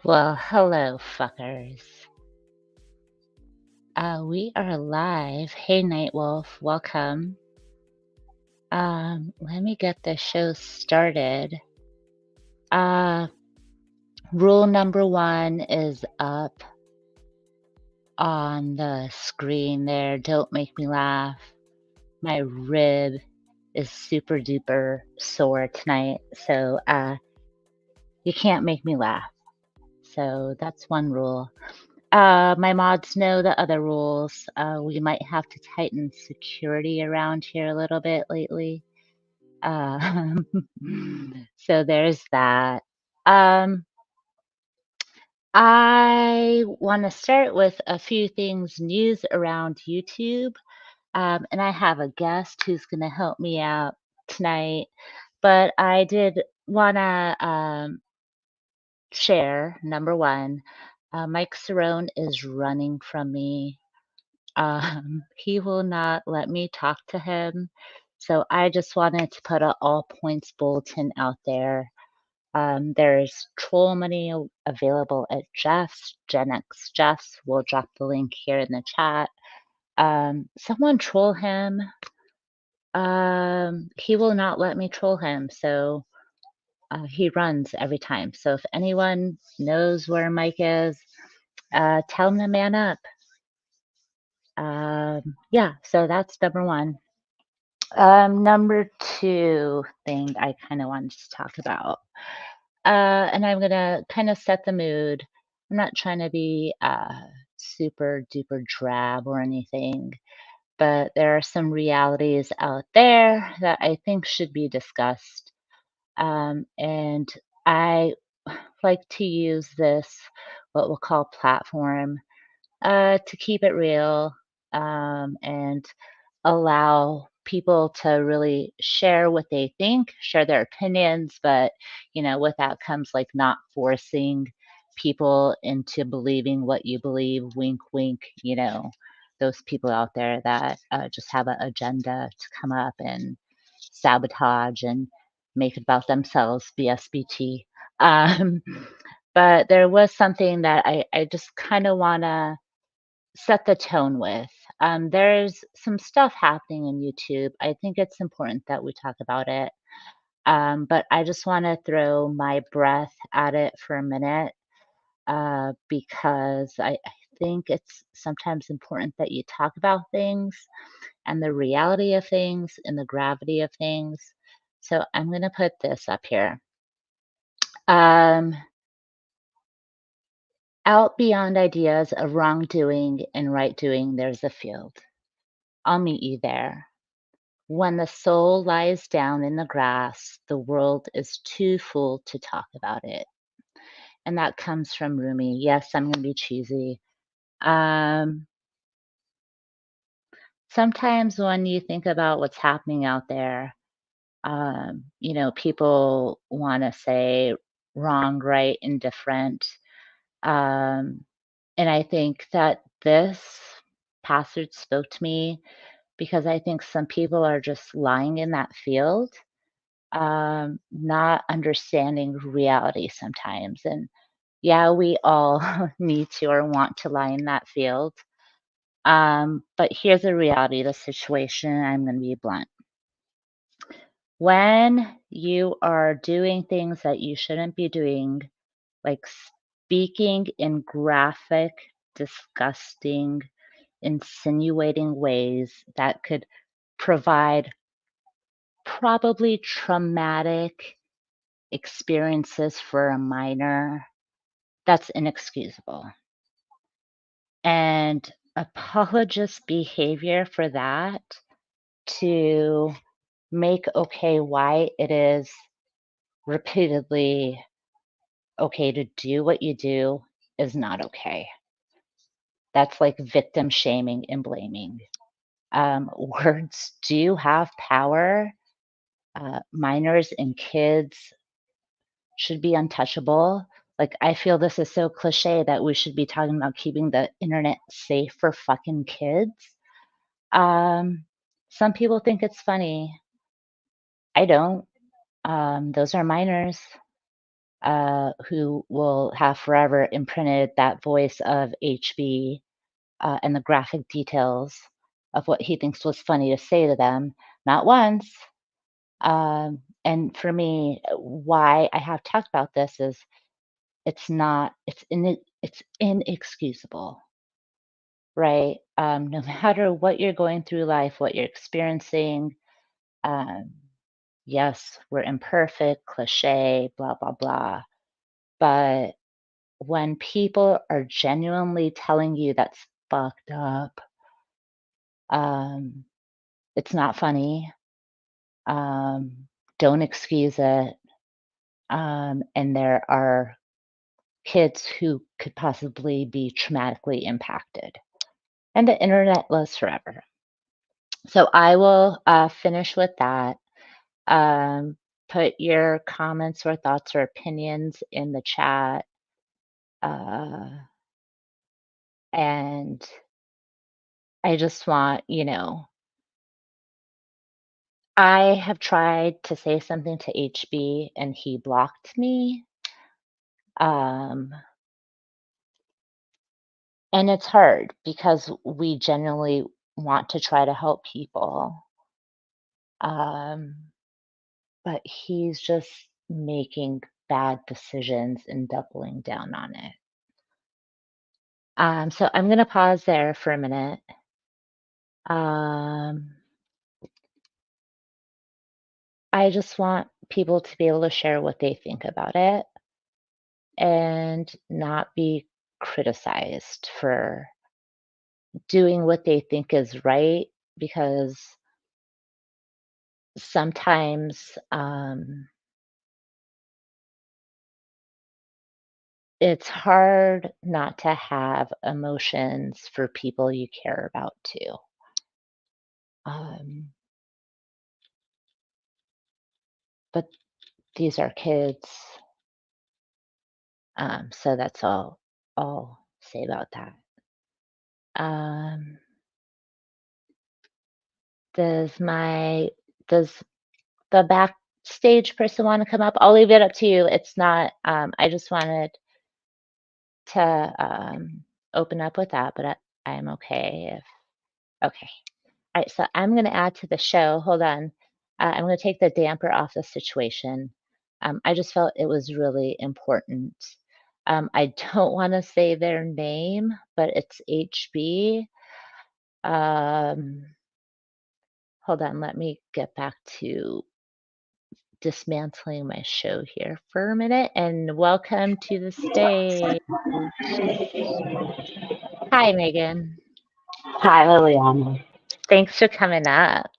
Well, hello, fuckers. We are live. Hey, Nightwolf, welcome. Let me get the show started. Uh, Rule number 1 is up on the screen there. Don't make me laugh. My rib is super duper sore tonight, so you can't make me laugh. So that's one rule. My mods know the other rules. We might have to tighten security around here a little bit lately. So there's that. I want to start with a few things news around YouTube. And I have a guest who's going to help me out tonight. But I did want to share number 1. Mike Cerrone is running from me. He will not let me talk to him. So I just wanted to put an all points bulletin out there. There's troll money available at Jeff's, Gen X Jeff's. We'll drop the link here in the chat. Someone troll him. He will not let me troll him. So he runs every time. So if anyone knows where Mike is, tell him to man up. Yeah, so that's number 1. Number 2 thing I kind of wanted to talk about, and I'm gonna kind of set the mood. I'm not trying to be super duper drab or anything, but there are some realities out there that I think should be discussed. And I like to use this, what we'll call platform, to keep it real, and allow people to really share what they think, share their opinions, but with that comes like not forcing people into believing what you believe. Wink, wink. Those people out there that just have an agenda to come up and sabotage and make it about themselves. BSBT. Um, but there was something that I just kind of want to set the tone with. There's some stuff happening in YouTube. I think it's important that we talk about it. But I just want to throw my breath at it for a minute, because I think it's sometimes important that you talk about things and the reality of things and the gravity of things. So I'm going to put this up here. Um, Out beyond ideas of wrongdoing and right doing, there's a field. I'll meet you there. When the soul lies down in the grass, the world is too full to talk about it. And that comes from Rumi. Yes, I'm going to be cheesy. Um, Sometimes when you think about what's happening out there, people want to say wrong, right, indifferent. Um, and I think that this passage spoke to me because I think some people are just lying in that field, not understanding reality sometimes. And yeah, we all need to or want to lie in that field. But here's the reality of the situation. I'm going to be blunt. When you are doing things that you shouldn't be doing, like speaking in graphic, disgusting, insinuating ways that could provide probably traumatic experiences for a minor, that's inexcusable. And apologist behavior for that to make okay why it is repeatedly okay to do what you do is not okay. That's like victim shaming and blaming. Words do have power. Minors and kids should be untouchable. Like, I feel this is so cliche that we should be talking about keeping the internet safe for fucking kids. Um, some people think it's funny. I don't. Those are minors. who will have forever imprinted that voice of HB and the graphic details of what he thinks was funny to say to them, not once. And for me, why I have talked about this is it's inexcusable, right? No matter what you're going through life, what you're experiencing, um, yes, we're imperfect, cliche, blah, blah, blah. But when people are genuinely telling you that's fucked up, um, it's not funny, um, don't excuse it. And there are kids who could possibly be traumatically impacted. And the internet lives forever. So I will finish with that. Um, put your comments or thoughts or opinions in the chat. And I just want, I have tried to say something to HB and he blocked me. Um, and it's hard because we genuinely want to try to help people. But he's just making bad decisions and doubling down on it. So I'm going to pause there for a minute. I just want people to be able to share what they think about it and not be criticized for doing what they think is right, because sometimes it's hard not to have emotions for people you care about too. But these are kids. So that's all I'll say about that. Does the backstage person want to come up? I'll leave it up to you. It's not, I just wanted to open up with that, but I'm okay if, okay. All right, so I'm going to add to the show. Hold on. I'm going to take the damper off the situation. I just felt it was really important. I don't want to say their name, but it's HB. Hold on, let me get back to dismantling my show here for a minute, and welcome to the stage. Hi, Megan. Hi, Liliana. Thanks for coming up.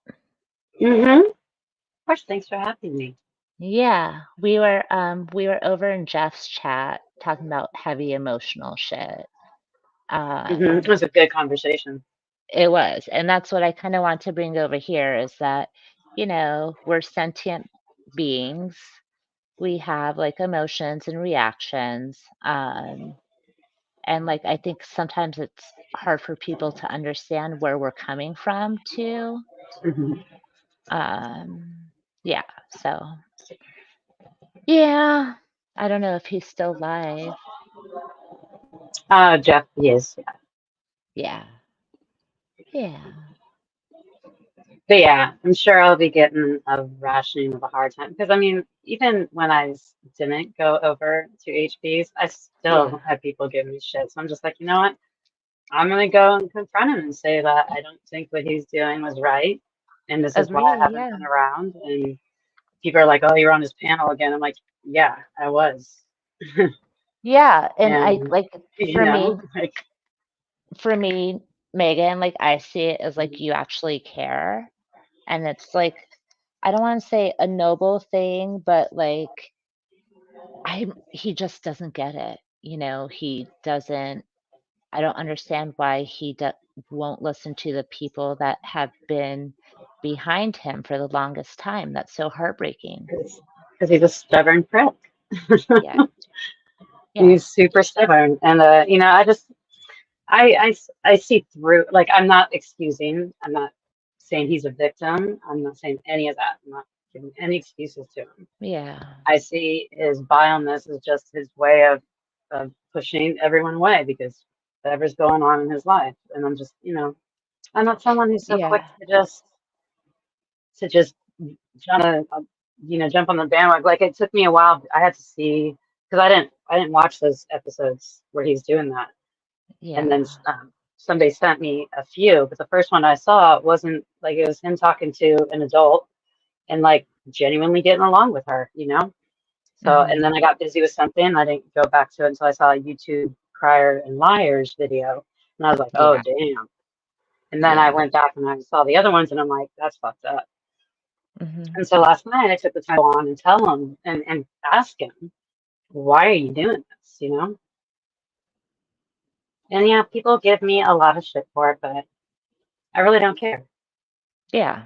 Of course, thanks for having me. Yeah, we were over in Jeff's chat talking about heavy emotional shit. It was a good conversation. It was, and that's what I kind of want to bring over here is that, we're sentient beings. We have like emotions and reactions. And like I think sometimes it's hard for people to understand where we're coming from too. hmm Yeah, so yeah, I don't know if he's still live. Jeff, yes. Yeah, yeah, But yeah, I'm sure I'll be getting a rationing of a hard time because I mean, even when didn't go over to HB's, I yeah. still had people give me shit. So I'm just like, you know what? I'm gonna go and confront him and say that I don't think what he's doing was right, and this is why I Agree, haven't yeah. been around. And people are like, "Oh, you're on his panel again." I'm like, "Yeah, I was." Yeah, and I And like you for me, know, like. for me, Megan, like I see it as like you actually care. And it's like I don't want to say a noble thing, but like he just doesn't get it. He doesn't I don't understand why won't listen to the people that have been behind him for the longest time. That's so heartbreaking. Because he's a stubborn prick. Yeah. Yeah. He's super stubborn, and I just I see through. Like I'm not excusing. I'm not saying he's a victim. I'm not saying any of that. I'm not giving any excuses to him. Yeah. I see his vileness as just his way of pushing everyone away because whatever's going on in his life. And I'm just, I'm not someone who's so quick Yeah. to just jump jump on the bandwagon. Like it took me a while. I had to see because I didn't watch those episodes where he's doing that. And Yeah. then somebody sent me a few, but the first one I saw wasn't like it was him talking to an adult and like genuinely getting along with her. So, and Hmm. then I got busy with something. And I didn't go back to it until I saw a YouTube Crier and Liars video, and I was like, oh Yeah. damn. And then I Yeah. went back and I saw the other ones, and I'm like, that's fucked up. Hmm. And so last night I took the time to go on and tell him and ask him, why are you doing this? And yeah, people give me a lot of shit for it, but I really don't care. Yeah.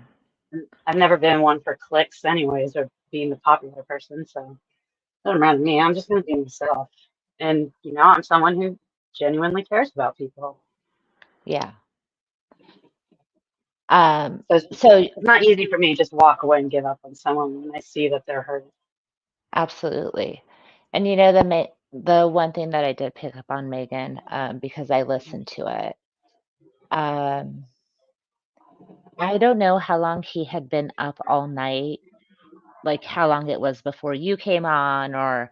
I've never been one for clicks anyways or being the popular person, so it doesn't matter to me. I'm just gonna be myself. And I'm someone who genuinely cares about people. Yeah. So it's So not easy for me to just walk away and give up on someone when I see that they're hurt. absolutely. And the one thing that I did pick up on Megan, because I listened to it, um, I don't know how long he had been up all night, like how long it was before you came on, or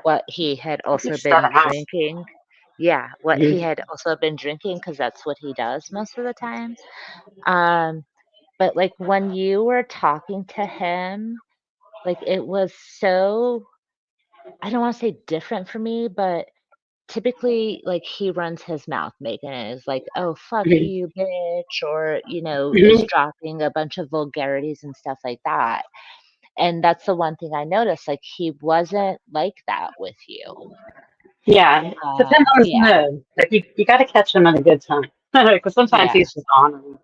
what he had I think also been 7 hours. drinking. Yeah, what he Mhm. had also been drinking, because that's what he does most of the times. Um, but like when you were talking to him, like it was so, I don't want to say different for me, but typically like he runs his mouth, Megan, and is like, "Oh, fuck Mhm. you, bitch," or is Mhm. dropping a bunch of vulgarities and stuff like that. And that's the one thing I noticed, like he wasn't like that with you. Yeah, it depends on his Yeah, mood. Like you got to catch him at a good time because sometimes yeah, he's just on and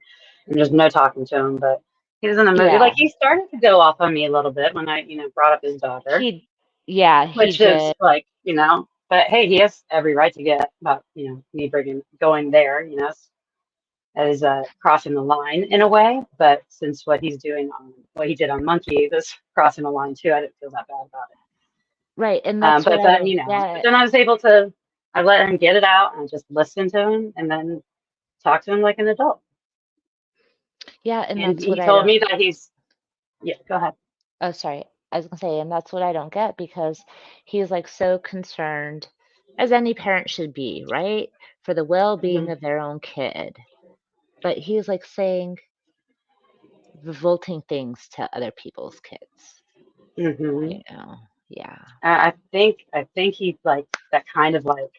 there's no talking to him. But he was in a mood. Like yeah. he started to go off on me a little bit when I brought up his daughter, He yeah, he which is did. like. But hey, he has every right to get about me bringing going there. As crossing the line in a way. But since what he did on Monkey was crossing the line too, I didn't feel that bad about it. Right, and that's what But I then, don't but get. then I was able to, I let him get it out and just listen to him and then talk to him like an adult. Yeah, and And that's what he I told don't. me that yeah, go ahead. Oh, sorry. I was gonna say, and that's what I don't get, because he's like so concerned, as any parent should be, right? For the well-being Hmm. of their own kid. But he's like saying revolting things to other people's kids, you Hmm. know? Yeah. I think he's like that kind of like,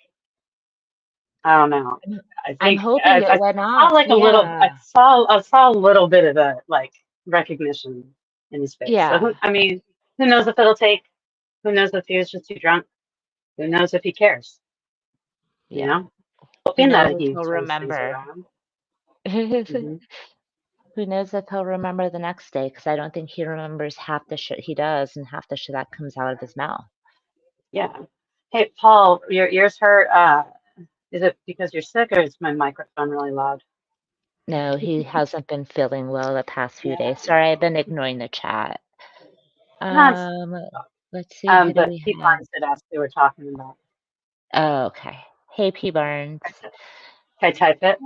I don't know. I'm I I'm think hoping it I went saw off. like a little, Yeah. I saw a little bit of a like recognition in his face. So, Yeah. I mean, who knows if it'll take, who knows if he was just too drunk? Who knows if he cares? You Yeah. know, Who hoping knows that if he he'll turns things remember? around. Who Hmm. knows if he'll remember the next day? Because I don't think he remembers half the shit he does and half the shit that comes out of his mouth. Yeah. Hey, Paul, your ears hurt. Is it because you're sick or is my microphone really loud? No, he hasn't been feeling well the past few Yeah. days. Sorry, I've been ignoring the chat. Not, Um, let's see, who do but we P have? Barnes had asked who we're talking about. Oh, okay. Hey, P. Barnes. Can I type it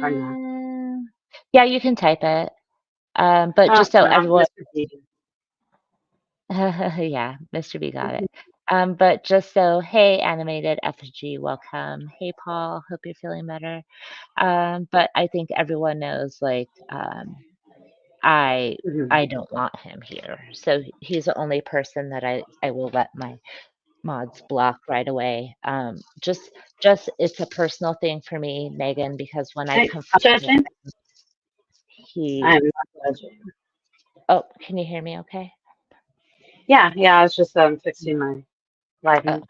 or no? Um, yeah, you can type it. But Oh, just so well, everyone, Mr. D. yeah, Mr. B got it. But just so, hey, animated effigy, welcome. Hey, Paul, hope you're feeling better. But I think everyone knows, like, I Hmm. I don't want him here. So he's the only person that I will let my mods block right away. Just it's a personal thing for me, Megan, because when I Hey, I'm confronted judging. I he am not judging. oh, can you hear me okay? Yeah, I was just fixing Yeah. my Oh, lighting.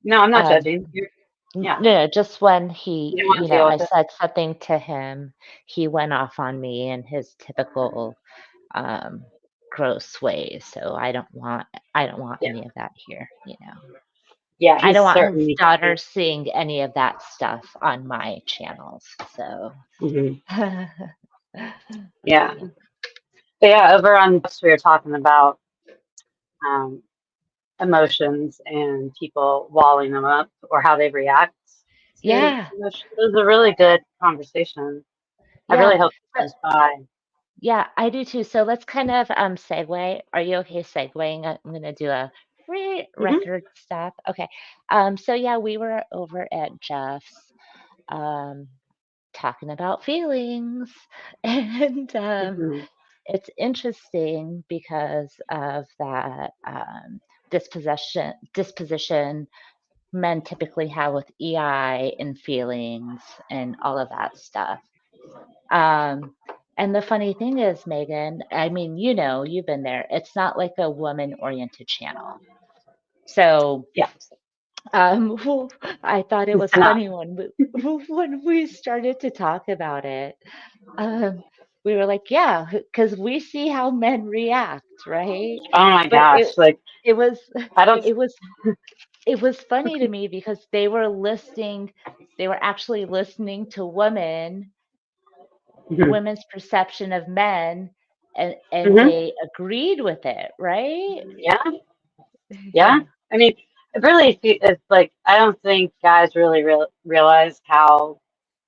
No, I'm not um, judging. Yeah, no, just when you don't want to deal I with it. said something to him, he went off on me in his typical um gross ways. So I don't want Yeah, any of that here. yeah, I he's don't want his certainly. daughter seeing any of that stuff on my channels. So Hmm. yeah. Yeah, But yeah, over on books we were talking about um, emotions and people walling them up or how they react to Yeah, emotions. It was a really good conversation. I really yeah. hope it So comes by. yeah, I do too. So let's kind of segue. Are you okay segueing? I'm gonna do a Hmm. record stop. Okay. So yeah, we were over at Jeff's um talking about feelings and Hmm. it's interesting because of that disposition men typically have with EI and feelings and all of that stuff. Um, and the funny thing is, Megan, I mean, you know, you've been there. It's not like a woman oriented channel. So Yeah, um, I thought it it's was not. funny when we started to talk about it. Um, we were like, yeah, because we see how men react, right? Oh my But gosh! Like it was I don't. it was it was funny to me because they were actually listening to Hmm. women's perception of men, and Hmm. they agreed with it, right? Yeah, yeah. Yeah. I mean, it really, it's like I don't think guys really realize how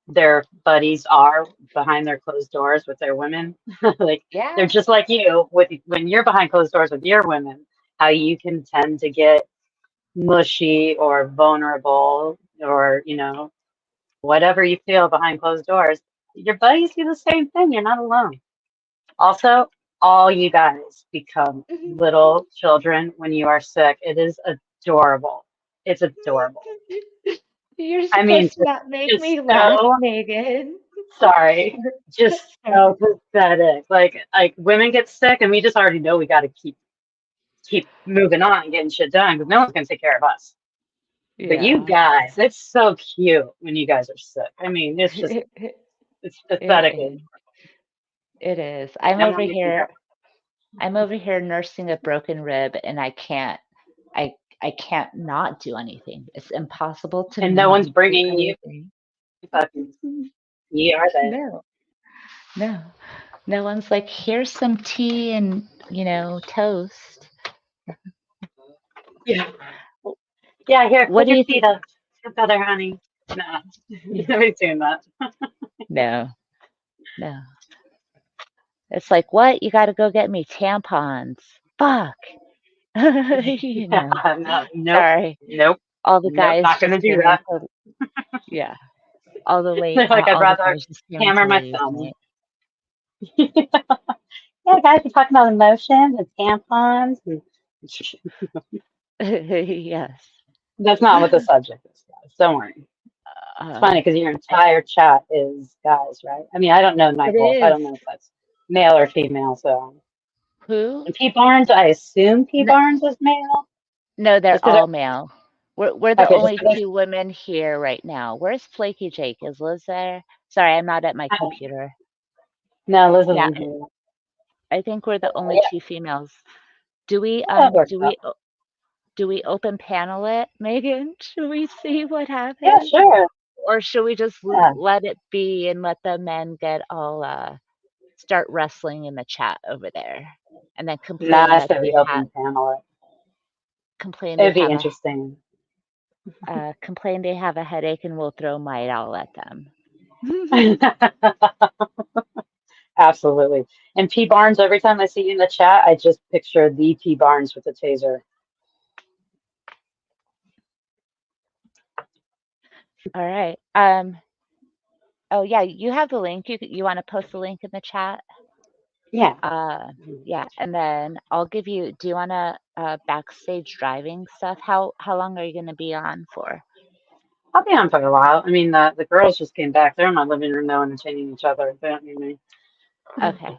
their buddies are behind their closed doors with their women. Like they're Yeah. just like you with when you're behind closed doors with your women, how you can tend to get mushy or vulnerable or, whatever you feel behind closed doors. Your buddies do the same thing. You're not alone. Also, all you guys become little children when you are sick. It is adorable. It's adorable. You're I mean, supposed to not make just me laugh, so Megan. sorry, just so pathetic. Like women get sick, and we just already know we got to keep moving on and getting shit done because no one's gonna take care of us. But you Yeah. guys, it's so cute when you guys are sick. I mean, it's It pathetically. is. It is. No one makes me cry. I'm over here nursing a broken rib and I can't not do anything. It's impossible to And no not one's do bringing you anything. fucking. You are they? No. No. No one's like, here's some tea and, toast. Yeah. Yeah. Here, What put do your you feet think? up. Together, honey. Nah, nobody's doing that. No, no. It's like, what? You got to go get me tampons. Fuck. you Yeah. know. No. Nope. Sorry. Nope. All the Nope. guys Not gonna just do came in that. to, yeah. They're like, I'd All the rather guys just came in hammer to my leave, thumb. right? Yeah, guys, we're talking about emotions and tampons. yes. That's not what the subject is, guys. Don't worry. It's Uh, funny because your entire chat is guys, right? I mean, I don't know it Nightwolf. I is. don't know if that's male or female. So, Who? and P Barnes, I assume P No, Barnes is male. no, they're Just because, all male. We're the okay, just only because, two women here right now. Where's Flaky Jake? Is Liz there? Sorry, I'm not at my computer. no, Liz Yeah, isn't here. I think we're the only Yeah, two females. Do we that works out. do we open panel it, Megan? Should we see what Yeah, happens? sure. Or should we just Yeah. let it be and let the men get all start wrestling in the chat over there and then Nah, I said we open panel complain it. they It'd be have interesting. complain they have a headache and we'll throw might all at them. Absolutely. And P Barnes, every time I see you in the chat, I just picture the P Barnes with a taser. All right. Oh yeah, you have the link. You want to post the link in the chat? Yeah. Uh, yeah, and then I'll give you. Do you want to backstage driving stuff? How long are you going to be on for? I'll be on for a while. I mean, the girls just came back. They're in my living room now entertaining each other. They don't need me. Okay.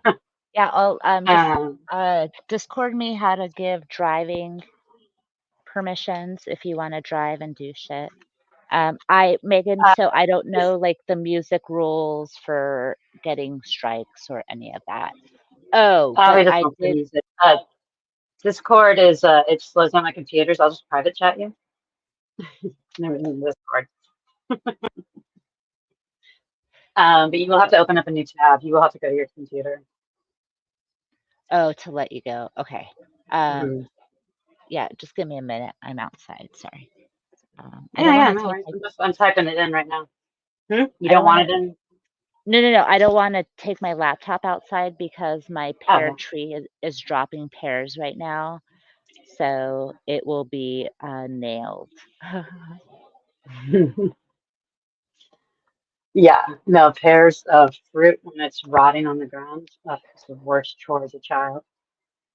Yeah, I'll just Um, Discord me how to give driving permissions if you want to drive and do shit. Megan, uh, so I don't know like the music rules for getting strikes or any of that. Oh, but we just I want to did. use it. Discord is, it slows down my computers. I'll just private chat you. Never used Discord. But you will have to open up a new tab. You will have to go to your computer. Oh, to let you go. Okay. Mhm. Yeah, just give me a minute. I'm outside. Sorry. I don't Yeah, want yeah, to no take worries. my I'm typing it in right now. You I don't don't want want to it in? no. I don't want to take my laptop outside because my pear Oh. tree is dropping pears right now. So it will be nailed. Yeah, no, pears of fruit when it's rotting on the ground. That's the worst chore as a child.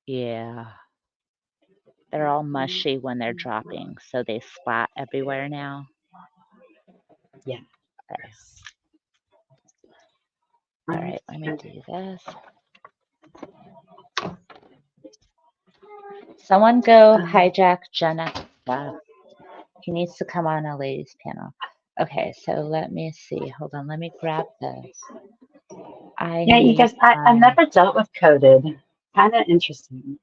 Yeah. They're all mushy when they're dropping, so they splat everywhere now. Yeah. Okay. All Um, right, let me do this. Someone go hijack Jenna. He needs to come on a ladies panel. Okay, so let me see. Hold on, let me grab this. I yeah, you need guys, I've never dealt with coded. Kind of interesting.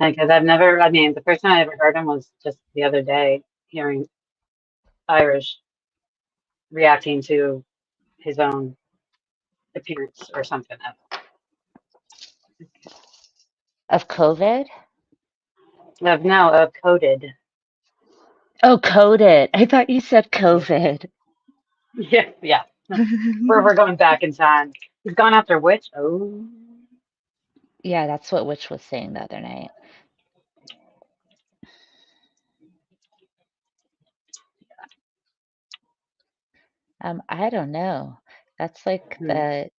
Because I've never, I mean, the first time I ever heard him was just the other day, hearing Irish reacting to his own appearance or something. of COVID. No, coded. Oh, coded. I thought you said COVID. Yeah, yeah. We're going back in time. He's gone after which? Oh, Yeah, that's what Witch was saying the other night. I don't know. That's like the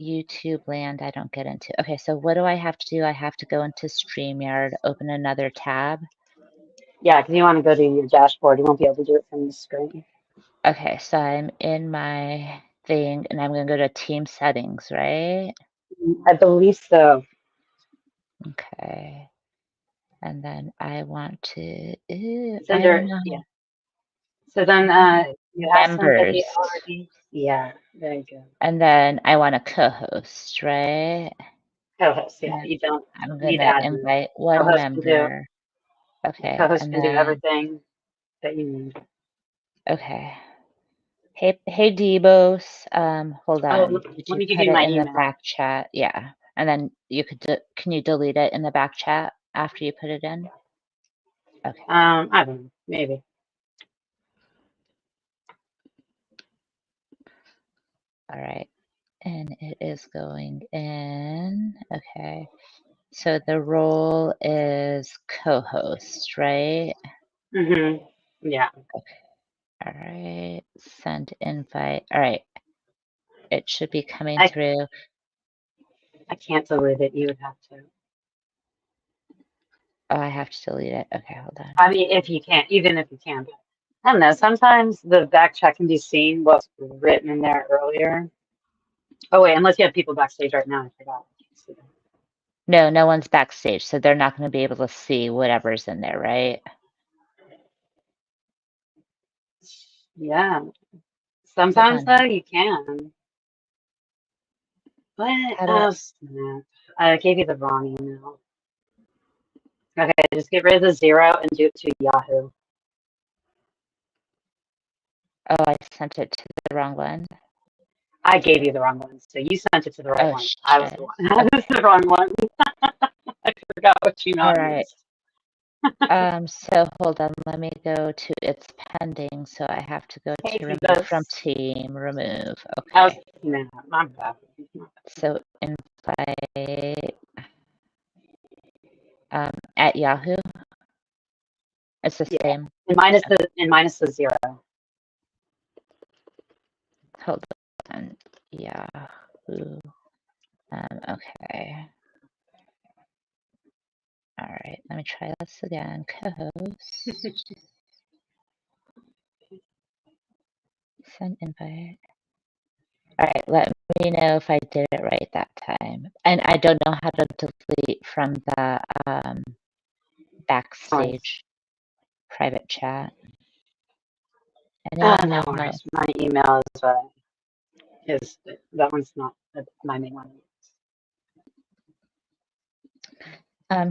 YouTube land I don't get into. Okay, so what do I have to do? I have to go into StreamYard, open another tab. yeah, because you want to go to your dashboard. You won't be able to do it from the screen. Okay, so I'm in my thing and I'm going to go to team settings, right? I believe so. Okay. And then I want to, It's I don't under, know. yeah. So then you have Members. somebody already. Yeah, there you go. And then I want a co-host, right? Co-host, yeah. And You don't I'm going need to admin. invite one Co-host can do member. Okay, co-host and can do then, everything that you need. okay. Hey, Debos. Hold Oh, on. Did let you me give put you it my in the email. back chat? Yeah. And then you could, can you delete it in the back chat after you put it in? Okay. I don't know, maybe. All right. And it is going in. Okay. So the role is co-host, right? Yeah. All right. Send invite. All right. It should be coming I through. I can't delete it. You would have to. Oh, I have to delete it. Okay, hold on. I mean, if you can't, even if you can. But I don't know. Sometimes the back chat can be seen what's written in there earlier. Oh wait, unless you have people backstage right now, I forgot. I can't see them. No, no one's backstage, so they're not going to be able to see whatever's in there, right? Yeah. Hold Sometimes on. though you can. What? How do I? Oh snap! I gave you the wrong email. Okay, just get rid of the 0 and do it to Yahoo. Oh, I sent it to the wrong one. I gave you the wrong one, so you sent it to the right Oh, one. I was shit. the one. I was Okay. the wrong one. I forgot what email All I right. used. So hold on. Let me go to it's pending. So I have to go Hey, to remove from Phoebus. team, remove. I was, Okay. no, my bad. So invite at Yahoo. It's the Yeah, same. and minus the 0. Hold on. Yahoo. Okay. All right. Let me try this again. Co-host. Send invite. All right. Let me know if I did it right that time. And I don't know how to delete from the Nice. backstage private chat. Oh, Anyone no know how? worries. My email is that one's not my main one.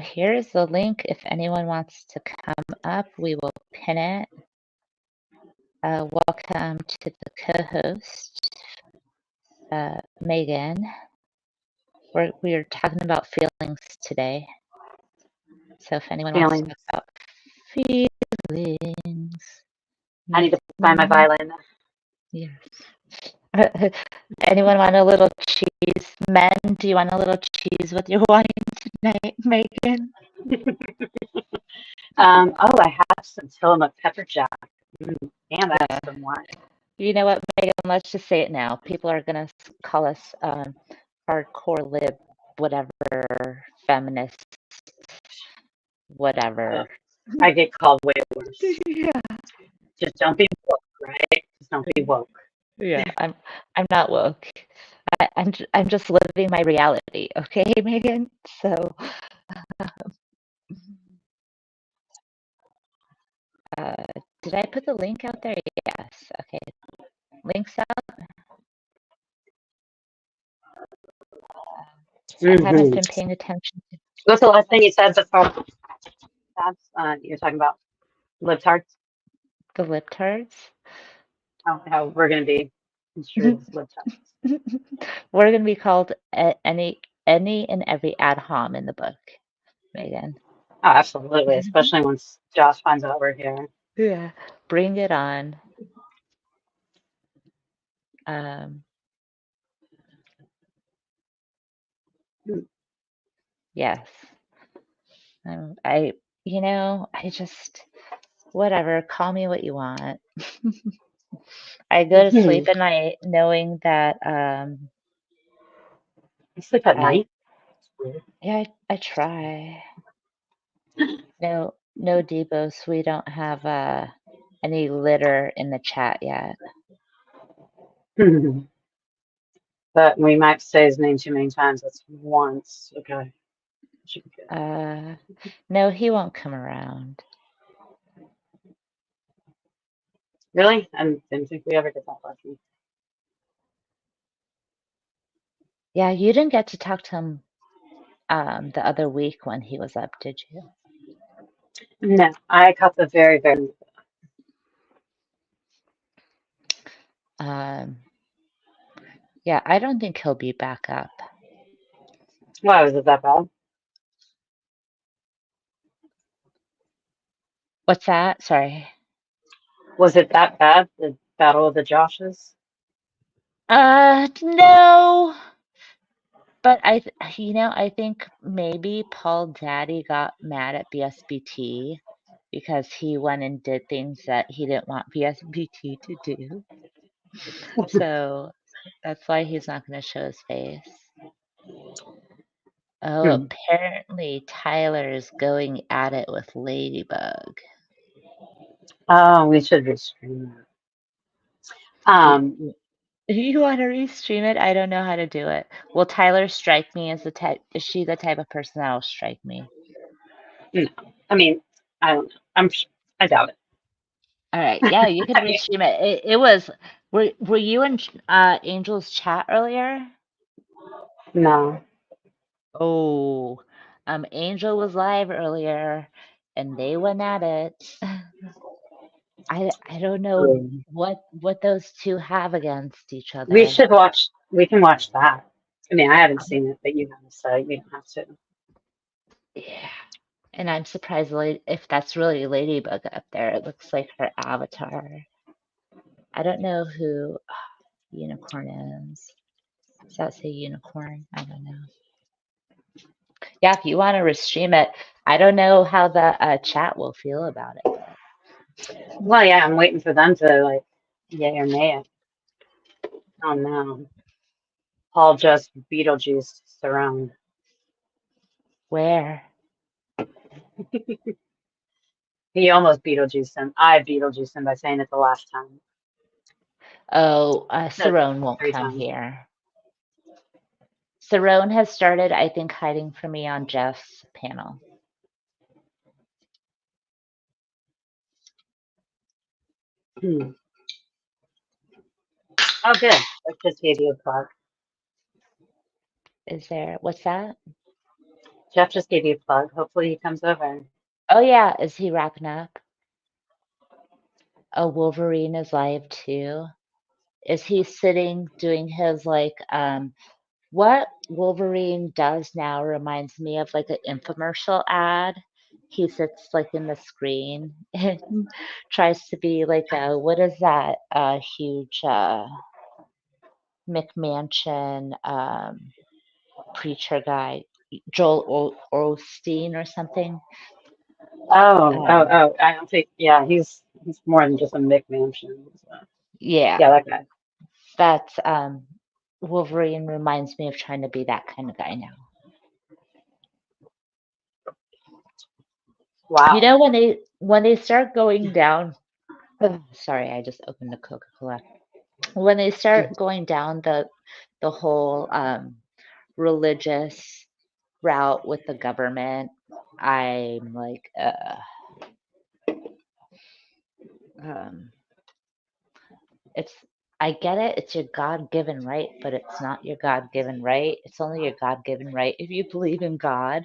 Here is the link. If anyone wants to come up, we will pin it. Welcome to the co-host, Megan. we're talking about feelings today. So if anyone wants to Feelings. talk about feelings, I need let to find my me. violin. Yes. Anyone want a little cheese? Men, do you want a little cheese with your wine tonight, Megan? Oh, I have some Tillamook pepper jack. And I have Yeah. some wine. You know what, Megan? Let's just say it now. People are gonna call us hardcore lib, whatever, feminist, Oh, whatever. I get called way worse. Yeah. Just don't be woke, right? Just don't be woke. Yeah. I'm not woke. I'm just living my reality, okay, Megan? So uh, did I put the link out there? Yes. Okay. Links out. I haven't Hmm. been paying attention to What's the last thing you said before tabs? You're talking about libtards. the libtards. How we're going to be construed as libtards. We're going to be called any and every ad hom in the book, Megan. Oh, absolutely. Especially once Josh finds out we're here. Yeah. Bring it on. Um, Hmm. yes. I, I just, whatever, call me what you want. I go to You sleep at night knowing that, sleep at I, night? yeah, I try. No Debos. We don't have, any litter in the chat yet. But we might say his name too many times. That's once. Okay. Should be good. No, he won't come around. Really? I didn't think we ever did that lucky. Yeah, you didn't get to talk to him the other week when he was up, did you? No, I caught the very, very. Um, yeah, I don't think he'll be back up. Why was it that bad? What's that? Sorry. Was it that bad? The Battle of the Joshes? No, but I think maybe Paul Daddy got mad at BSBT because he went and did things that he didn't want BSBT to do. So that's why he's not going to show his face. Oh, Hmm. apparently Tyler's going at it with Ladybug. Oh, we should restream that. You, you want to restream it? I don't know how to do it. Will Tyler strike me as the type? Is she the type of person that will strike me? No, I mean, I don't know. I doubt it. All right, yeah, you can I mean, restream it. It was. Were you in Angel's chat earlier? no. Oh, Angel was live earlier, and they went at it. I don't know Um, what those two have against each We other. should watch. We can watch that. I mean, I haven't seen it, but you have, so you don't have to. Yeah. And I'm surprised if that's really Ladybug up there. It looks like her avatar. I don't know who Unicorn is. Does that say Unicorn? I don't know. Yeah, if you want to restream it, I don't know how the chat will feel about it yet. Well, yeah, I'm waiting for them to like, yay or nay it. Oh no, Paul just Beetlejuice surround. Where? He almost Beetlejuiced him. I Beetlejuiced him by saying it the last time. Oh, No, Sarone won't 3 times. come here. Sarone has started, I think, hiding from me on Jeff's panel. Hmm. Oh, good. I just gave you a plug. Is there? What's that? Jeff just gave you a plug. Hopefully he comes over. Oh yeah, is he wrapping up? Oh, Wolverine is live too. Is he sitting doing his like What Wolverine does now reminds me of like an infomercial ad. He sits like in the screen and tries to be like a what is that? A huge McMansion preacher guy, Osteen or something. Oh, oh, Um, oh. I don't think. Yeah, he's more than just a McMansion. So. yeah, Yeah, that guy. that's Wolverine reminds me of trying to be that kind of guy now. You Wow. know when they start going down. Sorry, I just opened a Coca-Cola. When they start going down the whole religious route with the government, I'm like, um, it's I get it. It's your God-given right, but it's not your God-given right. It's only your God-given right if you believe in God.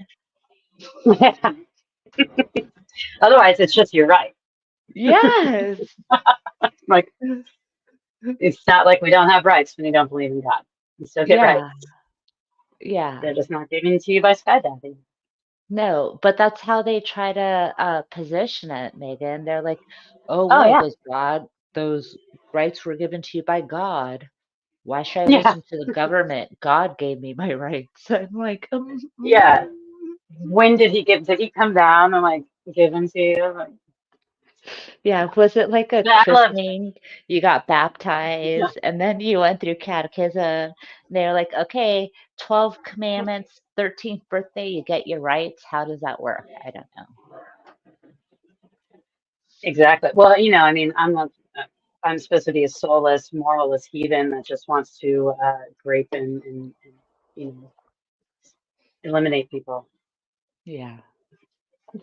Otherwise, it's just you're right. Yes. Like it's not like we don't have rights when you don't believe in God. You still get Yeah. rights. Yeah. They're just not given to you by skydiving. No, but that's how they try to position it, Megan. They're like, "Oh Oh well, yeah, those rights were given to you by God. Why should I yeah, listen to the government? God gave me my rights." I'm like, yeah. When did he give? Did he come down and like give them to you? Like, Yeah, was it like a yeah, I love. christening? You got Yeah, baptized and then you went through catechism. They're like, okay, 12 commandments, 13th birthday, you get your rights. How does that work? I don't know. exactly. Well, I mean, I'm not. I'm supposed to be a soulless, moralless heathen that just wants to grape and you know eliminate people. Yeah.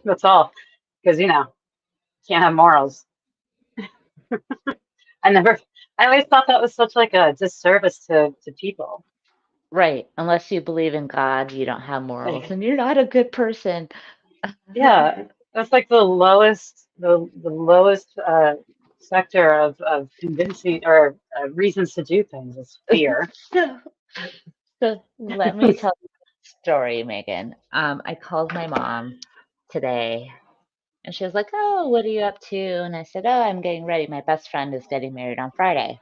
That's all. Because can't have morals. I never. I always thought that was such like a disservice to people. Right. Unless you believe in God, you don't have morals and you're not a good person. Yeah, that's like the lowest sector of convincing or reasons to do things is fear. So, so let me tell you a story, Megan. I called my mom today and she was like, "Oh, what are you up to?" And I said, "Oh, I'm getting ready. My best friend is getting married on Friday."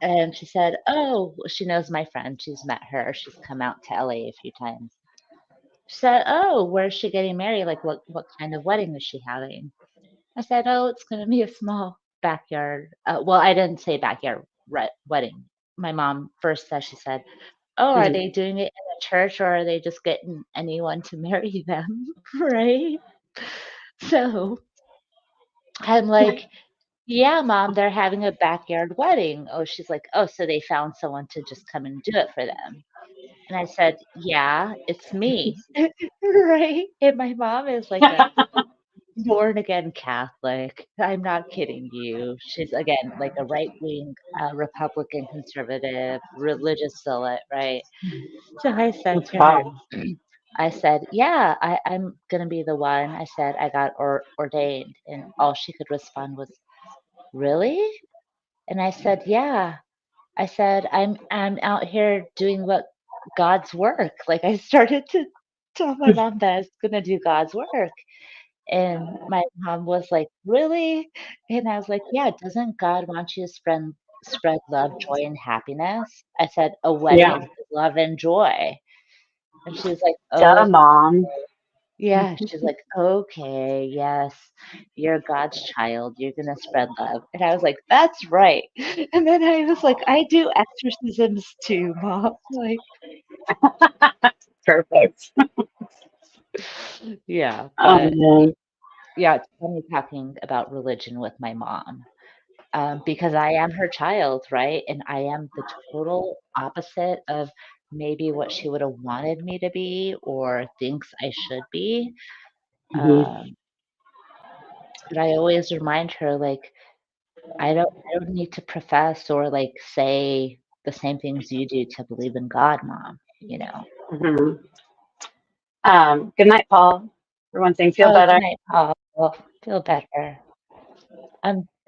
And she said, "Oh, well, she knows my friend. She's met her. She's come out to LA a few times." She said, "Oh, where's she getting married? Like, what kind of wedding is she having?" I said, "Oh, it's going to be a small backyard." Well, I didn't say backyard wedding. My mom first said, she said, "Oh, are Mhm. they doing it in a church or are they just getting anyone to marry them?" Right? So I'm like, "Yeah, mom, they're having a backyard wedding." Oh, she's like, "Oh, so they found someone to just come and do it for them." And I said, "Yeah, it's me." Right? And my mom is like a born again Catholic. I'm not kidding you. She's again like a right wing Republican conservative religious zealot, right? So I said That's to her, wild. I said, "Yeah, I'm gonna be the one." I said, "I got ordained," and all she could respond was, "Really?" And I said, "Yeah." I said, I'm out here doing what God's work." Like I started to tell my mom that I was gonna do God's work. And my mom was like, "Really?" And I was like, "Yeah, doesn't God want you to spread love, joy, and happiness?" I said, "A wedding Yeah. is love and joy." And she was like, Duh, "Oh, mom. yeah." She's like, "Okay, yes, you're God's child. You're gonna spread love." And I was like, "That's right." And then I was like, "I do exorcisms too, mom." Like, Perfect. yeah, Oh but man. yeah, it's funny talking about religion with my mom. Because I am her child, right? And I am the total opposite of maybe what she would have wanted me to be or thinks I should be. Mhm. Um, but I always remind her, like, I don't need to profess or like say the same things you do to believe in God, mom. You know. Mhm. Good night, Paul. For one thing, feel Oh, good better. night, Paul. Feel better.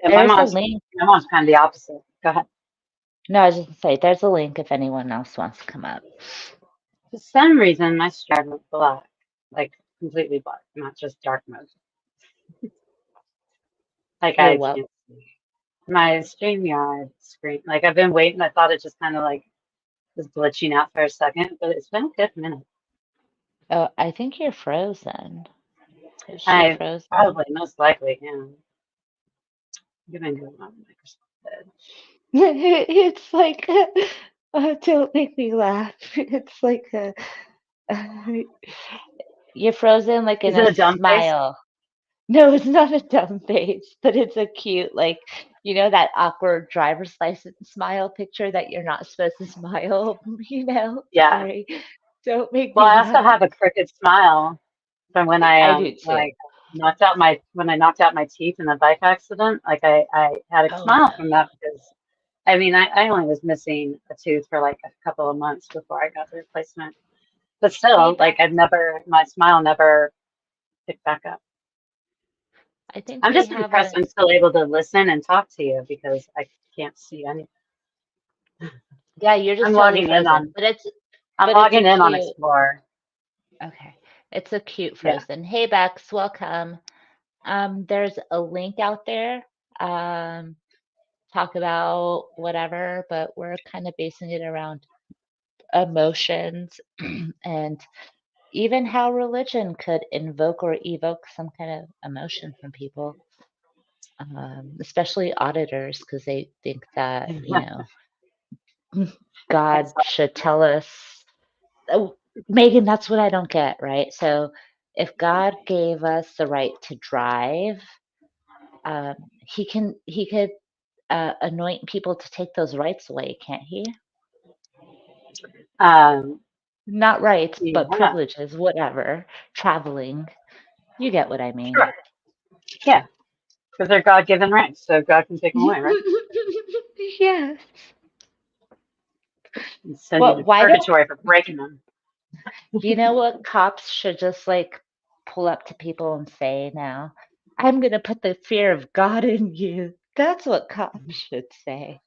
Yeah, There's a link. my mom's kind of the opposite. Go ahead. No, I was just gonna say there's a link if anyone else wants to come up. For some reason, my stride went black, like completely black, not just dark mode. Like Your I what? can't see my StreamYard screen. Like I've been waiting. I thought it just kind of like was glitching out for a second, but it's been a good minute. Oh, I think you're frozen. Is she I frozen? probably most likely am. You've been going on Microsoft Edge. It's like, don't make me laugh. It's like you're frozen like in Is a it a dumb face? smile. No, it's not a dumb face, but it's a cute, like, that awkward driver's license smile picture that you're not supposed to smile, Yeah. Sorry. Don't make Well, me I also laugh. have a crooked smile from I do when too. I knocked out my teeth in a bike accident. Like I had a Oh smile no. from that because I mean I only was missing a tooth for like a couple of months before I got the replacement. But Hey, still, like Bex. my smile never picked back up. I think I'm we just have impressed a I'm still able to listen and talk to you because I can't see any. yeah, you're I'm just totally logging in frozen. on But it's a cute Explorer. okay. It's a cute Yeah. frozen. Hey Bex, welcome. There's a link out there. Um, talk about whatever, but we're kind of basing it around emotions and even how religion could invoke or evoke some kind of emotion from people, especially auditors, because they think that, God That's should tell us. Oh, Megan, that's what I don't get, right? So if God gave us the right to drive, he could anoint people to take those rights away, can't he? um Not rights, but yeah, privileges, whatever. Traveling. You get what I mean. sure. Yeah, because they're God-given rights, so God can take them away, right? Yes. And send you Well, to why don't purgatory for breaking them. you know what cops should just like pull up to people and say now? I'm gonna put the fear of God in you. That's what cops should say.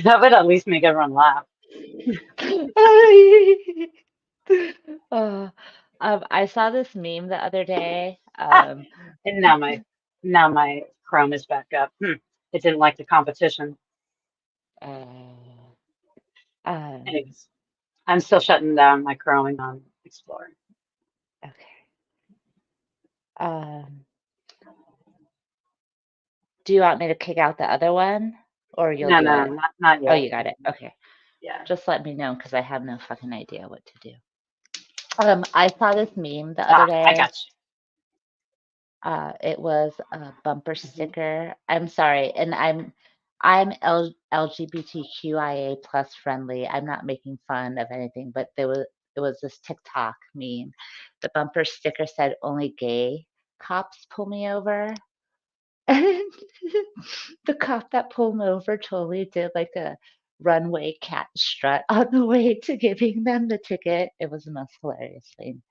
That would at least make everyone laugh. Uh, I saw this meme the other day. Ah, and now my Chrome is back up. It didn't like the competition. Uh, um, Anyways, I'm still shutting down my Chrome on Explorer. okay. Um, do you want me to kick out the other one, or you'll No, do no, it? not Oh, yet. you got it. Okay. Yeah. Just let me know because I have no fucking idea what to do. I saw this meme the other Ah, I day. got It was a bumper you. sticker. I'm sorry, and I'm LGBTQIA plus friendly. I'm not making fun of anything, but it was this TikTok meme. The bumper sticker said, "Only gay cops pull me over." And the cop that pulled me over totally did like a runway cat strut on the way to giving them the ticket. It was the most hilarious thing.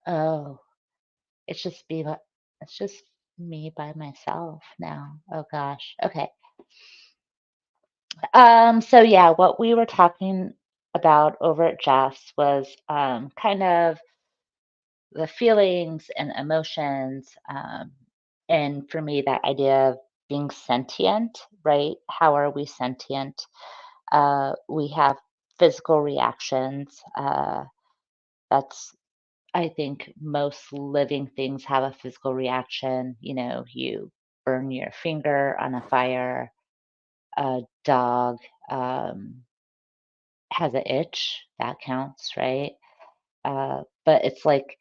Oh, it's just be like it's just me by myself now. Oh gosh. Okay. So yeah, what we were talking about over at Jess was kind of the feelings and emotions. And for me, that idea of being sentient, right? How are we sentient? We have physical reactions. That's I think most living things have a physical reaction. You burn your finger on a fire, a dog has an itch, that counts, right? But it's like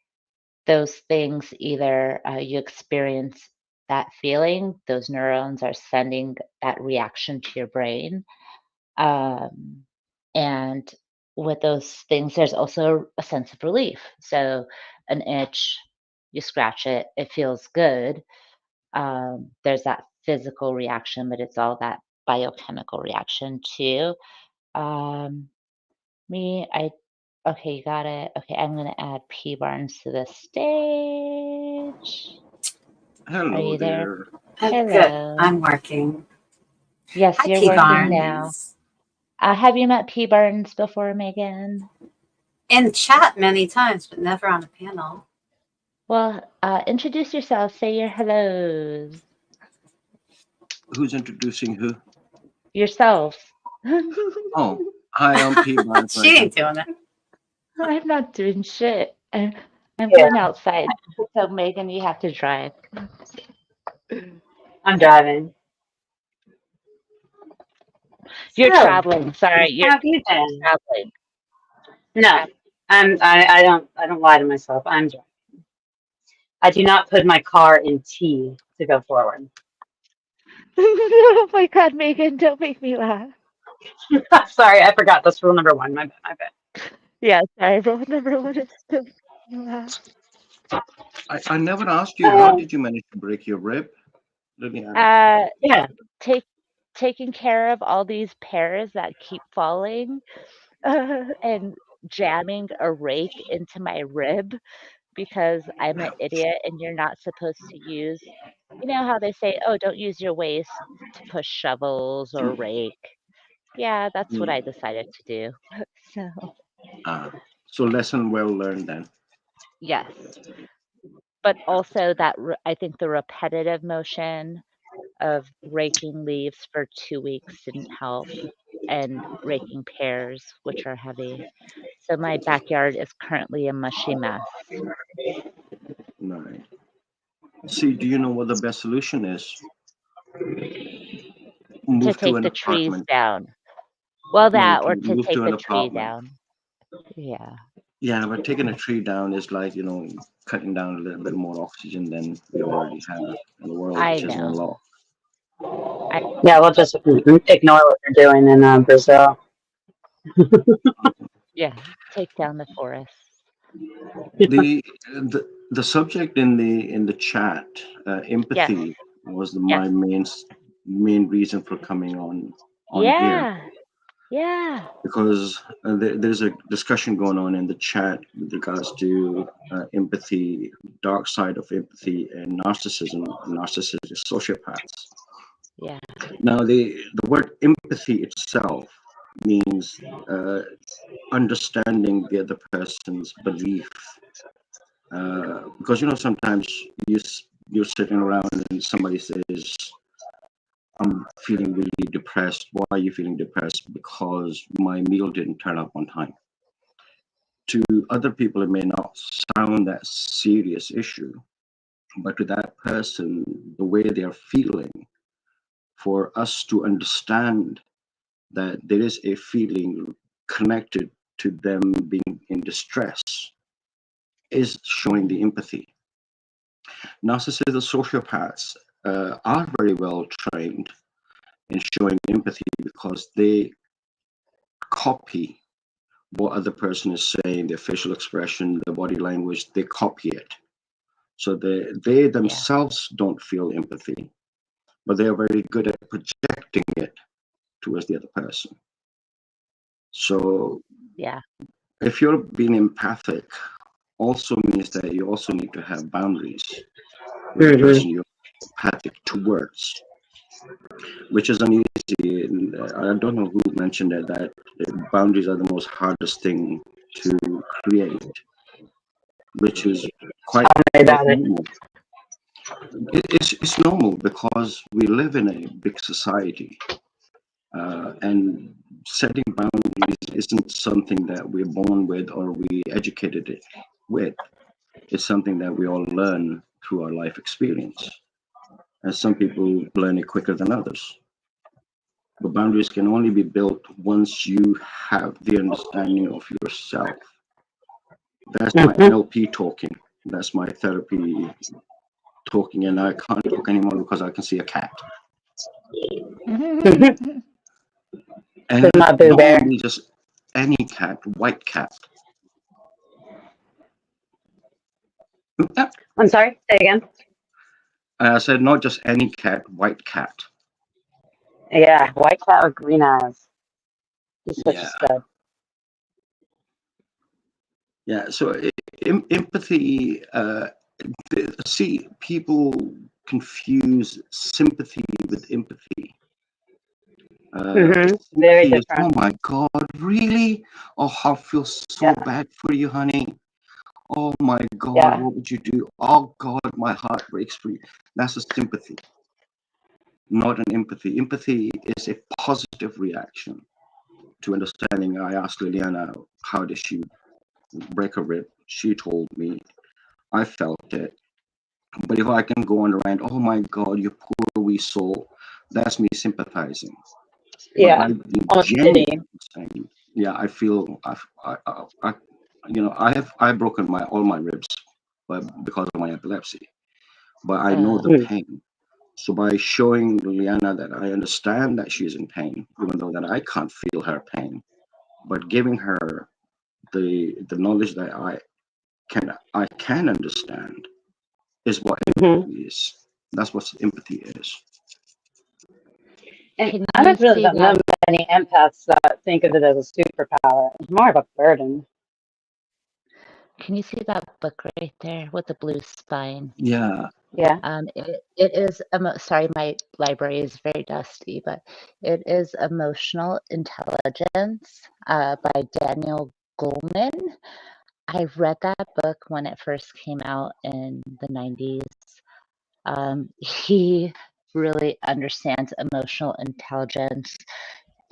those things either you experience that feeling, those neurons are sending that reaction to your brain. Um, and with those things, there's also a sense of relief. So, an itch, you scratch it, it feels good. There's that physical reaction, but it's all that biochemical reaction too. Um, okay, you got it. Okay, I'm gonna add P Barnes to the stage. Are Hello you there? there. Oh, good. Hello. I'm working. Yes, Hi, you're P. working now. Barnes. Have you met P. Barnes before, Megan? In chat many times, but never on a panel. Well, introduce yourself. Say your hellos. Who's introducing who? Yourself. Oh, hi, I'm P. Barnes. She ain't doing it. I'm not doing shit. I'm Yeah, going outside. So, Megan, you have to drive. I'm driving. You're So, traveling. Sorry, how you're have you been? traveling. No, I don't lie to myself. I'm driving. I do not put my car in T to go forward. Oh my God, Megan, don't make me laugh. Sorry, I forgot. That's rule number one. My bad. My bad. Yeah, sorry, rule number one is don't make me laugh. I never asked you, how Um, did you manage to break your rib, Liliana? yeah. Take taking care of all these pears that keep falling, and jamming a rake into my rib because I'm an idiot and you're not supposed to use, you know how they say, oh, don't use your waist to push shovels or rake. Yeah, that's what Mm. I decided to do. So, Ah, so lesson well learned then. yes. But also that I think the repetitive motion of raking leaves for 2 weeks didn't help, and raking pears, which are heavy. So my backyard is currently a mushy mess. Right. See, do you know what the best solution is? To Move to take an the trees apartment. down. Well, No, that to or to move take to the an tree apartment. down. Yeah, Yeah, but taking a tree down is like, cutting down a little bit more oxygen than we already have in the world, I which isn't a know. lot. I Yeah, we'll but just ignore what they're doing in Brazil. yeah, take down the forests. The subject in the chat, Yes, empathy, was yes. my main reason for coming on here, Yeah, yeah, because there's a discussion going on in the chat with regards to empathy, dark side of empathy, and narcissistic sociopaths. yeah, Now, the word empathy itself means understanding the other person's belief. Because sometimes you're sitting around and somebody says, "I'm feeling really depressed. Why are you feeling depressed?" Because my meal didn't turn up on time. To other people, it may not sound that serious issue, but to that person, the way they are feeling, for us to understand that there is a feeling connected to them being in distress, is showing the empathy. Narcissistic sociopaths are very well trained in showing empathy because they copy what other person is saying, their facial expression, their body language, they copy it. So they yeah, themselves don't feel empathy, but they are very good at projecting it towards the other person. So yeah, if you're being empathic, also means that you also need to have boundaries with the Hmm. person you're empathic towards, which is uneasy. And I don't know who mentioned it, that boundaries are the most hardest thing to create, which is quite Tell me quite about it. normal. It's normal because we live in a big society, and setting boundaries isn't something that we're born with or we educated it with. It's something that we all learn through our life experience, and some people learn it quicker than others. But boundaries can only be built once you have the understanding of yourself. That's my Hmm. NLP talking. That's my therapy talking, and I can't talk anymore because I can see a cat. Hmm. And With my Boo not Bear. only just any cat, white cat. I'm sorry. Say again. I said not just any cat, white cat. Yeah, white cat with green eyes. He's such a Yeah, stud. yeah. So empathy. See, people. confuse sympathy with empathy. Very Sympathy is, different. oh my God, really? Oh, I feel so Yeah. bad for you, honey. Oh my God, Yeah. what would you do? Oh God, my heart breaks for you. That's a sympathy, not an empathy. Empathy is a positive reaction to understanding. I asked Liliana, how did she break a rib? She told me, I felt it. But if I can go on around, oh my God, you poor wee soul, that's me sympathizing. But Yeah. I'm Almost pity. genuinely saying, yeah, I feel, I've broken all my ribs, but because of my epilepsy. But I know the Mm. pain. So by showing Liliana that I understand that she's in pain, even though that I can't feel her pain, but giving her the knowledge that I can understand is what Mhm. empathy is. That's what empathy is. And Can I you don't really see know that? many empaths that think of it as a superpower. It's more of a burden. Can you see that book right there with the blue spine? Yeah. Yeah. It is, sorry, my library is very dusty, but it is Emotional Intelligence by Daniel Goleman. I read that book when it first came out in the 90s. He really understands emotional intelligence.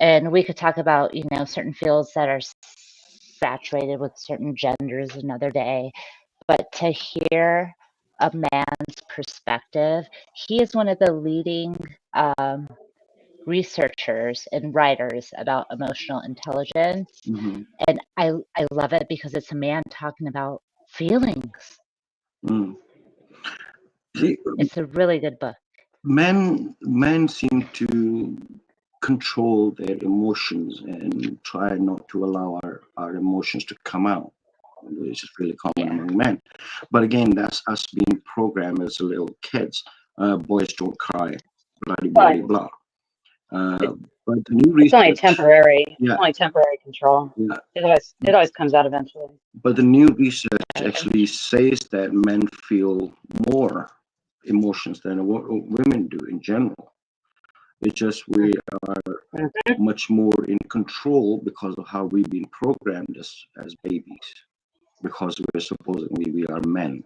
And we could talk about, certain fields that are saturated with certain genders another day. But to hear a man's perspective, he is one of the leading researchers and writers about emotional intelligence. Mm-hmm. And I love it because it's a man talking about feelings. Mm. See, It's a really good book. men seem to control their emotions and try not to allow our emotions to come out, which is really common Yeah. among men. But again, that's us being programmed as little kids. Boys don't cry, blah blah But blah. it, But the new it's only research, temporary. yeah, Only temporary control. yeah. It always comes out eventually. But the new research And actually says that men feel more emotions than what women do in general. It's just we are Mhm. much more in control because of how we've been programmed as babies. Because we're supposedly we are men,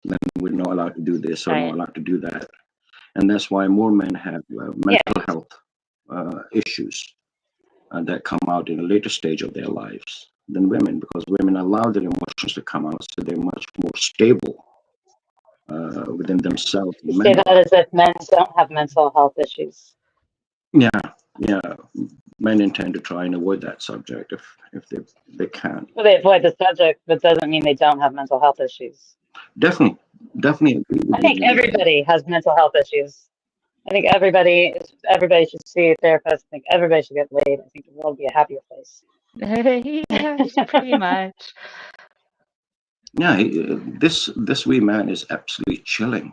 then we're not allowed to do this or not right. allowed to do that, and that's why more men have Yeah. mental health issues that come out in a later stage of their lives than women, because women allow their emotions to come out, so they're much more stable within themselves. You say Men, that as if men don't have mental health issues. yeah, yeah, men intend to try and avoid that subject if they can. Well, they avoid the subject, but doesn't mean they don't have mental health issues. Definitely, definitely agree I with think you, Liliana. everybody has mental health issues. I think everybody should see a therapist. I think everybody should get laid. I think the world would be a happier place. Yes, pretty much. Yeah, this wee man is absolutely chilling.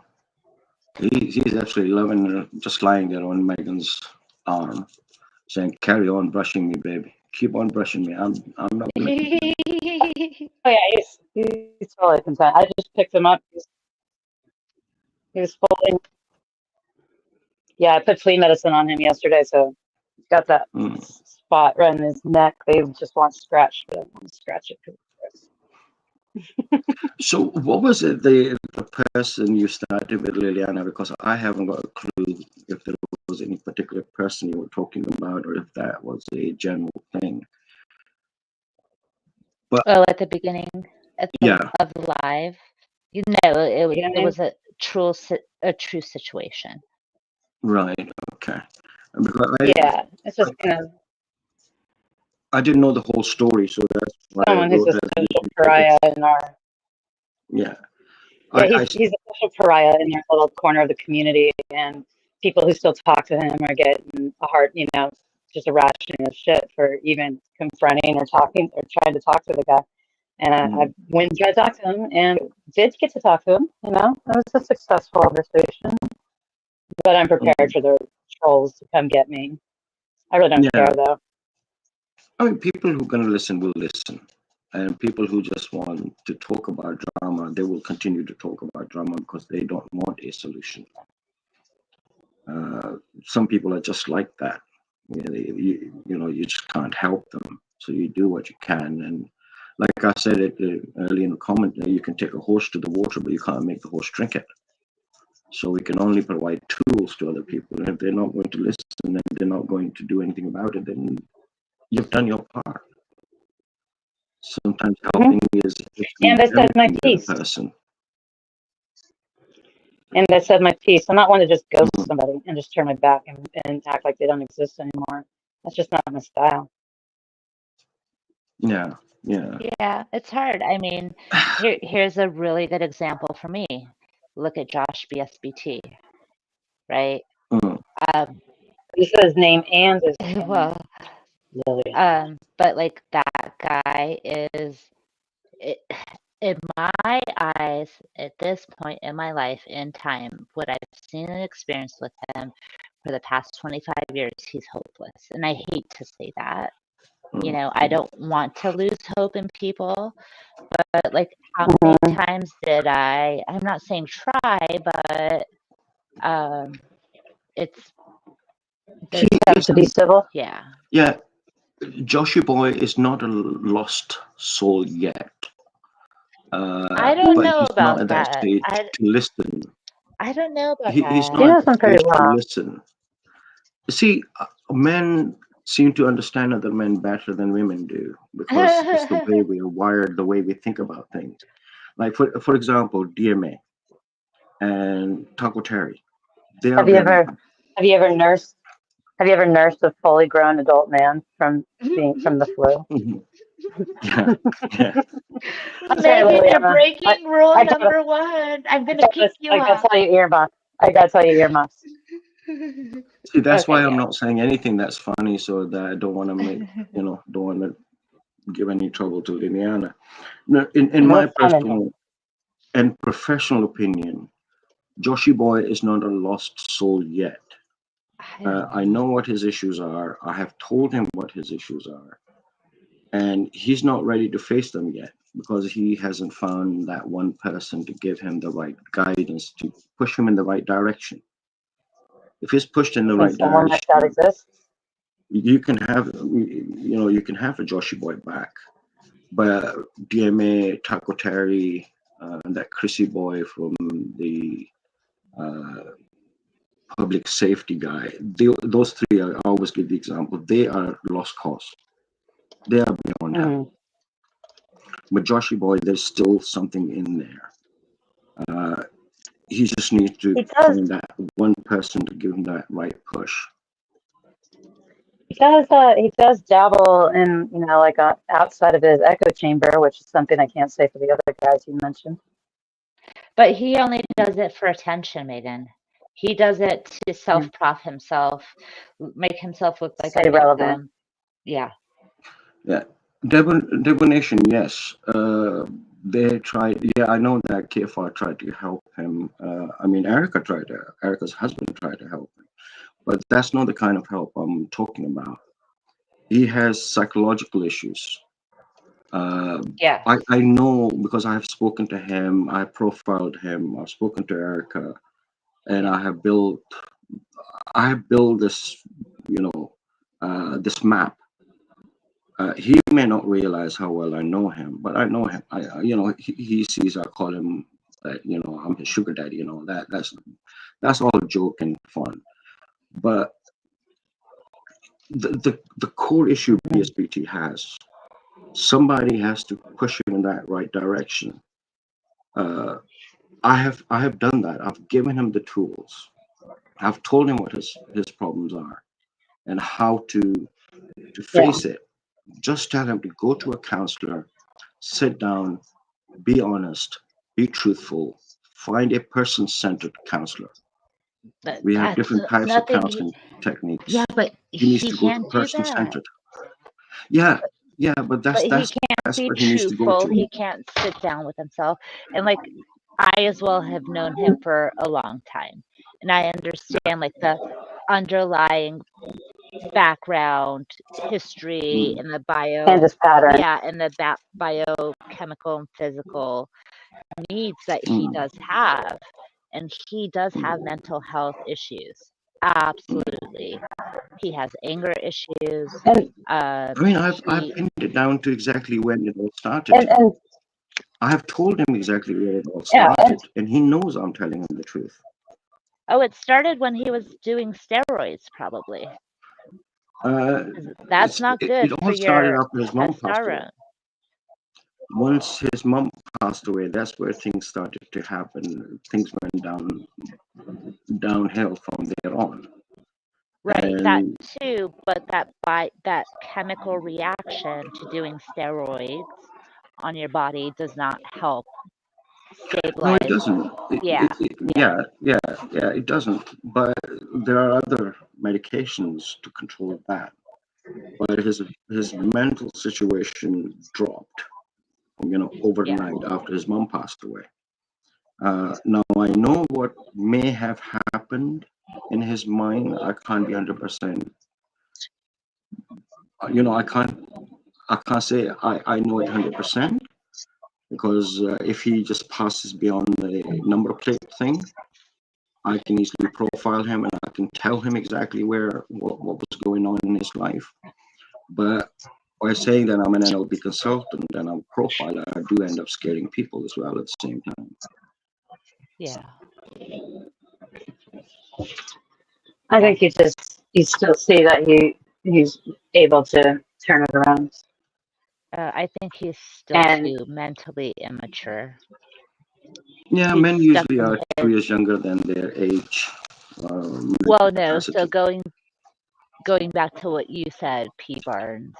He's absolutely loving her, just lying there on Megan's arm, saying, "Carry on brushing me, baby. Keep on brushing me. I'm not gonna complain." Oh yeah, he's totally content. I just picked him up. He was folding. Yeah, I put flea medicine on him yesterday, so he's got that Mm. spot right in his neck. They just want to scratch, but I don't want to scratch it because So, what was it the person you started with, Liliana? Because I haven't got a clue if there was any particular person you were talking about, or if that was a general thing. But Well, at the beginning yeah, of the live, it beginning. was a true situation. right, okay. Because Yeah, it's just I didn't know the whole story, so that's why I someone who's wrote a that. social pariah in our. Yeah, Yeah, I he's a social pariah in their little corner of the community, and people who still talk to him are getting a heart, just a rationing of shit for even confronting or talking or trying to talk to the guy. And I mm, went and tried to talk to him and did get to talk to him. It was a successful conversation, but I'm prepared mm, for the trolls to come get me. I really don't care yeah. though. I mean, people who are gonna listen will listen. And people who just want to talk about drama, they will continue to talk about drama because they don't want a solution. Some people are just like that. You just can't help them. So you do what you can. And like I said it early in the comment, you can take a horse to the water, but you can't make the horse drink it. So we can only provide tools to other people. And if they're not going to listen and they're not going to do anything about it, then you've done your part. Sometimes helping is And I said my everything to the piece. person. And I said my piece. I'm not one to just ghost somebody and just turn my back and act like they don't exist anymore. That's just not my style. Yeah. Yeah, it's hard. I mean, here's a really good example for me. Look at Josh BSBT, right? Mm. He said his name and his Well, Lily. but like that guy is, in my eyes, at this point in my life, in time, what I've seen and experienced with him for the past 25 years, he's hopeless. And I hate to say that. You know, I don't want to lose hope in people, but like, how many times did I'm not saying try, but it's, To be civil. yeah. Yeah. Joshy Boy is not a lost soul yet. I don't But know he's not about at that that. stage to listen. I don't know about He's that. not He at knows that him pretty stage to well. listen. See, men seem to understand other men better than women do because it's the way we are wired, the way we think about things. Like for example, DMA and Taco Terry, they are Have you very ever nursed a fully grown adult man from the flu? yeah. Megan, you're breaking rule number 1. I'm going to kick you I gotta off. tell you earmuffs. I gotta tell you earmuffs. See, that's why I'm yeah. not saying anything that's funny, so that I don't want to make, don't want to give any trouble to Liliana. No, in No my fun in personal and professional opinion, Joshy Boy is not a lost soul yet. I know what his issues are. I have told him what his issues are. And he's not ready to face them yet because he hasn't found that one person to give him the right guidance to push him in the right direction. If he's pushed in the right someone like that direction, exists. you can have, you can have a Joshy Boy back. But DMA, Taco Terry, and that Chrissy boy from the public safety guy, those three, I always give the example, they are lost cause. They are beyond help. But Joshy Boy, there's still something in there. He just needs to find that one person to give him that right push. He does dabble in, like outside of his echo chamber, which is something I can't say for the other guys you mentioned. But he only does it for attention, Megan. He does it to self-prof himself, make himself look like Stay relevant. Yeah. Yeah. Divination, yes. They tried. Yeah, I know that KFR tried to help him. I mean, Erica's husband tried to help him, but that's not the kind of help I'm talking about. He has psychological issues. Yeah. I know because I have spoken to him. I profiled him. I've spoken to Erica, and I have built this, this map. He may not realize how well I know him, but I know him. He sees I call him, I'm his sugar daddy. That's all joke and fun. But the core issue BSBT has, somebody has to push him in that right direction. I have done that. I've given him the tools. I've told him what his problems are and how to face it. Just tell him to go to a counselor, sit down, be honest, be truthful, find a person-centered counselor. We have different types of counseling techniques. Yeah, but he needs to go can't to do person-centered. Yeah, but that's he can't be what he needs to go truthful. to. He can't sit down with himself. And like, I as well have known him for a long time, and I understand like the underlying background, history, Mm, and the bio, And this pattern. yeah, and the biochemical and physical needs that he mm, does have. And he does have mm, mental health issues. mm. Absolutely. He has anger issues. And I mean, I've He, pinned it down to exactly when it all started. and I have told him exactly where it all yeah, and started, and he knows I'm telling him the truth. oh, it started when he was doing steroids, probably. Uh, 'Cause that's not it good for all started your after his mom passed away. testosterone. Once his mom passed away, that's where things started to happen. Things went downhill from there on. Right, that And too, but that chemical reaction to doing steroids on your body does not help no, it stabilize. doesn't. Yeah, yeah, Yeah, it doesn't. But there are other medications to control that. But his mental situation dropped, yeah. overnight after his mom passed away. Now I know what may have happened in his mind. I can't be 100%. I can't say I know it 100% because if he just passes beyond the number plate thing, I can easily profile him and I can tell him exactly what was going on in his life. But by saying that I'm an NLP consultant and I'm a profiler, I do end up scaring people as well at the same time. Yeah. I think you still see that he's able to turn it around. I think he's still And too mentally immature. Yeah, He's men stuck usually in are 2 years younger than their age. well, Mental no. So capacity. going back to what you said, P. Barnes,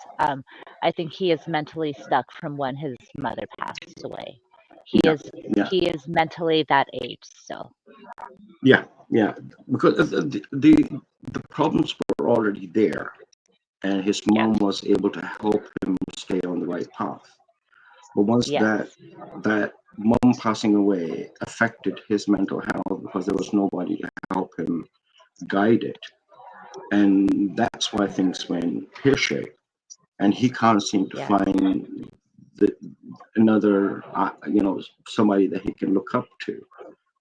I think he is mentally stuck from when his mother passed away. He Yeah, is yeah, he is mentally that age still. yeah. Because the problems were already there, and his Yes, mom was able to help him stay on the right path. But once yes, that mom passing away affected his mental health because there was nobody to help him guide it, and that's why things went pear-shaped, and he can't seem to yeah. find the, another, somebody that he can look up to,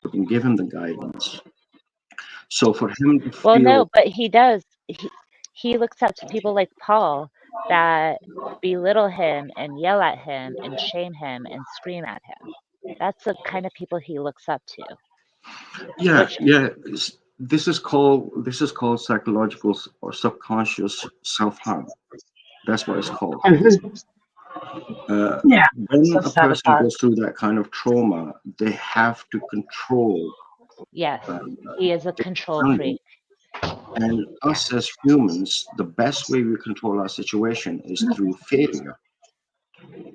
who can give him the guidance. So for him to Well, feel, no, but he does. He looks up to people like Paul that belittle him and yell at him and shame him and scream at him. That's the kind of people he looks up to. yeah, Which, yeah, this is called psychological or subconscious self-harm. That's what it's called. yeah, When a person self-sabotage. goes through that kind of trauma, they have to control yes, uh, he is a their control surroundings. freak. And Yeah, us as humans, the best way we control our situation is through failure.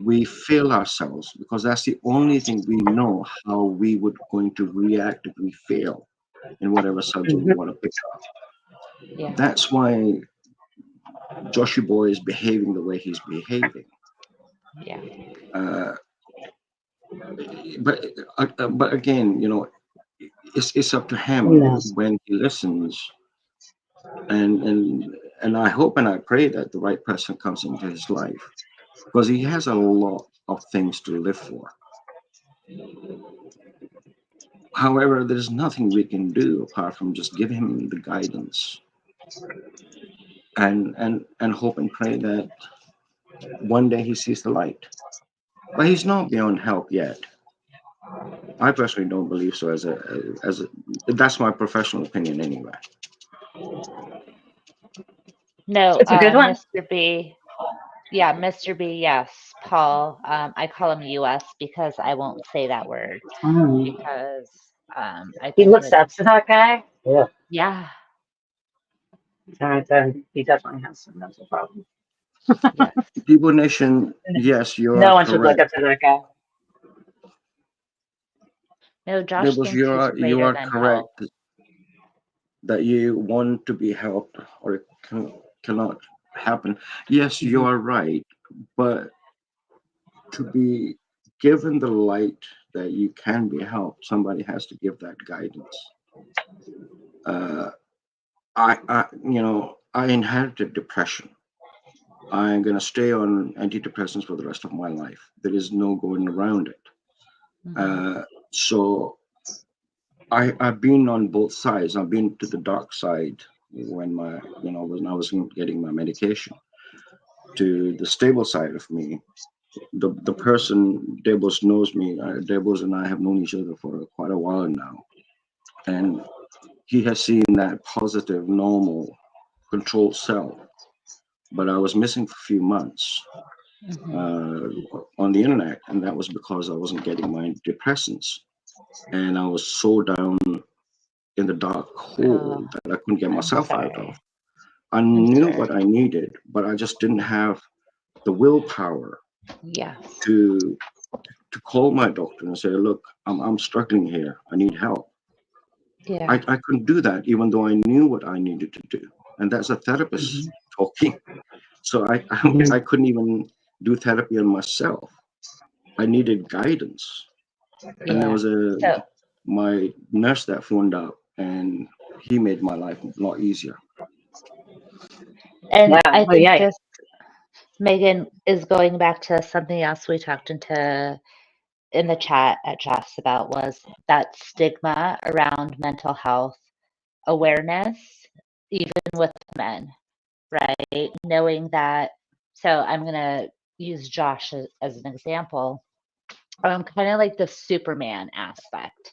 We fail ourselves because that's the only thing we know how we would going to react if we fail in whatever subject we Mhm. want to pick up. yeah. That's why Joshua Boy is behaving the way he's behaving. Yeah. Uh, but again, it's up to him Yes. when he listens, and I hope and I pray that the right person comes into his life because he has a lot of things to live for. However, there's nothing we can do apart from just give him the guidance and hope and pray that one day he sees the light. But he's not beyond help yet. I personally don't believe so. As a that's my professional opinion anyway. No, It's a good one. Mr. B. Yeah, Mr. B. Yes, Paul. I call him US because I won't say that word Mm. because I He think looks it. up to that guy. Yeah. Yeah, Then he definitely has some mental problems. yes. People Nation, yes, you are No one should look correct. up to that guy. No, Josh Nibbles, thinks you he's are you greater are than help. correct that you want to be helped or it cannot happen. Yes, you Mhm. are right, but to be given the light that you can be helped, somebody has to give that guidance. Uh, I inherited depression. I'm going to stay on antidepressants for the rest of my life. There is no going around it. So I've been on both sides. I've been to the dark side when when I was getting my medication, to the stable side of me. The person Debos knows me. Debos and I have known each other for quite a while now, and he has seen that positive, normal, controlled self. But I was missing for a few months on the internet, and that was because I wasn't getting my antidepressants, and I was so down in the dark hole that I couldn't get myself out of. I knew what I needed, but I just didn't have the willpower to call my doctor and say, look, I'm struggling here. I need help. I couldn't do that, even though I knew what I needed to do. And that's a therapist talking. So I couldn't even do therapy on myself. I needed guidance. And there was my nurse that phoned up, and he made my life a lot easier. And I think this, Megan, is going back to something else we talked in the chat at Jess about, was that stigma around mental health awareness, even with men, right? Knowing that, so I'm going to use Josh as an example. Kind of like the Superman aspect,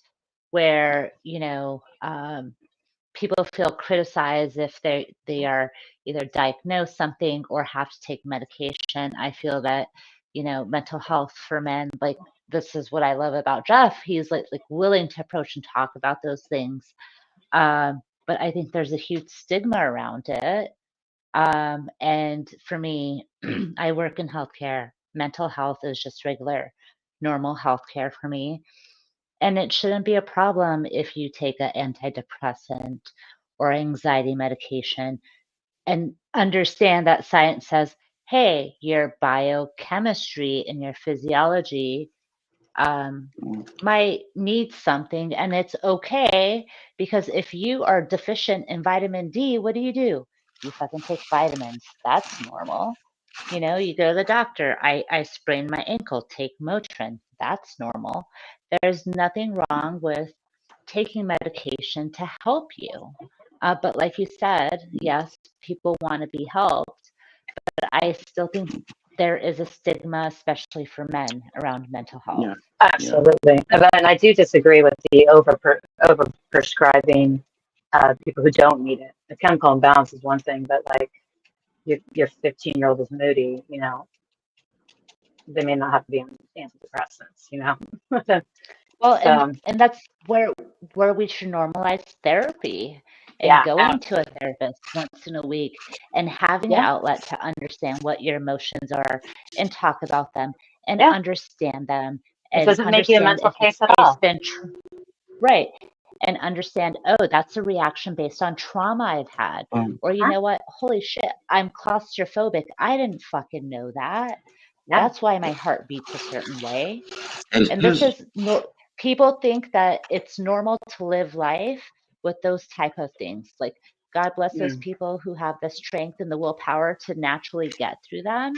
where, people feel criticized if they are either diagnosed something or have to take medication. I feel that, mental health for men, like, this is what I love about Jeff. He's like willing to approach and talk about those things. But I think there's a huge stigma around it. And for me, I work in healthcare. Mental health is just regular, normal healthcare for me. And it shouldn't be a problem if you take an antidepressant or anxiety medication and understand that science says, hey, your biochemistry and your physiology might need something, and it's okay, because if you are deficient in vitamin D, what do? You fucking take vitamins. That's normal. You go to the doctor. I sprained my ankle. Take Motrin. That's normal. There's nothing wrong with taking medication to help you. But like you said, yes, people want to be helped, but I still think there is a stigma, especially for men, around mental health. Yeah. Absolutely. And I do disagree with the over prescribing people who don't need it. The chemical imbalance is one thing, but like your 15-year-old is moody, they may not have to be on antidepressants, Well, and that's where we should normalize therapy and going to a therapist once in a week and having an outlet to understand what your emotions are and talk about them and understand them. It doesn't make you a mental case at all. Right. And understand, oh, that's a reaction based on trauma I've had. Or you know what? Holy shit, I'm claustrophobic. I didn't fucking know that. That's why my heart beats a certain way. And this is people think that it's normal to live life with those type of things. Like, God bless those people who have the strength and the willpower to naturally get through them.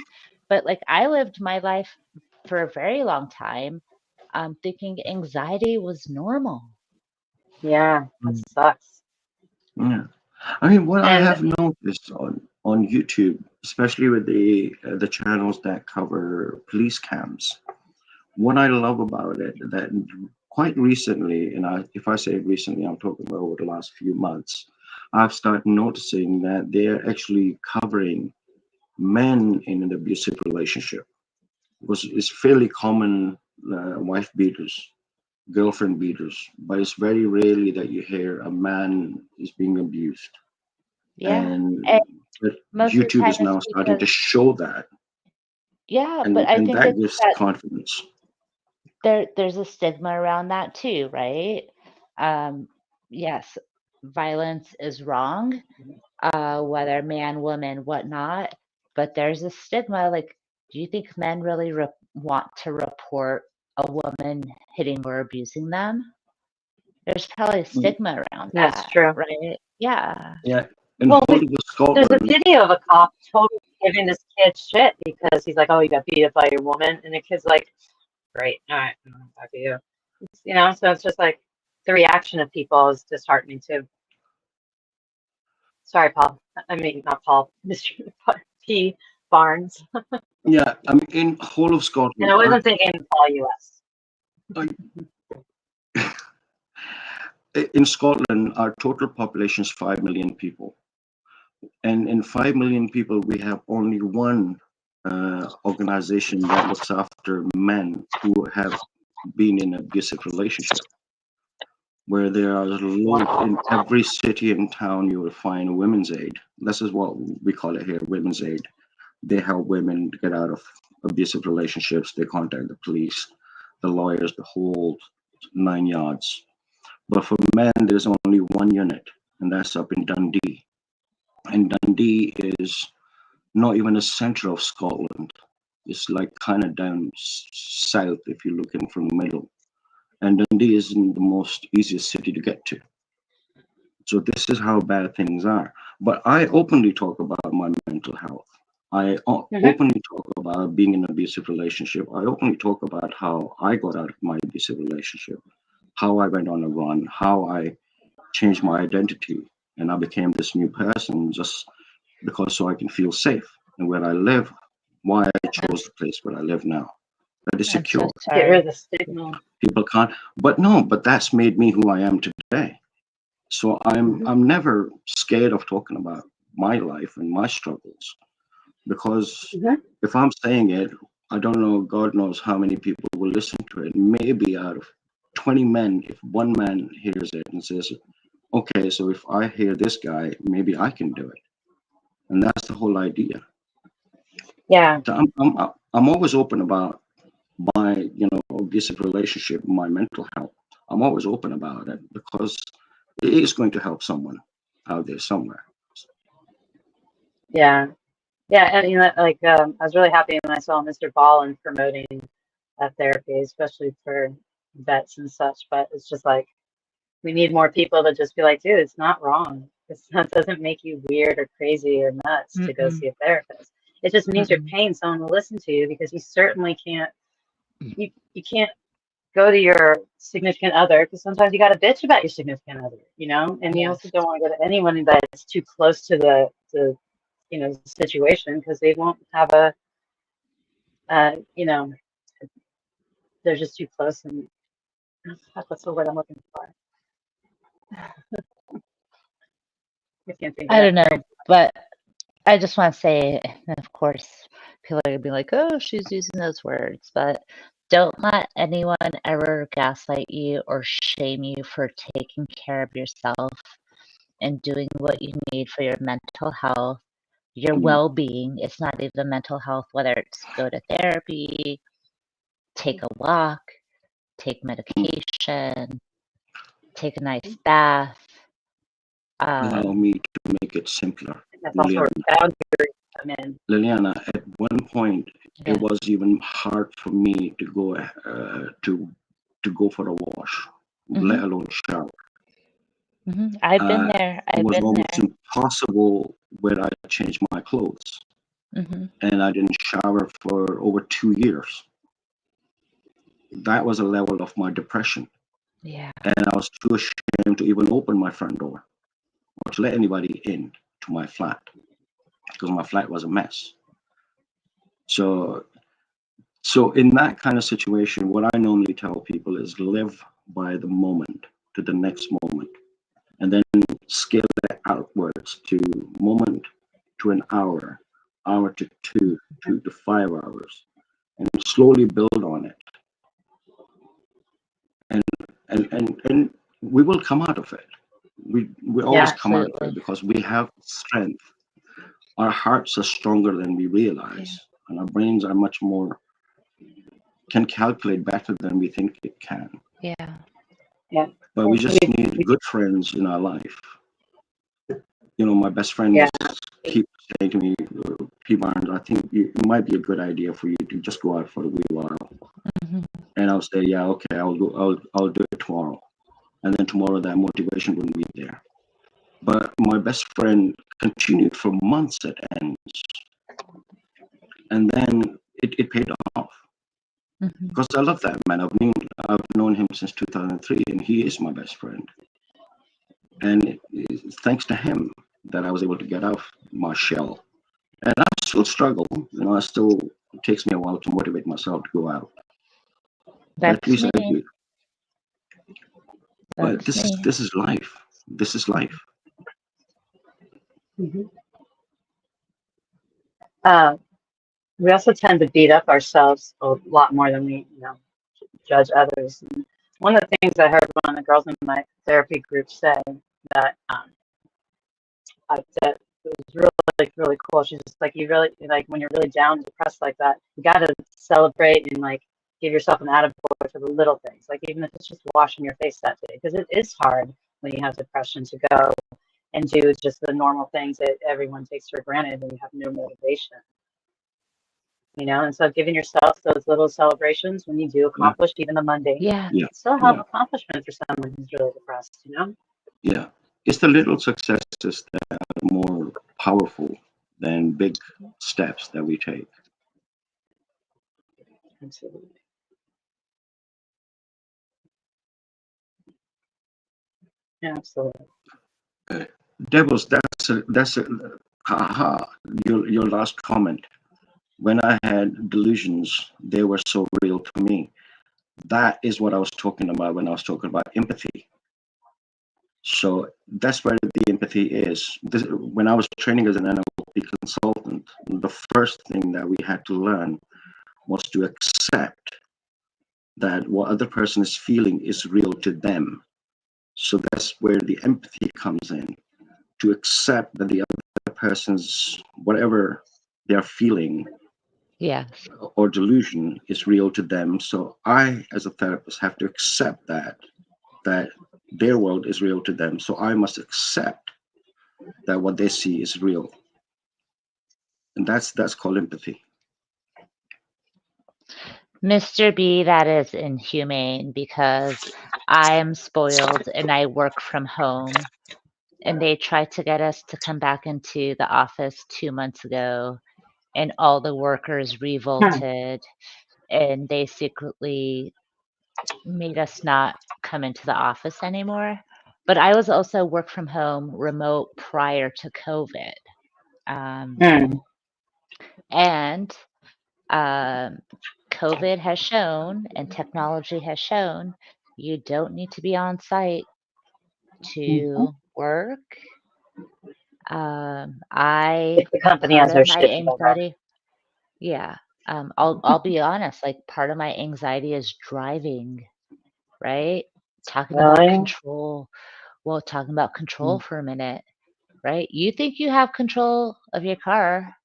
But like, I lived my life for a very long time thinking anxiety was normal. Yeah, that sucks. Yeah. I mean, what I have noticed on YouTube, especially with the channels that cover police cams, what I love about it, that quite recently, and if I say recently, I'm talking about over the last few months, I've started noticing that they're actually covering men in an abusive relationship. Because it's fairly common, wife beaters, girlfriend beaters, but it's very rarely that you hear a man is being abused. And YouTube is now starting to show that. Yeah, but I think that gives confidence. There's a stigma around that too, right? Yes, violence is wrong, whether man, woman, whatnot, but there's a stigma. Like, do you think men really want to report a woman hitting or abusing them? There's probably a stigma around that. That's true. Right? Yeah. Yeah. in Well, whole of there's a Scotland, video of a cop totally giving this kid shit because he's like, "Oh, you got beat up by your woman," and the kid's like, "Great, all right, back to you." You know, so it's just like the reaction of people is disheartening too. Sorry, Paul. I mean, not Paul, Mr. P. Barnes. yeah, I mean, in whole of And Scotland, I wasn't thinking Paul US. in Scotland, our total population is 5 million people. And in 5 million people, we have only one organization that looks after men who have been in abusive relationship, where there are loads in every city and town. You will find a women's aid. This is what we call it here, women's aid. They help women get out of abusive relationships. They contact the police, the lawyers, the whole 9 yards. But for men, there's only one unit, and that's up in Dundee. And Dundee is not even the center of Scotland. It's like kind of down south if you're looking from the middle. And Dundee isn't the most easiest city to get to. So this is how bad things are. But I openly talk about my mental health. I openly talk about being in an abusive relationship. I openly talk about how I got out of my abusive relationship, how I went on a run, how I changed my identity, and I became this new person just because so I can feel safe. And where I live, why I chose the place where I live now. That is I'm secure. so Get rid of sorry. the stigma. People can't, but no, but that's made me who I am today. So I'm never scared of talking about my life and my struggles, because if I'm saying it, I don't know, God knows how many people will listen to it. Maybe out of 20 men, if one man hears it and says, okay, so if I hear this guy, maybe I can do it. And that's the whole idea. Yeah. So I'm always open about my, abusive relationship, my mental health. I'm always open about it because it is going to help someone out there somewhere. Yeah. Yeah. And, you know, like, I was really happy when I saw Mr. Ballin promoting therapy, especially for vets and such. But it's just like, we need more people to just be like, dude, it's not wrong. That doesn't make you weird or crazy or nuts to go see a therapist. It just means you're paying someone to listen to you, because you certainly can't, you can't go to your significant other, because sometimes you got to bitch about your significant other, you know, and you also don't want to go to anyone that's too close to the situation, because they won't have you know, they're just too close, and that's the word I'm looking for. I can't think of I it. don't know, but I just want to say, and of course, people are going to be like, oh, she's using those words, but don't let anyone ever gaslight you or shame you for taking care of yourself and doing what you need for your mental health, your well-being. It's not even mental health, whether it's go to therapy, take a walk, take medication, take a nice bath. Allow me to make it simpler. That's also where boundaries come in. Liliana, at one point, it was even hard for me to go to go for a wash, let alone shower. I've been there. It was almost impossible when I changed my clothes, and I didn't shower for over 2 years. That was a level of my depression. Yeah. And I was too ashamed to even open my front door or to let anybody in to my flat, because my flat was a mess. So in that kind of situation, what I normally tell people is live by the moment to the next moment, and then scale that outwards to moment to an hour, hour to 2 to 5 hours, and slowly build on it. And we will come out of it. We always come out of it because we have strength. Our hearts are stronger than we realize, and our brains are much more, can calculate better than we think it can. Yeah. But we just need good friends in our life. You know, my best friend keeps saying to me, P. Barnes, I think it might be a good idea for you to just go out for a wee while. And I'll say, yeah, okay, I'll do it tomorrow. And then tomorrow that motivation wouldn't be there. But my best friend continued for months at ends, and then it paid off Mhm. because I love that man. I've known him since 2003, and he is my best friend. And it's thanks to him that I was able to get out of my shell. And I still struggle. I still it takes me a while to motivate myself to go out. But at That's least I me. do. But That's me. this is life. This is life. Mhm. Uh, we also tend to beat up ourselves a lot more than we, judge others. And one of the things I heard one of the girls in my therapy group say that that was really cool. She's just like, you really like when you're really down and depressed like that, you got to celebrate and like give yourself an attaboy for the little things, like even if it's just washing your face that day, because it is hard when you have depression to go and do just the normal things that everyone takes for granted when you have no motivation. And so giving yourself those little celebrations when you do Yeah, accomplish even the mundane, Yeah. yeah, it's still help yeah, accomplishment for someone who's really depressed. yeah. It's the little successes that are more powerful than big steps that we take. Absolutely. Yeah, absolutely. Uh, Devils, that's a haha. Your last comment. When I had delusions, they were so real to me. That is what I was talking about when I was talking about empathy. So that's where the empathy is. When I was training as an NLP consultant, the first thing that we had to learn was to accept that what other person is feeling is real to them. So that's where the empathy comes in, to accept that the other person's whatever they're feeling Yes. or delusion is real to them. So I, as a therapist, have to accept that their world is real to them. So I must accept that what they see is real, and that's called empathy. Mr. B, that is inhumane because I am spoiled and I work from home. And they tried to get us to come back into the office 2 months ago, and all the workers Hmm. revolted and they secretly made us not come into the office anymore. But I was also work from home remote prior to COVID. Um, Hmm. and um, COVID has shown and technology has shown you don't need to be on site Mhm. to work. I If the company part has of their my shit together. anxiety, yeah. I'll be honest. Like part of my anxiety is driving, right? Talking about Really? control. Well, talking about control Mm. for a minute, right? You think you have control of your car,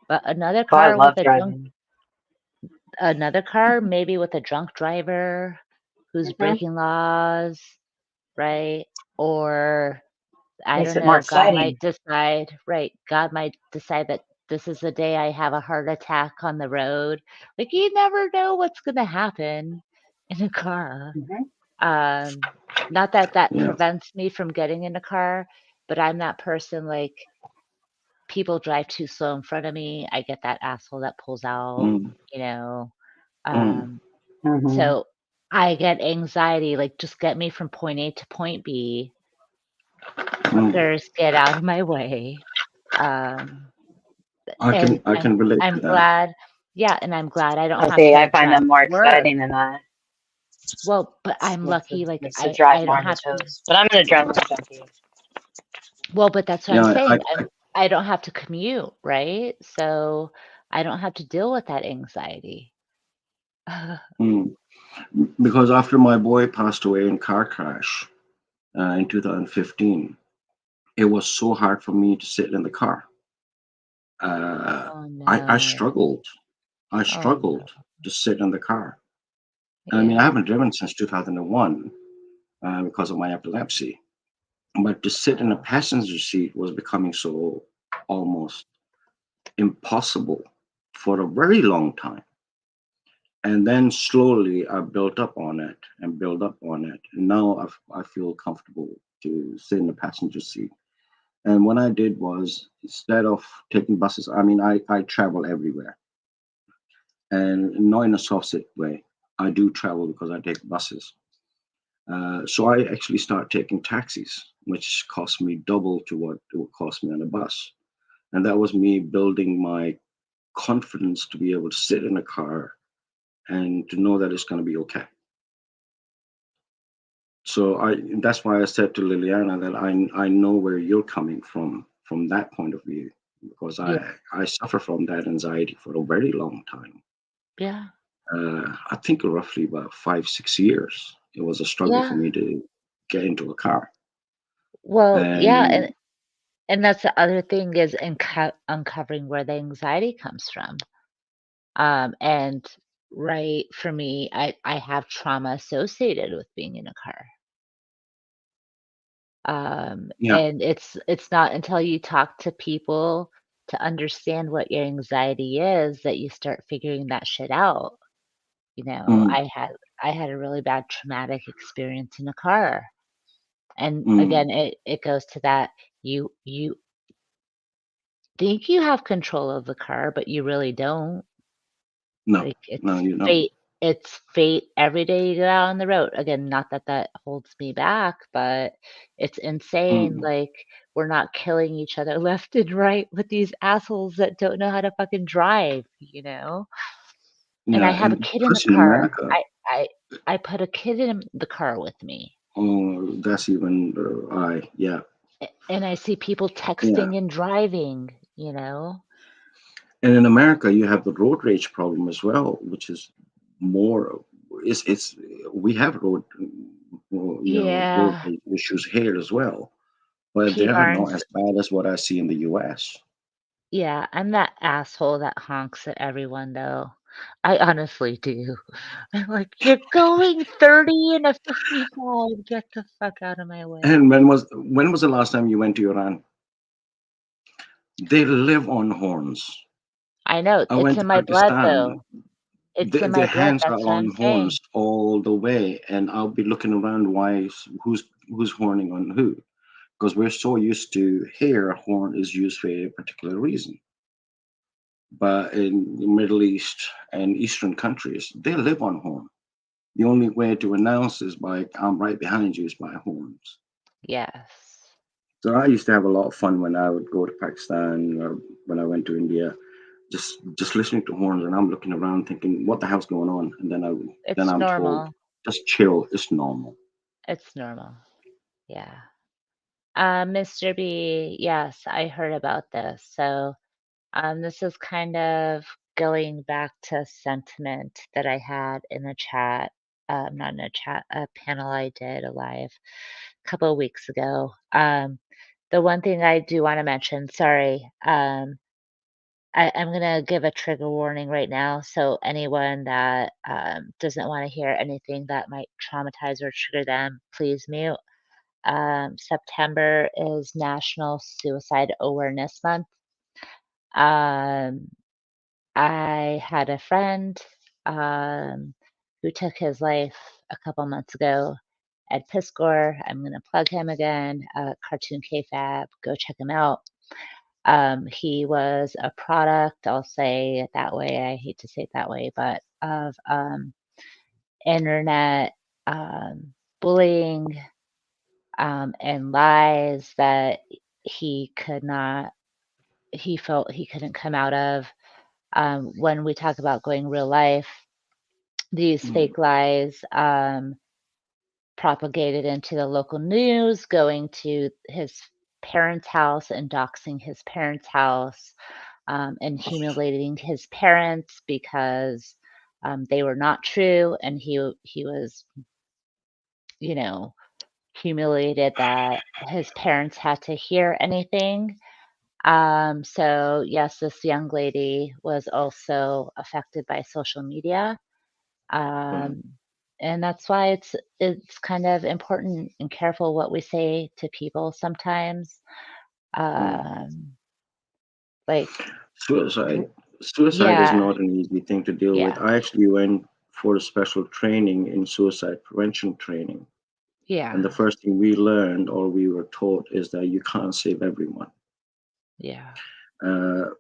but Oh, I love driving. another car, maybe with a drunk driver who's Hmm. breaking laws, right? Or I Makes don't it more know, God might exciting. decide, right? God might decide that this is the day I have a heart attack on the road. Like you never know what's going to happen in a car. Hmm. Um, Not that that Yeah. prevents me from getting in a car, but I'm that person like people drive too slow in front of me. I get that asshole that pulls out, Mm, you know. mm, Um, Hmm. so I get anxiety, like just get me from point A to point B. mm. Fuckers, get out of my way. Um, I can and I I'm can relate I'm to that. glad, yeah, and I'm glad I don't have Okay, I to find drive them more to work. exciting than that. Well, but I'm lucky, like Makes the I drive don't more on the have to. toes. But I'm an adrenaline junkie. Well, but that's what I'm Yeah, saying. I don't have to commute, right? So I don't have to deal with that anxiety. mm. Because after my boy passed away in car crash in 2015, it was so hard for me to sit in the car. Uh, Oh I no. struggled. I Oh struggled no. to sit in the car. I mean, I Yeah. haven't driven since 2001 because of my epilepsy. But to sit in a passenger seat was becoming so almost impossible for a very long time. And then slowly I built up on it and built up on it. And now I feel comfortable to sit in the passenger seat. And what I did was, instead of taking buses, I mean, I travel everywhere, and not in a soft way. I do travel because I take buses. So I actually start taking taxis, which cost me double to what it would cost me on a bus. And that was me building my confidence to be able to sit in a car and to know that it's going to be okay. So that's why I said to Liliana that I know where you're coming from that point of view, because Yeah. I suffer from that anxiety for a very long time. Yeah. I think roughly about 5 6 years. It was a struggle for Yeah. me to get into a car. Well, yeah, And and that's the other thing is uncovering where the anxiety comes from. And right for me, I have trauma associated with being in a car. yeah, And it's not until you talk to people to understand what your anxiety is that you start figuring that shit out. You know, mm, I had a really bad traumatic experience in a car. And mm, again, it goes to that you think you have control of the car, but you really don't. no, Like, no, you don't. it's fate every day you go out on the road. Again, not that that holds me back, but it's insane, Mm, like, we're not killing each other left and right with these assholes that don't know how to fucking drive, you know? And I yeah, have a and kid in the plus in car. America, I put a kid in the car with me, oh, that's even yeah, and I see people yeah. texting and driving, you know? And in America, you have the road rage problem as well, which is more. It's we have road Yeah, rage issues here as well, but Pete they're not Arns. as bad as what I see in the U.S. Yeah, I'm that asshole that honks at everyone, though. I honestly do. I'm like, "You're going 30 in a 55. Get the fuck out of my way." And when was the last time you went to Iran? They live on horns. I know, I it's went to in my blood, Pakistan. though. It's in my Their blood, hands are that's what I'm on saying. horns all the way, and I'll be looking around. Who's horning on who? Because we're so used to here, a horn is used for a particular reason. But in the Middle East and Eastern countries, they live on horn. The only way to announce is by "I'm right behind you" is by horns. Yes. So I used to have a lot of fun when I would go to Pakistan or when I went to India, just listening to horns, and I'm looking around thinking, what the hell's going on? And then It's I'm told, normal. just chill, it's normal. It's normal. Yeah. Mr. B, yes, I heard about this. So, this is kind of going back to a sentiment that I had in the chat, not in a chat, a panel I did a live a couple of weeks ago. The one thing I do want to mention, sorry, I'm going to give a trigger warning right now. So anyone that doesn't want to hear anything that might traumatize or trigger them, please mute. September is National Suicide Awareness Month. Um, I had a friend um, who took his life a couple months ago. Ed Piskor, I'm going to plug him again. Cartoon K-Fab, go check him out. He was a product, I'll say it that way. I hate to say it that way, but of internet bullying and lies that he could not, he felt he couldn't come out of. When we talk about going real life, these Mm, fake lies propagated into the local news, going to his parents' house and doxing his parents' house, and humiliating his parents because they were not true, and he was, you know, humiliated that his parents had to hear anything. So yes, this young lady was also affected by social media. right. Um, and that's why it's kind of important and careful what we say to people sometimes. Mm. Um, like, Suicide. w- Suicide is yeah, not an easy thing to deal with. yeah, I actually went for a special training in suicide prevention training. And the Yeah. first thing we learned or we were taught is that you can't save everyone. Yeah. Uh,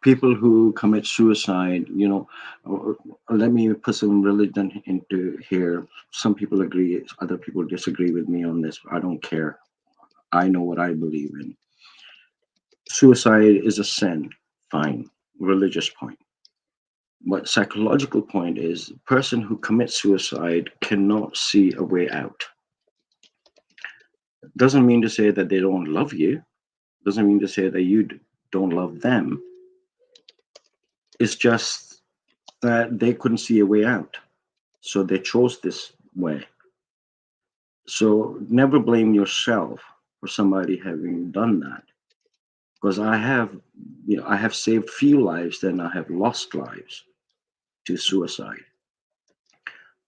People who commit suicide, let me put some religion into here. Some people agree, other people disagree with me on this. I don't care. I know what I believe in. Suicide is a sin, fine, religious point. But psychological point is the person who commits suicide cannot see a way out. Doesn't mean to say that they don't love you. Doesn't mean to say that don't love them. It's just that they couldn't see a way out. So they chose this way. So never blame yourself for somebody having done that. Because I have saved few lives, then I have lost lives to suicide.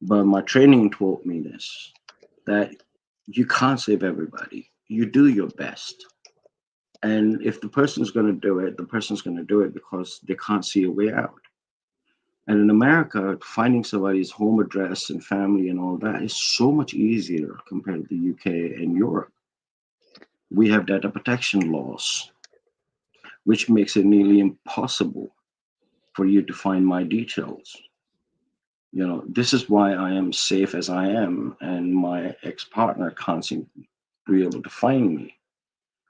But my training taught me this, that you can't save everybody. You do your best. And if the person's going to do it, the person's going to do it because they can't see a way out. And in America, finding somebody's home address and family and all that is so much easier compared to the UK and Europe. We have data protection laws, which makes it nearly impossible for you to find my details. This is why I am safe as I am, and my ex-partner can't seem to be able to find me.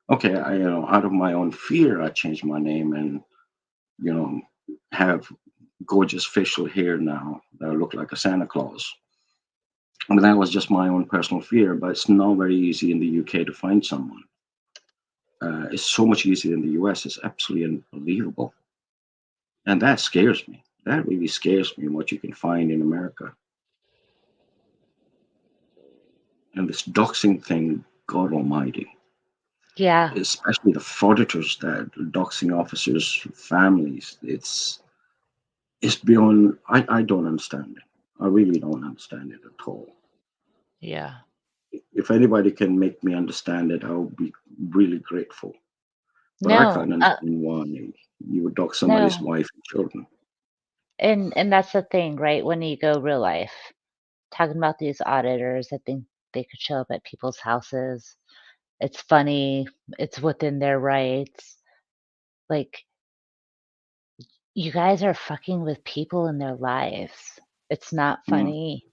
Okay, out of my own fear, I changed my name and, you know, have gorgeous facial hair now that I look like a Santa Claus. But that was just my own personal fear. But it's not very easy in the UK to find someone. It's so much easier in the US. It's absolutely unbelievable, and that scares me. That really scares me. What you can find in America, and this doxing thing, God Almighty, Yeah. especially the frauditors that doxing officers' families. It's beyond. I don't understand it. I really don't understand it at all. Yeah. If anybody can make me understand it, I'll be really grateful. But I No. can't understand why you would dox somebody's No. wife and children. And that's the thing, right? When you go real life, talking about these auditors, I think they could show up at people's houses. It's funny. It's within their rights. Like, you guys are fucking with people in their lives. It's not Mm. funny.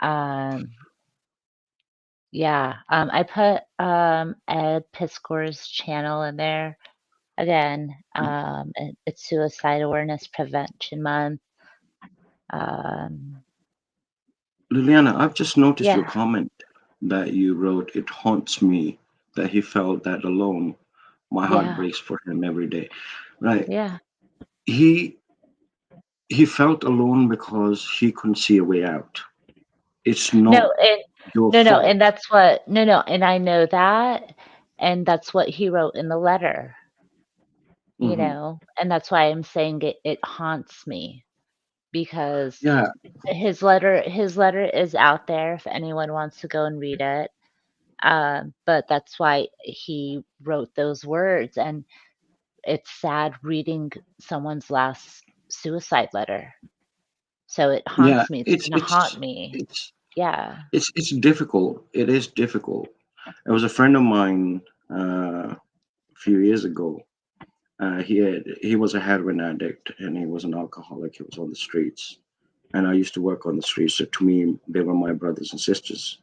Um, yeah. I put Ed Piscor's channel in there again. It's Suicide Awareness Prevention Month. Um, Liliana, I've just noticed your yeah, comment that you wrote. It haunts me that he felt that alone. My heart yeah, breaks for him every day. Right. yeah. He he felt alone because he couldn't see a way out. It's not No, and your no, and fault. that's what no, and I know that, and that's what he wrote in the letter, Hmm. and that's why I'm saying it haunts me because Yeah, his letter is out there if anyone wants to go and read it. But that's why he wrote those words, and it's sad reading someone's last suicide letter. So it yeah. haunts me. It's It's gonna haunt it's me. it's Yeah, it's difficult. It is difficult. There was a friend of mine a few years ago. He was a heroin addict and he was an alcoholic. He was on the streets, and I used to work on the streets. So to me, they were my brothers and sisters.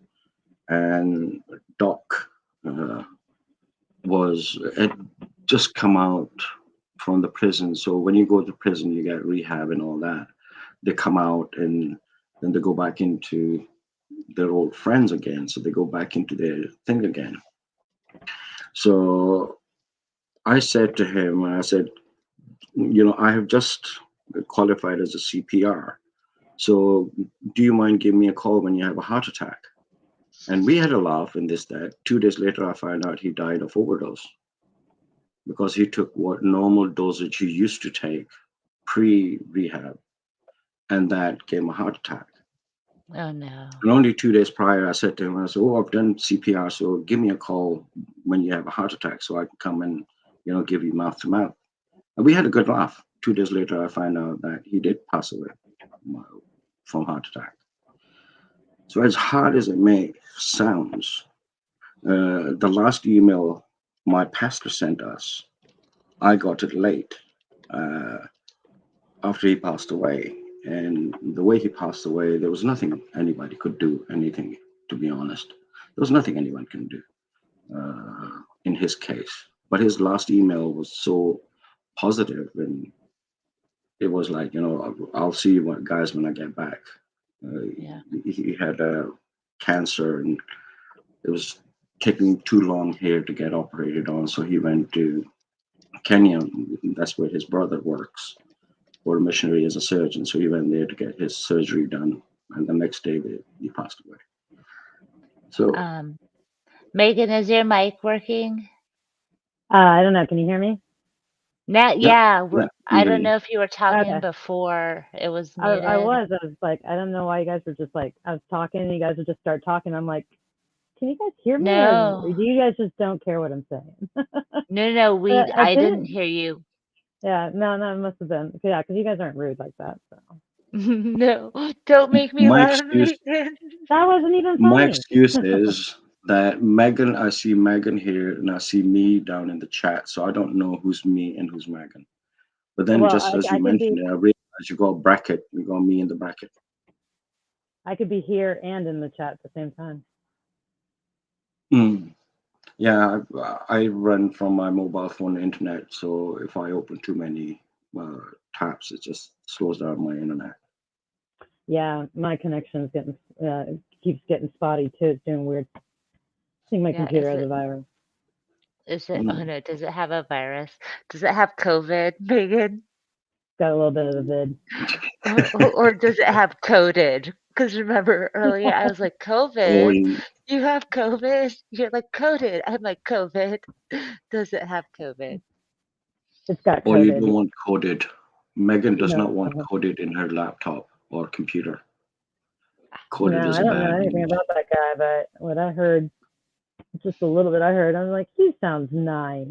And Doc uh, was had just come out from the prison. So when you go to prison, you get rehab and all that. They come out and then they go back into their old friends again. So they go back into their thing again. So I said to him, I said, I have just qualified as a CPR. So do you mind giving me a call when you have a heart attack? And we had a laugh in this that 2 days later I found out he died of overdose because he took what normal dosage he used to take pre-rehab, and that gave him a heart attack. oh no. And only 2 days prior, I said to him, I said, "Oh, I've done CPR, so give me a call when you have a heart attack, so I can come and give you mouth to mouth." And we had a good laugh. 2 days later, I find out that he did pass away from heart attack. So as hard as it may sounds, the last email my pastor sent us, I got it late uh, after he passed away. And the way he passed away, there was nothing anybody could do, anything, to be honest. There was nothing anyone can do in his case. But his last email was so positive, and it was like, I'll see you guys when I get back. Yeah. He had cancer, and it was taking too long here to get operated on. So he went to Kenya. That's where his brother works, or a missionary as a surgeon. So he went there to get his surgery done. And the next day he passed away. So Megan, is your mic working? I don't know. Can you hear me? Now, yeah. I don't you. know if you were talking Okay. before it was I muted. was like, I don't know why you guys were just like, I was talking and you guys would just start talking. I'm like, can you guys hear me? No. Or do you guys just don't care what I'm saying? No. I didn't hear you. Yeah, no, it must have been. Yeah, because you guys aren't rude like that. So. No, don't make me laugh. That wasn't even funny. My excuse is that Megan, I see Megan here and I see me down in the chat. So I don't know who's me and who's Megan. But then as you mentioned it, I realized you got a bracket, you got me in the bracket. I could be here and in the chat at the same time. Yeah, I run from my mobile phone internet. So if I open too many tabs, it just slows down my internet. Yeah, my connection's getting keeps getting spotty too. It's doing weird. I think my computer has a virus. Is it? Oh no! Does it have a virus? Does it have COVID, Megan? Got a little bit of the vid. or does it have coded? Because remember earlier I was like, COVID? You have COVID? You're like, coded. I'm like, COVID. Does it have COVID? It's got coded. Or you don't want coded. Megan does not want coded in her laptop or computer. Coded is a bad. I don't know anything about that guy, but what I heard, just a little bit I heard, I was like, he sounds nice.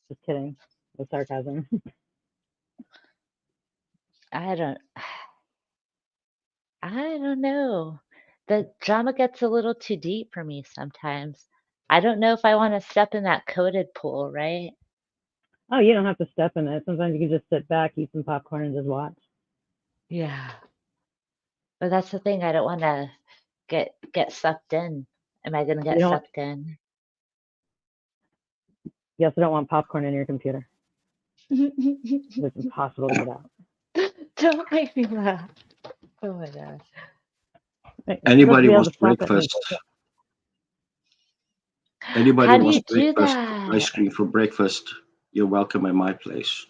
Just kidding. With sarcasm. I don't know. The drama gets a little too deep for me sometimes. I don't know if I want to step in that coded pool, right? Oh, you don't have to step in it. Sometimes you can just sit back, eat some popcorn, and just watch. Yeah. But that's the thing. I don't want to get sucked in. Am I going to get sucked in? You also don't want popcorn in your computer. It's impossible to get out. Don't make me laugh. Oh my gosh. Anybody wants breakfast? Anybody wants breakfast, ice cream for breakfast? You're welcome at my place.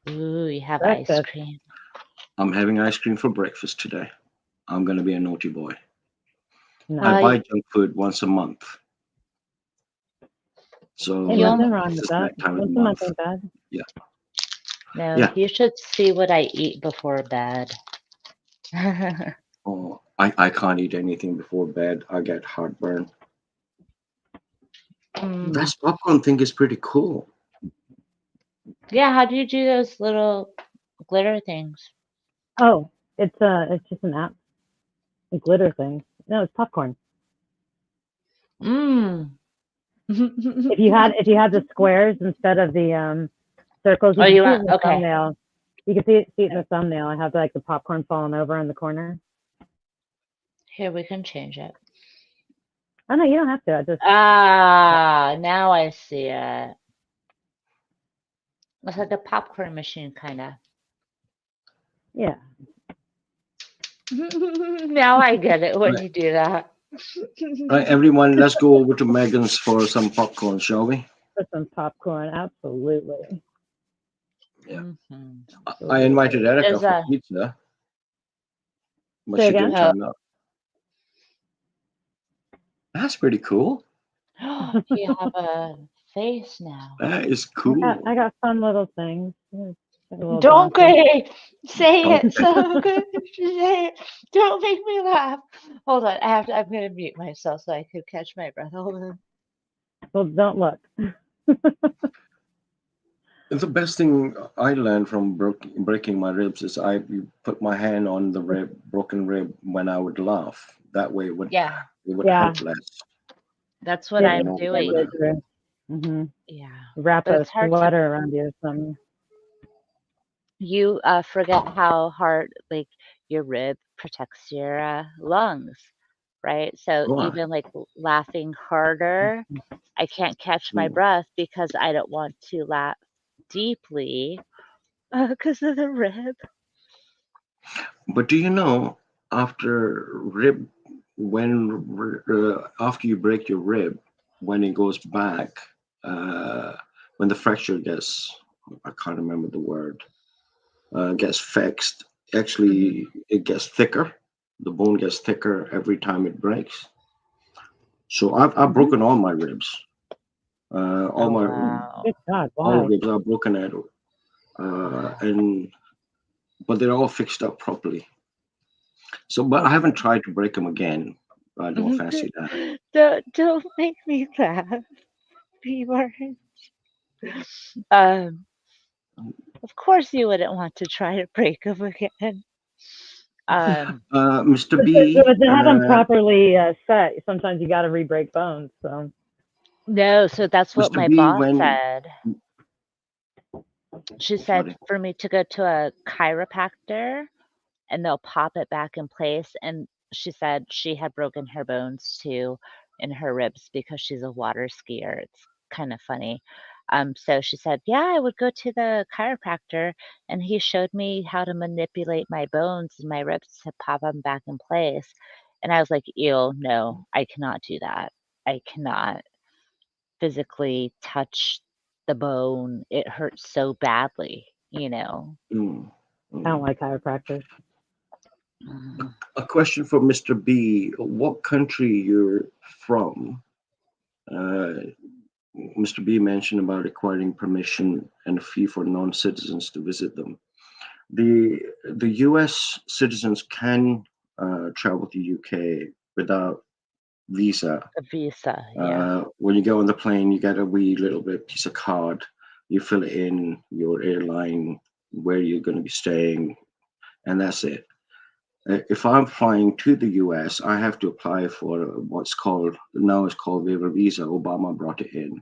Ooh, you have ice cream. I'm having ice cream for breakfast today. I'm going to be a naughty boy. I buy junk food once a month. So nothing wrong with that. Once a month ain't bad. Yeah. No, you should see what I eat before bed. Oh, I can't eat anything before bed. I get heartburn. That popcorn thing is pretty cool. Yeah, how do you do those little glitter things? Oh, it's just an app. A glitter thing. No, it's popcorn. If you had the squares instead of the circles, you can see it in the thumbnail. You can see it in the thumbnail. I have like the popcorn falling over in the corner. Here, we can change it. Oh no, you don't have to. I just now I see it. It's like a popcorn machine, kind of. Yeah. Now I get it when you do that. Right, everyone, let's go over to Megan's for some popcorn, shall we? For some popcorn, absolutely. Yeah. I invited Erica for pizza. But she didn't turn up. That's pretty cool. You have a face now. That is cool. I got fun little things. Donkey! Say it so good. Say it. Don't make me laugh. Hold on. I'm going to mute myself so I could catch my breath. Hold on. Well, don't look. The best thing I learned from breaking my ribs is I put my hand on the broken rib when I would laugh. That way it would Yeah, Yeah. hurt less. that's what Yeah, I'm No, doing. Mm-hmm. Yeah, Wrap but a it's hard to. sweater around you or something. You forget how hard like your rib protects your lungs, right? So Right. even like laughing harder, I can't catch my breath because I don't want to laugh deeply because of the rib. But do you know after rib, after you break your rib, when it goes back, when the fracture gets, I can't remember the word, gets fixed, actually it gets thicker. The bone gets thicker every time it breaks. So I've broken all my ribs. All Oh my wow. Good God, all why? ribs are broken at, and but they're all fixed up properly. So, but I haven't tried to break them again. I don't fancy that. Don't make me laugh, Bieber. Um, of course you wouldn't want to try to break them again. Mr. But B, to have them properly set, sometimes you got to re-break bones. So No, so that's what Mr. my B, boss when said. She said sorry, for me to go to a chiropractor and they'll pop it back in place. And she said she had broken her bones too in her ribs because she's a water skier. It's kind of funny. So she said, yeah, I would go to the chiropractor and he showed me how to manipulate my bones and my ribs to pop them back in place. And I was like, ew, no, I cannot do that. I cannot physically touch the bone. It hurts so badly, you know. I don't like chiropractors. a question for Mr. B. What country you're from? Uh, Mr. B mentioned about requiring permission and a fee for non-citizens to visit them. The U.S. citizens can travel to UK without visa. A visa, yeah. When you go on the plane, you get a wee little bit piece of card. You fill it in your airline, where you're going to be staying, and that's it. If I'm flying to the US, I have to apply for what's called now it's called waiver visa. Obama brought it in.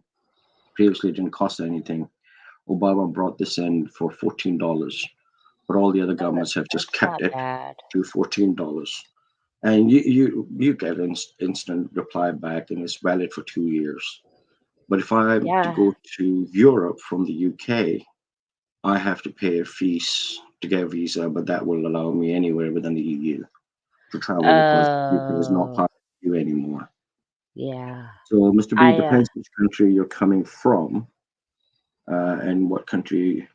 Previously, it didn't cost anything. Obama brought this in for $14, but all the other governments have just That's kept not it bad. to $14. And you get instant reply back, and it's valid for 2 years. But if I'm to Yeah. go to Europe from the UK, I have to pay a fees to get a visa, but that will allow me anywhere within the EU to travel because the UK is not Oh, part of the EU anymore. yeah. So, Mr. B, I depends which country you're coming from and what country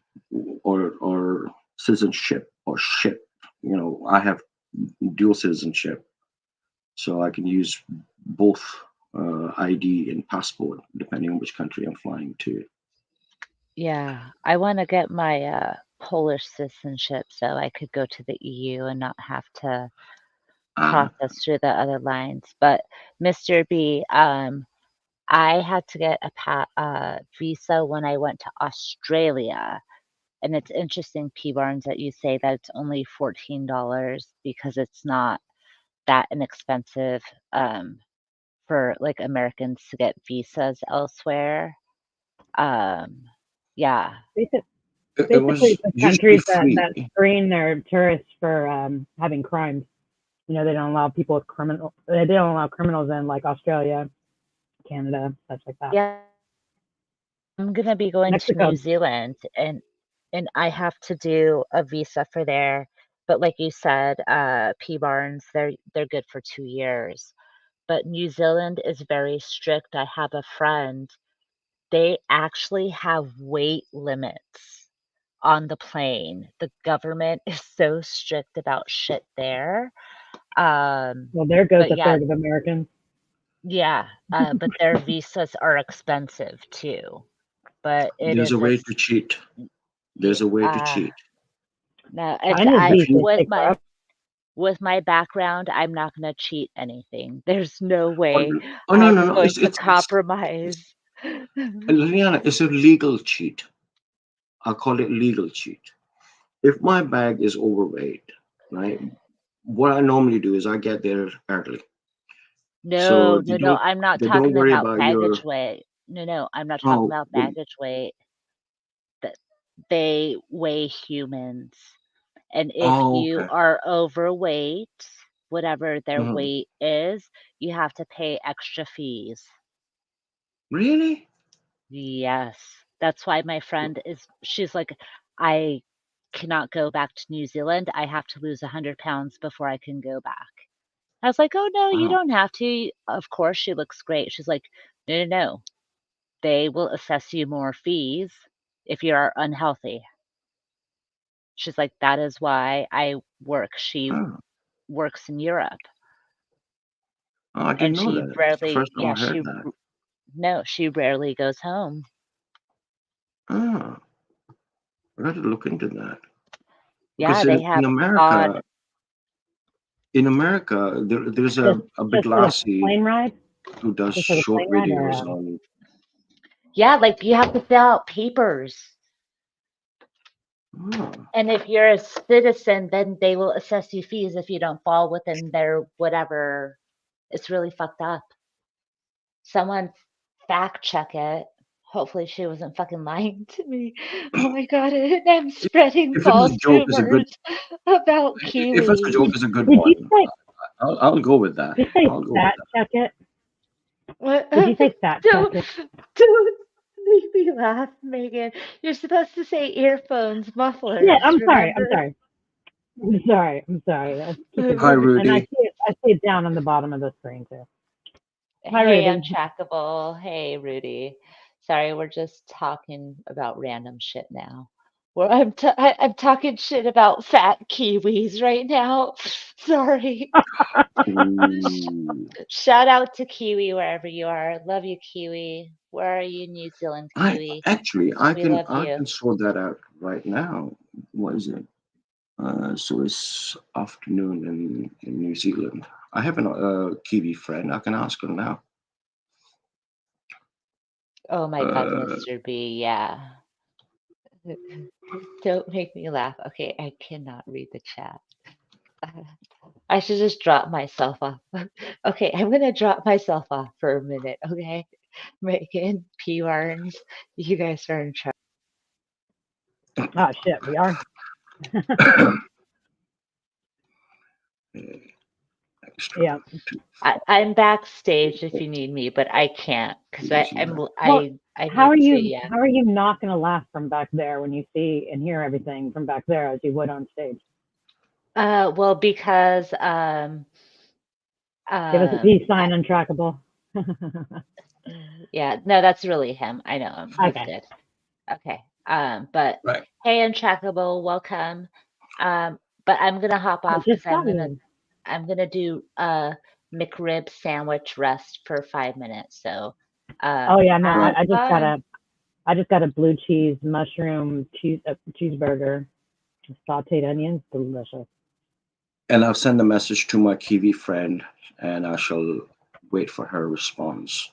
or citizenship or ship. You know, I have dual citizenship, so I can use both ID and passport depending on which country I'm flying to. yeah. I want to get my Polish citizenship so I could go to the EU and not have to process through the other lines. But Mr. B, I had to get a visa when I went to Australia. And it's interesting, P. Barnes, that you say that it's only $14 because it's not that inexpensive for like Americans to get visas elsewhere. Yeah. It Basically, was it's the used to be countries that free. screen their tourists for having crimes. You know, they don't allow people with criminal. They don't allow criminals in, like Australia, Canada, such like that. Yeah. I'm gonna be going to Mexico. New Zealand and I have to do a visa for there. But like you said, P. Barnes, they're good for 2 years. But New Zealand is very strict. I have a friend, they actually have weight limits on the plane. The government is so strict about shit there. Well, there goes But a yeah, third of Americans. but their visas are expensive too. But it There's is a way to cheat. There's a way to cheat. no, it's China's I If visas you, take forever. with my background, I'm not gonna cheat anything. There's no oh, way oh no, I'm no, no, going to it's compromise. Liliana, it's a legal cheat. I'll call it legal cheat. If my bag is overweight, right? what I normally do is I get there early. No, They no, I'm not they don't talking worry about about your. baggage weight. No, I'm not talking Oh, about baggage weight. That they weigh humans. And if you okay. are overweight, whatever their Mhm. weight is, you have to pay extra fees. Really? Yes. That's why my friend she's like, I cannot go back to New Zealand. I have to lose 100 pounds before I can go back. I was like, oh, no, you Wow. don't have to. Of course, she looks great. She's like, no. They will assess you more fees if you're unhealthy. She's like, that is why I work. She Oh, works in Europe. I And didn't know she that. It's the rarely, first time I heard that. no, she rarely goes home. Ah, I got to look into that. Yeah, Because they in have odd. America, there's a big Just for the lassie plane ride? who does Just for the short plane ride, or videos on. Yeah, like you have to fill out papers. Oh, And if you're a citizen, then they will assess you fees if you don't fall within their whatever. It's really fucked up. Someone fact check it. Hopefully she wasn't fucking lying to me. Oh my god, and I'm spreading if it was false a joke, is a good. rumors about If it's a Kiwi. joke, is a good did you one. say I'll go with that. did you say I'll go with fat that. check it? What? Did you say fat check Don't it? don't make me laugh, Megan. You're supposed to say earphones, Yeah, mufflers, I'm sorry. I'm remember? sorry. I'm sorry. I'm sorry. I keep it, Hi, and I Rudy. see it. I see it down on the bottom of the screen too. Hi, Hey, Rudy. Untrackable. Hey, Rudy. Sorry, we're just talking about random shit now. Well, I'm talking shit about fat kiwis right now. Sorry. Ooh. Shout out to Kiwi wherever you are. Love you, Kiwi. Where are you, New Zealand Kiwi? I We love I you. can sort that out right now. What is it? So it's afternoon in New Zealand. I have a Kiwi friend. I can ask her now. Oh my God, Uh, Mr. B. Yeah. Don't make me laugh. Okay, I cannot read the chat. I should just drop myself off. Okay, I'm gonna drop myself off for a minute, okay? Megan, P. Barnes, you guys are in trouble. Oh shit, we are. extra. Yeah. I'm backstage if you need me, but I can't because Well, I how need are to, you? yeah. How are you not going to laugh from back there when you see and hear everything from back there as you would on stage? Well, because Give us a peace sign, untrackable. yeah, no, that's really him. I know him. He's Okay. good. Okay. But Right. hey, Untrackable, welcome. But I'm gonna hop off Just because saw you. I'm gonna do a McRib sandwich rest for 5 minutes. So Oh yeah, no, Right. I just got a blue cheese mushroom cheeseburger, sautéed onions, delicious. And I'll send a message to my Kiwi friend, and I shall wait for her response.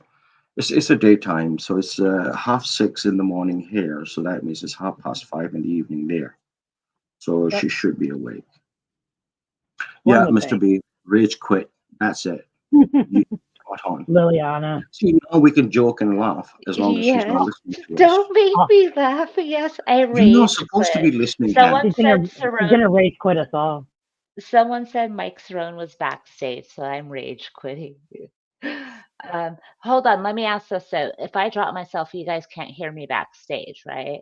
It's a daytime, so it's 6:30 in the morning here. So that means it's 5:30 in the evening there. So Yep. she should be awake. One Yeah, would Mr. think. B, rage quit. That's it. You spot on. Liliana. See, now we can joke and laugh as long as she's yes, not listening to us. don't make Oh, me laugh. Yes, I You're not rage supposed to be quit. listening, Pam. Someone said she's Saron. gonna rage quit us all. Someone said Mike Cerrone was backstage, so I'm rage quitting. Hold on, let me ask this. So, if I drop myself, you guys can't hear me backstage, right?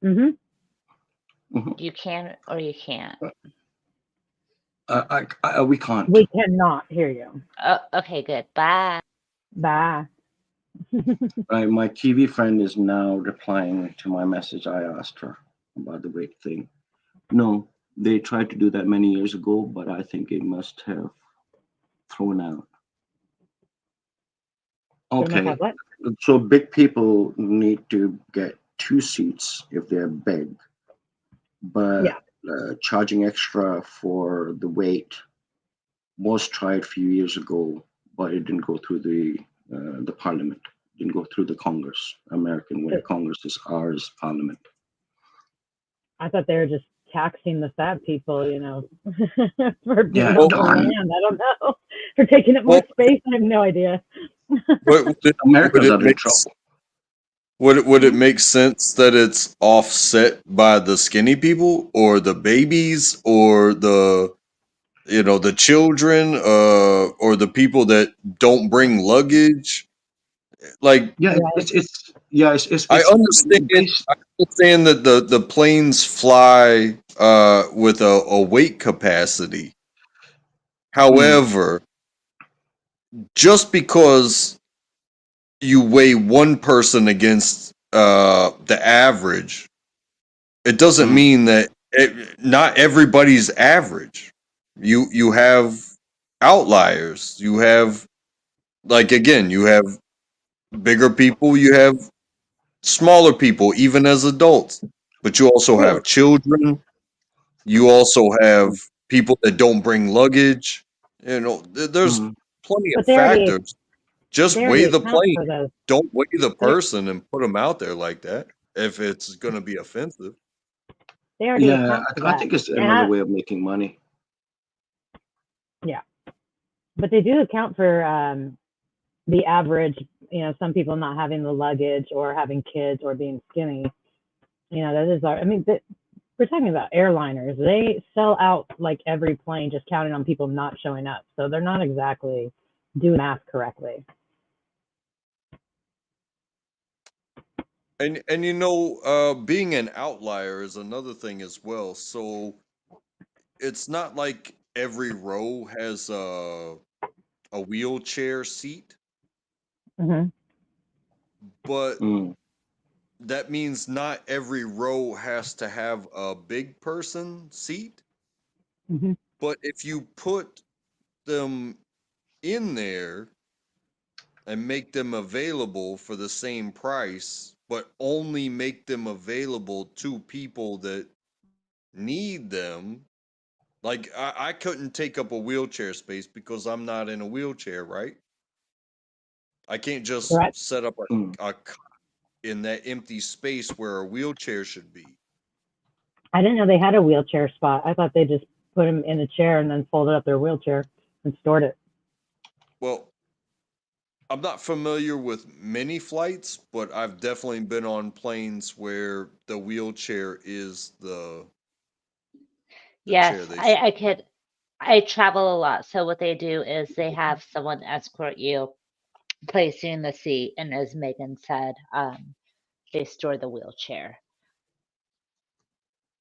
Mm-hmm. Mhm. You can or you can't. We can't. We cannot hear you. Oh, okay, good. Bye. Bye. Right, my Kiwi friend is now replying to my message I asked her about the weight thing. No, they tried to do that many years ago, but I think it must have thrown out. Okay, What? so big people need to get 2 seats if they're big, but Yeah. charging extra for the weight was tried a few years ago, but it didn't go through the parliament, didn't go through the Congress. American way of Congress is ours parliament. I thought they were just taxing the fat people, you know, for being Yeah, on the land. I don't know. For taking up more space, I have no idea. Americans are in trouble. Would it make sense that it's offset by the skinny people or the babies or the the children or the people that don't bring luggage? Like Yeah, it's I understand that the planes fly with a weight capacity. However, just because you weigh one person against the average, it doesn't mean that not everybody's average. You have outliers. You have you have bigger people, you have smaller people, even as adults. But you also have children. You also have people that don't bring luggage. There's plenty of factors. Just weigh the plane. Don't weigh the person and put them out there like that if it's going to be offensive. Yeah, I think it's another way of making money. Yeah, but they do account for the average. You know, some people not having the luggage or having kids or being skinny. You know, that is our. I mean, we're talking about airliners. They sell out like every plane, just counting on people not showing up. So they're not exactly doing math correctly. And being an outlier is another thing as well. So it's not like every row has a wheelchair seat, but that means not every row has to have a big person seat. But if you put them in there and make them available for the same price, but only make them available to people that need them. Like I couldn't take up a wheelchair space because I'm not in a wheelchair, right? I can't just set up a cot in that empty space where a wheelchair should be. I didn't know they had a wheelchair spot. I thought they just put them in a chair and then folded up their wheelchair and stored it. Well, I'm not familiar with many flights, but I've definitely been on planes where the wheelchair is the Yes, chair they I travel a lot. So what they do is they have someone escort you, place you in the seat, and as Megan said, they store the wheelchair.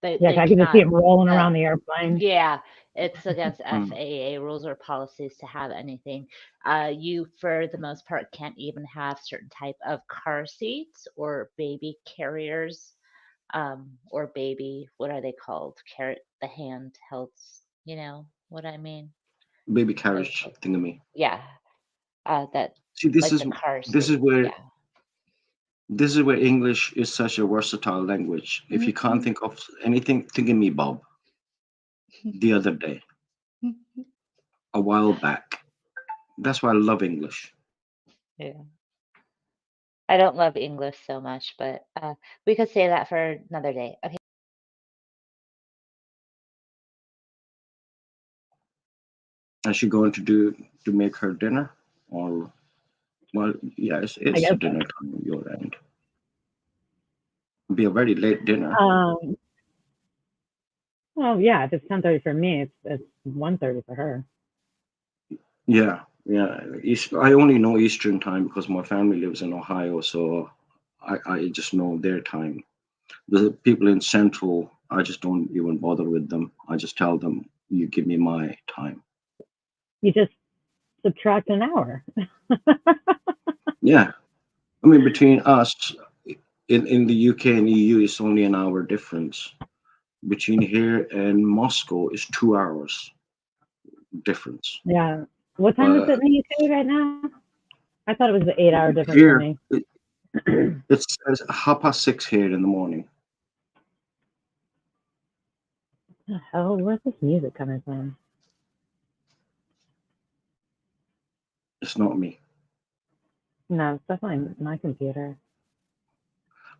I can just see them rolling around the airplane. Yeah, it's against FAA rules or policies to have anything. You, for the most part, can't even have certain type of car seats or baby carriers, or baby, what are they called? The handhelds, you know what I mean? Baby carriage thingamy. Yeah, that. See, this like is the car this seat. is where Yeah. this is where English is such a versatile language. If you can't think of anything, think of me, Bob. The other day, a while back. That's why I love English. Yeah. I don't love English so much, but we could say that for another day. Okay. Is she going to make her dinner, or well, yeah, it's dinner time on your end. It'll be a very late dinner. Well, yeah, if it's 10:30 for me, it's 1:30 for her. Yeah. I only know Eastern time because my family lives in Ohio, so I just know their time. The people in Central, I just don't even bother with them. I just tell them, you give me my time. You just subtract an hour. Yeah. I mean, between us, in the UK and EU, it's only an hour difference. Between here and Moscow is 2 hours difference. Yeah. What time is it in the UK right now? I thought it was the 8-hour difference here, for me. It's 6:30 here in the morning. What the hell? Where's this music coming from? It's not me. No, it's definitely my computer.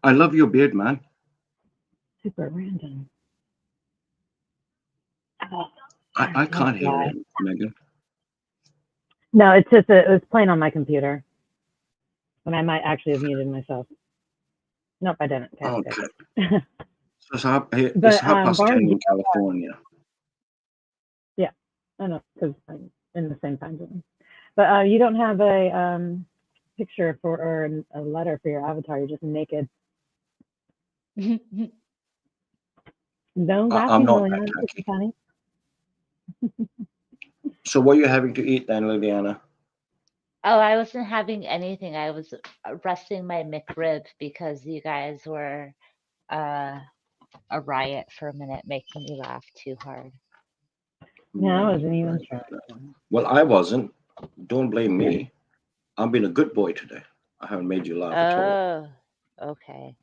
I love your beard, man. Super random. I can't hear Why? it, Megan. No, it's just it was playing on my computer, and I might actually have muted myself. Nope, I didn't. Okay, Okay. good. So it's But, 10:30 Barnes, in California. yeah, I know because I'm in the same time zone. But you don't have a picture for or a letter for your avatar. You're just naked. Don't laugh, I'm you not that Liliana. This tacky. is funny. So what are you having to eat then, Liliana? Oh, I wasn't having anything. I was resting my McRib because you guys were a riot for a minute, making me laugh too hard. No, I Right, wasn't even right. trying. Well, I wasn't. Don't blame me. I'm being a good boy today. I haven't made you laugh at all. Oh, okay.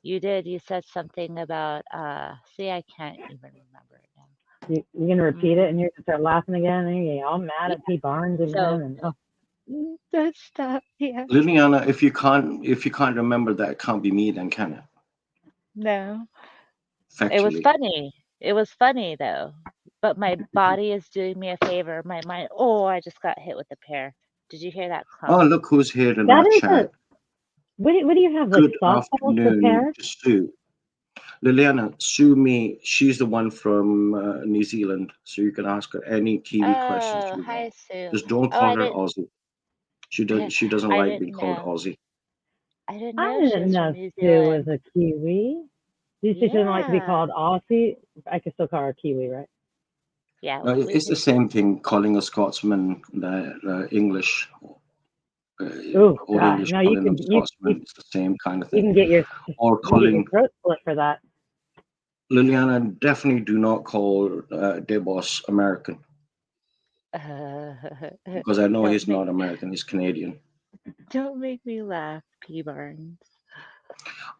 You did. You said something about see, I can't even remember it now. You're gonna repeat it, and you're gonna start laughing again, and you're all mad at P. Barnes again, So and oh, don't stop. Yeah. Liliana, if you can't remember that, it can't be me then, can it? No. It was Factually. funny. It was funny though. But my body is doing me a favor. My mind. Oh, I just got hit with a pear. Did you hear that Oh, clunk? look who's here in that our is chat. what do you have, like Good softballs for afternoon pear? to Sue. Liliana, Sue me. She's the one from New Zealand, so you can ask her any TV questions Oh, you hi want. Sue. Just don't Oh, call I her didn't. Aussie. She doesn't I like being didn't called know. Aussie. I didn't I know she didn't was from know New Sue was Zealand. a Kiwi. You say she doesn't like to be Yeah. called Aussie. I could still call her Kiwi, right? Yeah. No, We it's the can. same thing calling a Scotsman the English Oh or God, English no! calling them Scotsman. It's the same kind of You thing. can get your Or you can get your calling throat split for that. Liliana, definitely do not call Debos American because I know don't he's make not American. He's Canadian. don't make me laugh, P. Barnes.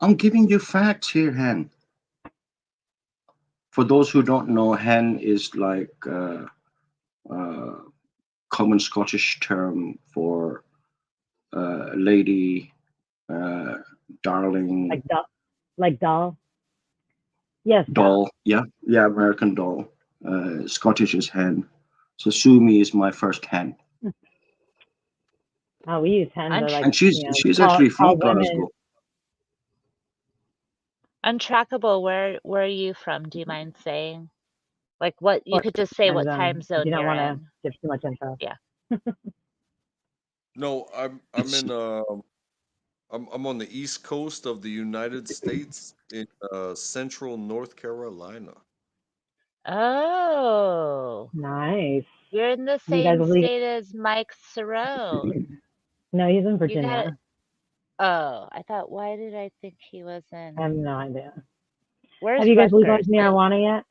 I'm giving you facts here, Hen. For those who don't know, Hen is like common Scottish term for lady, darling, Like doll. Yes, doll. Yeah, American doll. Scottish is hen. So Sue me is my first hen, Oh, we use hen to and she's actually from call women. Glasgow. Untrackable, where are you from? Do you mind saying? Like what you Or could just say time what zone, time if zone you don't you're want to in. give too much info. Yeah. No, I'm It's in I'm on the east coast of the United States in central North Carolina. Oh, Nice. you're in the You guys same will leave. state as Mike Cerrone. No, he's in You got Virginia. Oh, I thought. Why did I think he was I in? have no idea. Where's Have you guys Rutgers? legalized marijuana yet?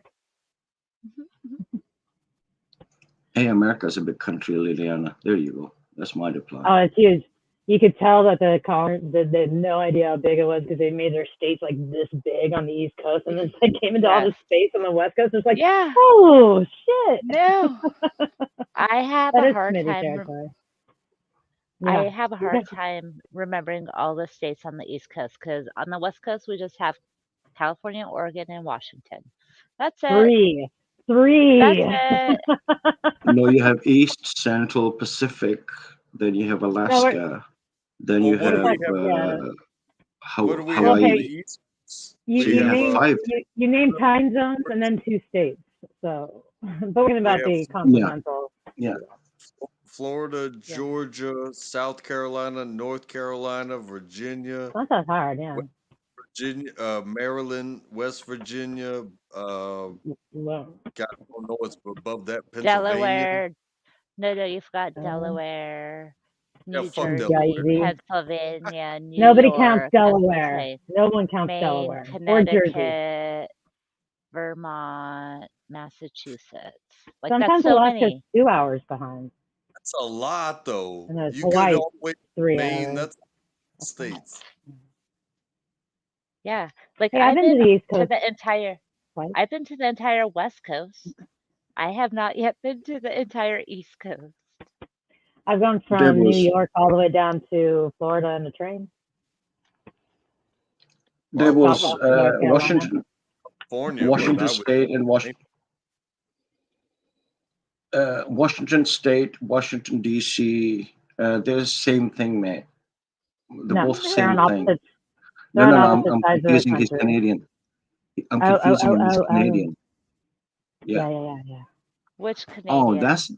hey, America's a big country, Liliana. There you go. That's my reply. Oh, it's huge. You could tell that they had no idea how big it was because they made their states like this big on the East Coast, and then they came into all Yes. the states on the West Coast. It's like, Yeah. oh shit! No. I have That a is hard committee time. territory. I Yeah. have a hard time remembering all the states on the East Coast because on the West Coast we just have California, Oregon, and Washington. That's it. Three. That's it. No, you have East, Central, Pacific. Then you have Alaska. Then Well, you what do we have have? Yeah. What do we Well, have on Hawaii. the okay. east? You So We you you have have name five. you name time zones and then 2 states. So, but we're talking we about have the Yeah, continental. yeah. Florida, Yeah. Georgia, South Carolina, North Carolina, Virginia, Not that hard, yeah. Maryland, West Virginia. Well, God, I don't know what's above that. Pennsylvania. Delaware. No, you forgot uh, Delaware, Yeah, New fuck Jersey, Delaware. Jersey. Pennsylvania, New Nobody counts York. That's Delaware. insane. No one counts Maine, Delaware or Jersey. Connecticut, Vermont, Massachusetts. Like that's Sometimes so Alaska's many. 2 hours behind, That's a lot, though. and there's You get Hawaii all the way to 3 Maine. hours. That's states. Yeah. Like Hey, I've been to the East to Coast the entire twice. I've been to the entire West Coast. I have not yet been to the entire East Coast. I've gone There from New was York all the way down to Florida on the train. there Well, I was wouldn't Southwest North Carolina. Washington California, but I would. State and Washington. Washington State, Washington D.C. They're the same thing, man. They're No, both they're on same thing. opposite. No, They're on no, no. opposite I'm sides of the confusing. He's country. Canadian. I'm Oh, oh, confusing oh, him. He's oh, oh. Canadian. Yeah, Yeah. yeah, yeah, yeah. Which Oh, Canadian? that's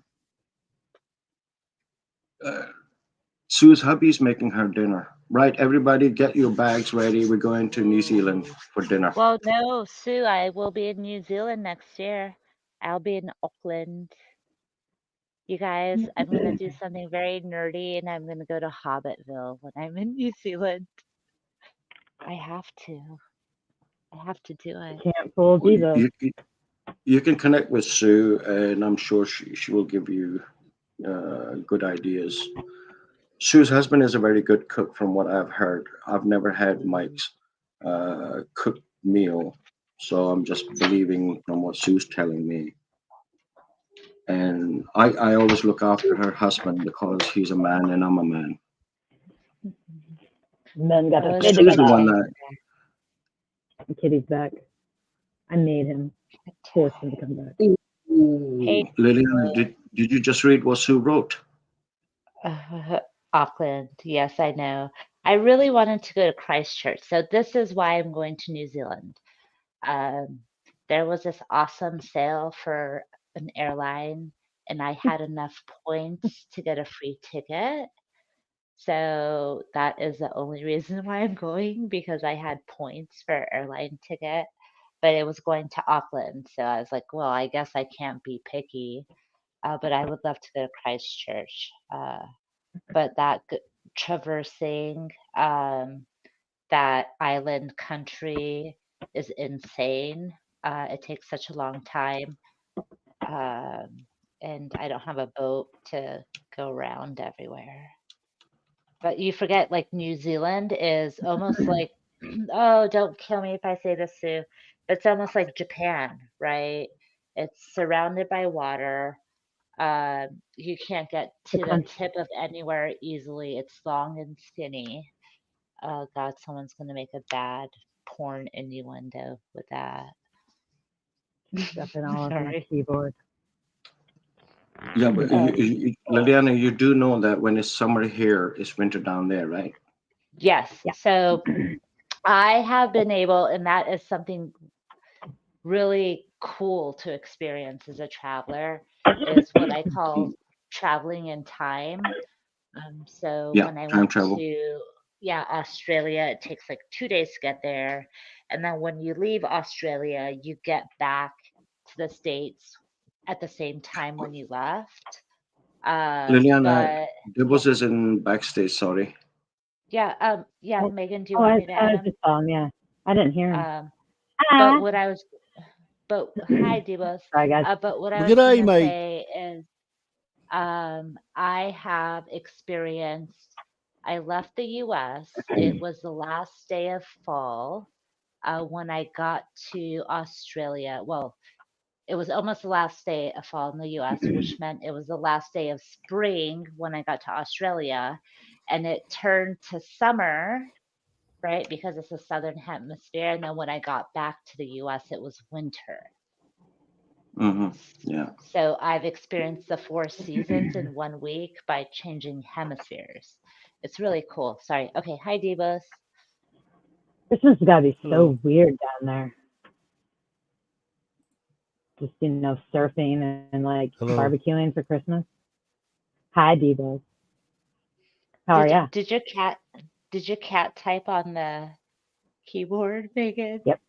Sue's hubby's making her dinner. Right, everybody, get your bags ready. We're going to New Zealand Ooh. for dinner. Well, no, Sue, I will be in New Zealand next year. I'll be in Auckland. You guys, I'm gonna do something very nerdy, and I'm gonna go to Hobbitville when I'm in New Zealand. I have to. I have to do it. Can't fool Well, Devo. you can connect with Sue, and I'm sure she will give you good ideas. Sue's husband is a very good cook, from what I've heard. I've never had Mike's cooked meal, so I'm just believing from what Sue's telling me. And I always look after her husband because he's a man and I'm a man. Men got Oh, to they stay Sue's the got one together. you. that. Kitty's back. I made him, forced him to come back. Hey, Liliana, did you just read what Sue wrote? Auckland. Yes, I know. I really wanted to go to Christchurch, so this is why I'm going to New Zealand. Um, there was this awesome sale for an airline, and I had enough points to get a free ticket. So that is the only reason why I'm going, because I had points for an airline ticket, but it was going to Auckland. So I was like, well, I guess I can't be picky, but I would love to go to Christchurch. But traversing that island country is insane. It takes such a long time. And I don't have a boat to go around everywhere. But you forget, like, New Zealand is almost like, oh, don't kill me if I say this, Sue. It's almost like Japan, right? It's surrounded by water. You can't get The to the country. tip of anywhere easily. It's long and skinny. Oh God, someone's gonna make a bad porn innuendo with that. Stepping all over my Sorry. keyboard. Yeah, but Liliana, you do know that when it's summer here, it's winter down there, right? Yes. Yeah. So I have been able, and that is something really cool to experience as a traveler, is what I call traveling in time. So Yeah, when I time went travel. to, yeah, Australia, it takes like 2 days to get there. And then when you leave Australia, you get back to the States at the same time when you left. Liliana, But yeah, Dibbles is in backstage, sorry. yeah, Oh, Megan, do you oh, want me to add I him? just saw him. Yeah, I didn't hear him. But Ah. what I was, but hi, Debos. Sorry, guys. But what I Well, was g'day, gonna mate. say is, I have experienced, I left the US. It was the last day of fall when I got to Australia. Well, it was almost the last day of fall in the US, which meant it was the last day of spring when I got to Australia. And it turned to summer, right? Because it's the southern hemisphere. And then when I got back to the US, it was winter. Mm-hmm. Yeah. So I've experienced the 4 seasons in 1 week by changing hemispheres. It's really cool. Sorry. Okay. Hi, Divas. Christmas has got to be Hello. so weird down there. Just, surfing and like Hello. barbecuing for Christmas. Hi, Divas. How are ya? Did your cat type on the keyboard, Megan? Yep.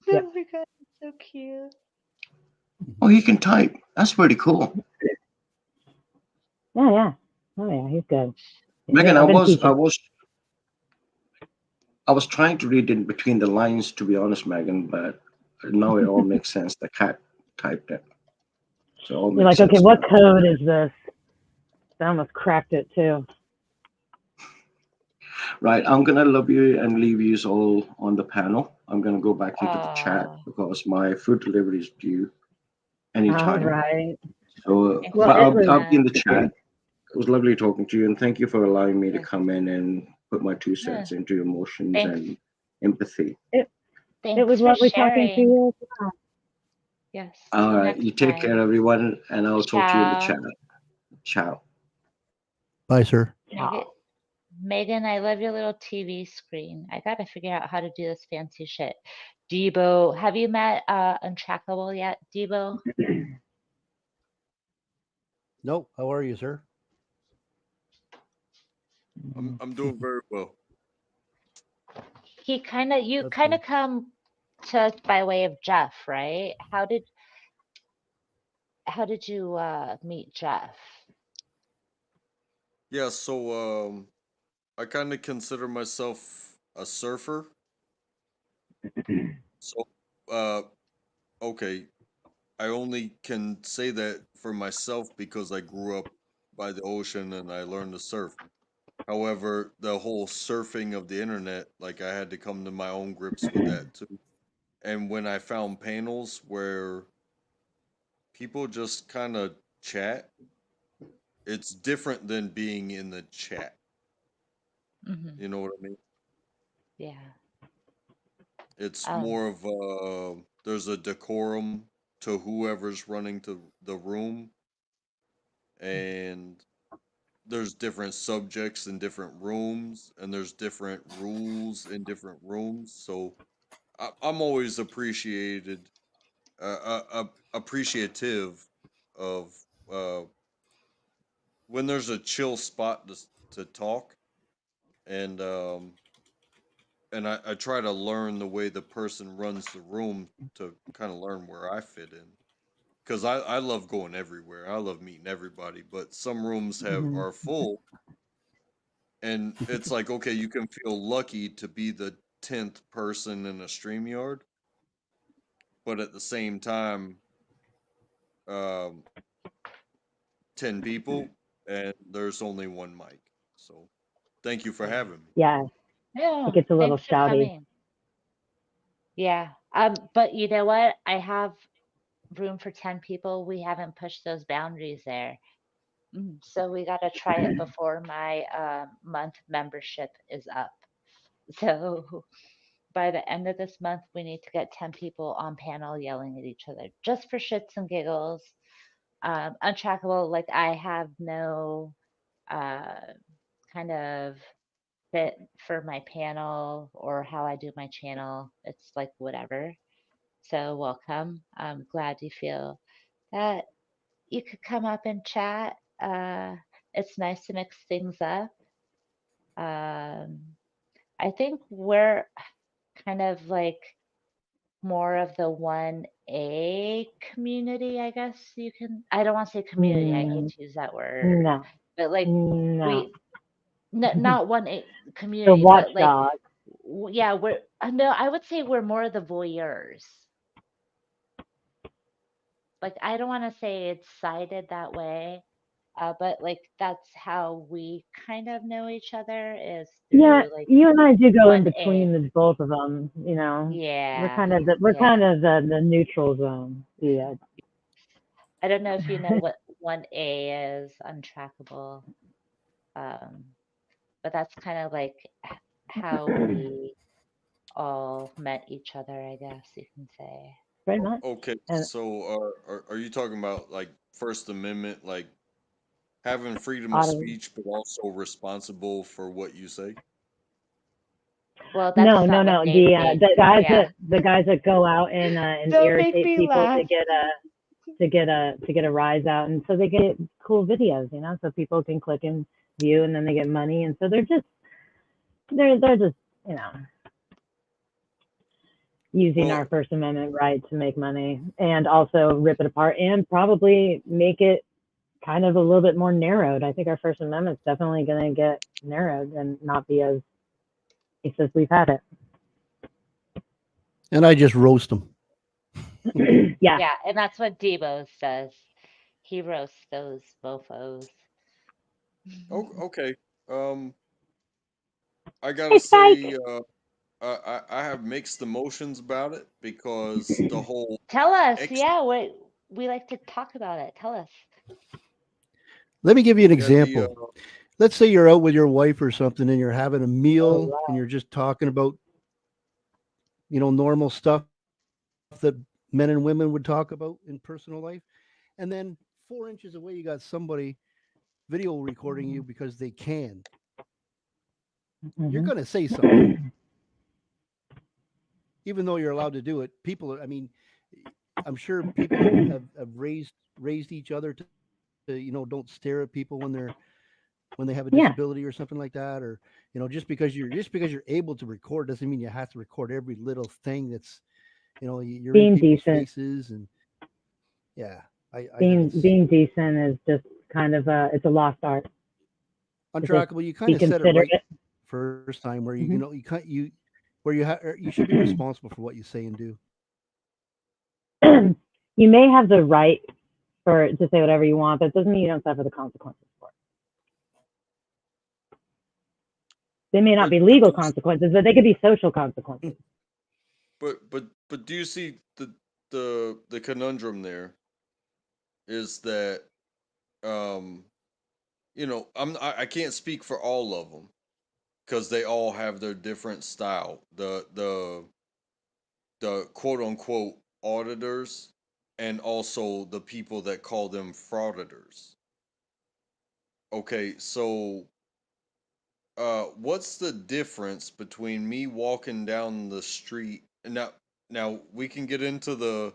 Yep. Oh my God, it's so cute. Oh, he can type. That's pretty cool. Yeah, yeah. Oh yeah, he's good. Megan, I've been teaching. I was trying to read in between the lines, to be honest, Megan, but now it all makes sense. The cat typed it. So it all You're makes like, okay, sense what now. code is this? I almost cracked it too. Right, I'm gonna love you and leave you all on the panel. I'm gonna go back into the chat Oh, because my food delivery is due All anytime. right. So, thanks Well, but for it I'll was. be in that. the chat. It was lovely talking to you, and thank you for allowing me to Yes. come in and put my 2 Yeah. cents into emotions Thanks. and empathy. It Thanks was for lovely talking to sharing. you. Yes. All Till right. next You take care, time. everyone, and I'll talk to you in the chat. Ciao. Ciao. Bye, sir. Megan, Ciao. Megan, I love your little TV screen. I gotta figure out how to do this fancy shit. Debo, have you met Untrackable yet, Debo? Nope. How are you, sir? I'm doing very well. You That's kind of good. come to us by way of Jeff, right? How did you meet Jeff? Yeah, so I kind of consider myself a surfer. So uh okay, I only can say that for myself because I grew up by the ocean and I learned to surf. However, the whole surfing of the internet, like I had to come to my own grips with that too. And when I found panels where people just kind of chat, it's different than being in the chat. Hmm. You know what I mean? Yeah. It's Um, more of there's a decorum to whoever's running to the room, and there's different subjects in different rooms, and there's different rules in different rooms. So I'm always appreciative of uh, when there's a chill spot to talk, and I try to learn the way the person runs the room to kind of learn where I fit in. Because I love going everywhere. I love meeting everybody, but some rooms Mhm. are full, and it's like, okay, you can feel lucky to be the 10th person in a StreamYard, but at the same time, um, 10 people and there's only one mic. So thank you for having me. Yeah, it yeah, gets a little thanks for shouty. coming. Yeah. But you know what? I have room for 10 people. We haven't pushed those boundaries there. So we got to try it before my month membership is up. So by the end of this month, we need to get 10 people on panel yelling at each other just for shits and giggles. Untrackable, like I have no uh, kind of fit for my panel or how I do my channel. It's like whatever. So welcome. I'm glad you feel that you could come up and chat. It's nice to mix things up. Um, I think we're kind of like more of the 1A community, I guess you can. I don't want to say community, I hate Mm, to use that word, no, but like no. we, not 1A The community, but like, watchdog. yeah, we're, no, I would say we're more the voyeurs. Like, I don't want to say it's sided that way, but like that's how we kind of know each other is Yeah, through like you and I do go in 1A. between the both of them. You know, Yeah, we're yeah. kind of the neutral zone. Yeah. I don't know if you know what 1A is, untrackable. Um, but that's kind of like how we all met each other, I guess you can say. Very much. Okay, And so are you talking about like First Amendment, like having freedom of auto. speech, but also responsible for what you say? Well, No, that's no, not what no. they think. Yeah. The guys that go out and Don't make irritate me people laugh. to get a rise out, and so they get cool videos, you know, so people can click and view, and then they get money, and so they're just you know using our Well, First Amendment right to make money and also rip it apart and probably make it kind of a little bit more narrowed. I think our First Amendment's definitely going to get narrowed and not be as nice as we've had And I just roast them. it. Yeah. Yeah, and that's what Debo says. He roasts those mofos. okay. Um, I gotta Hey, say, Spike. I have mixed emotions about it because the whole Tell us, ex, yeah, we like to talk about it. Tell us. Let me give you an yeah, the example. Let's say you're out with your wife or something and you're having a Oh, meal and wow. you're just talking about, normal stuff that men and women would talk about in personal life. And then 4 inches away, you got somebody video recording you because they can. You're Mhm. going to say something, even though you're allowed to do it. People, I mean, I'm sure people have raised each other to don't stare at people when they have a Yeah, disability or something like that, or just because you're able to record doesn't mean you have to record every little thing that's you're in being people's decent. faces. And yeah, I think it's Being decent is just kind of it's a lost art. To just untrackable. You kind be of said it right considerate. first time, where Mhm. you should be responsible for what you say and do. You may have the right to say whatever you want, but it doesn't mean you don't suffer the consequences for it. They may not But be but legal do you, consequences, but they could be social consequences. but do you see the conundrum there is that um I can't speak for all of them because they all have their different style. The quote unquote auditors and also the people that call them frauditors. Okay, so what's the difference between me walking down the street and now we can get into the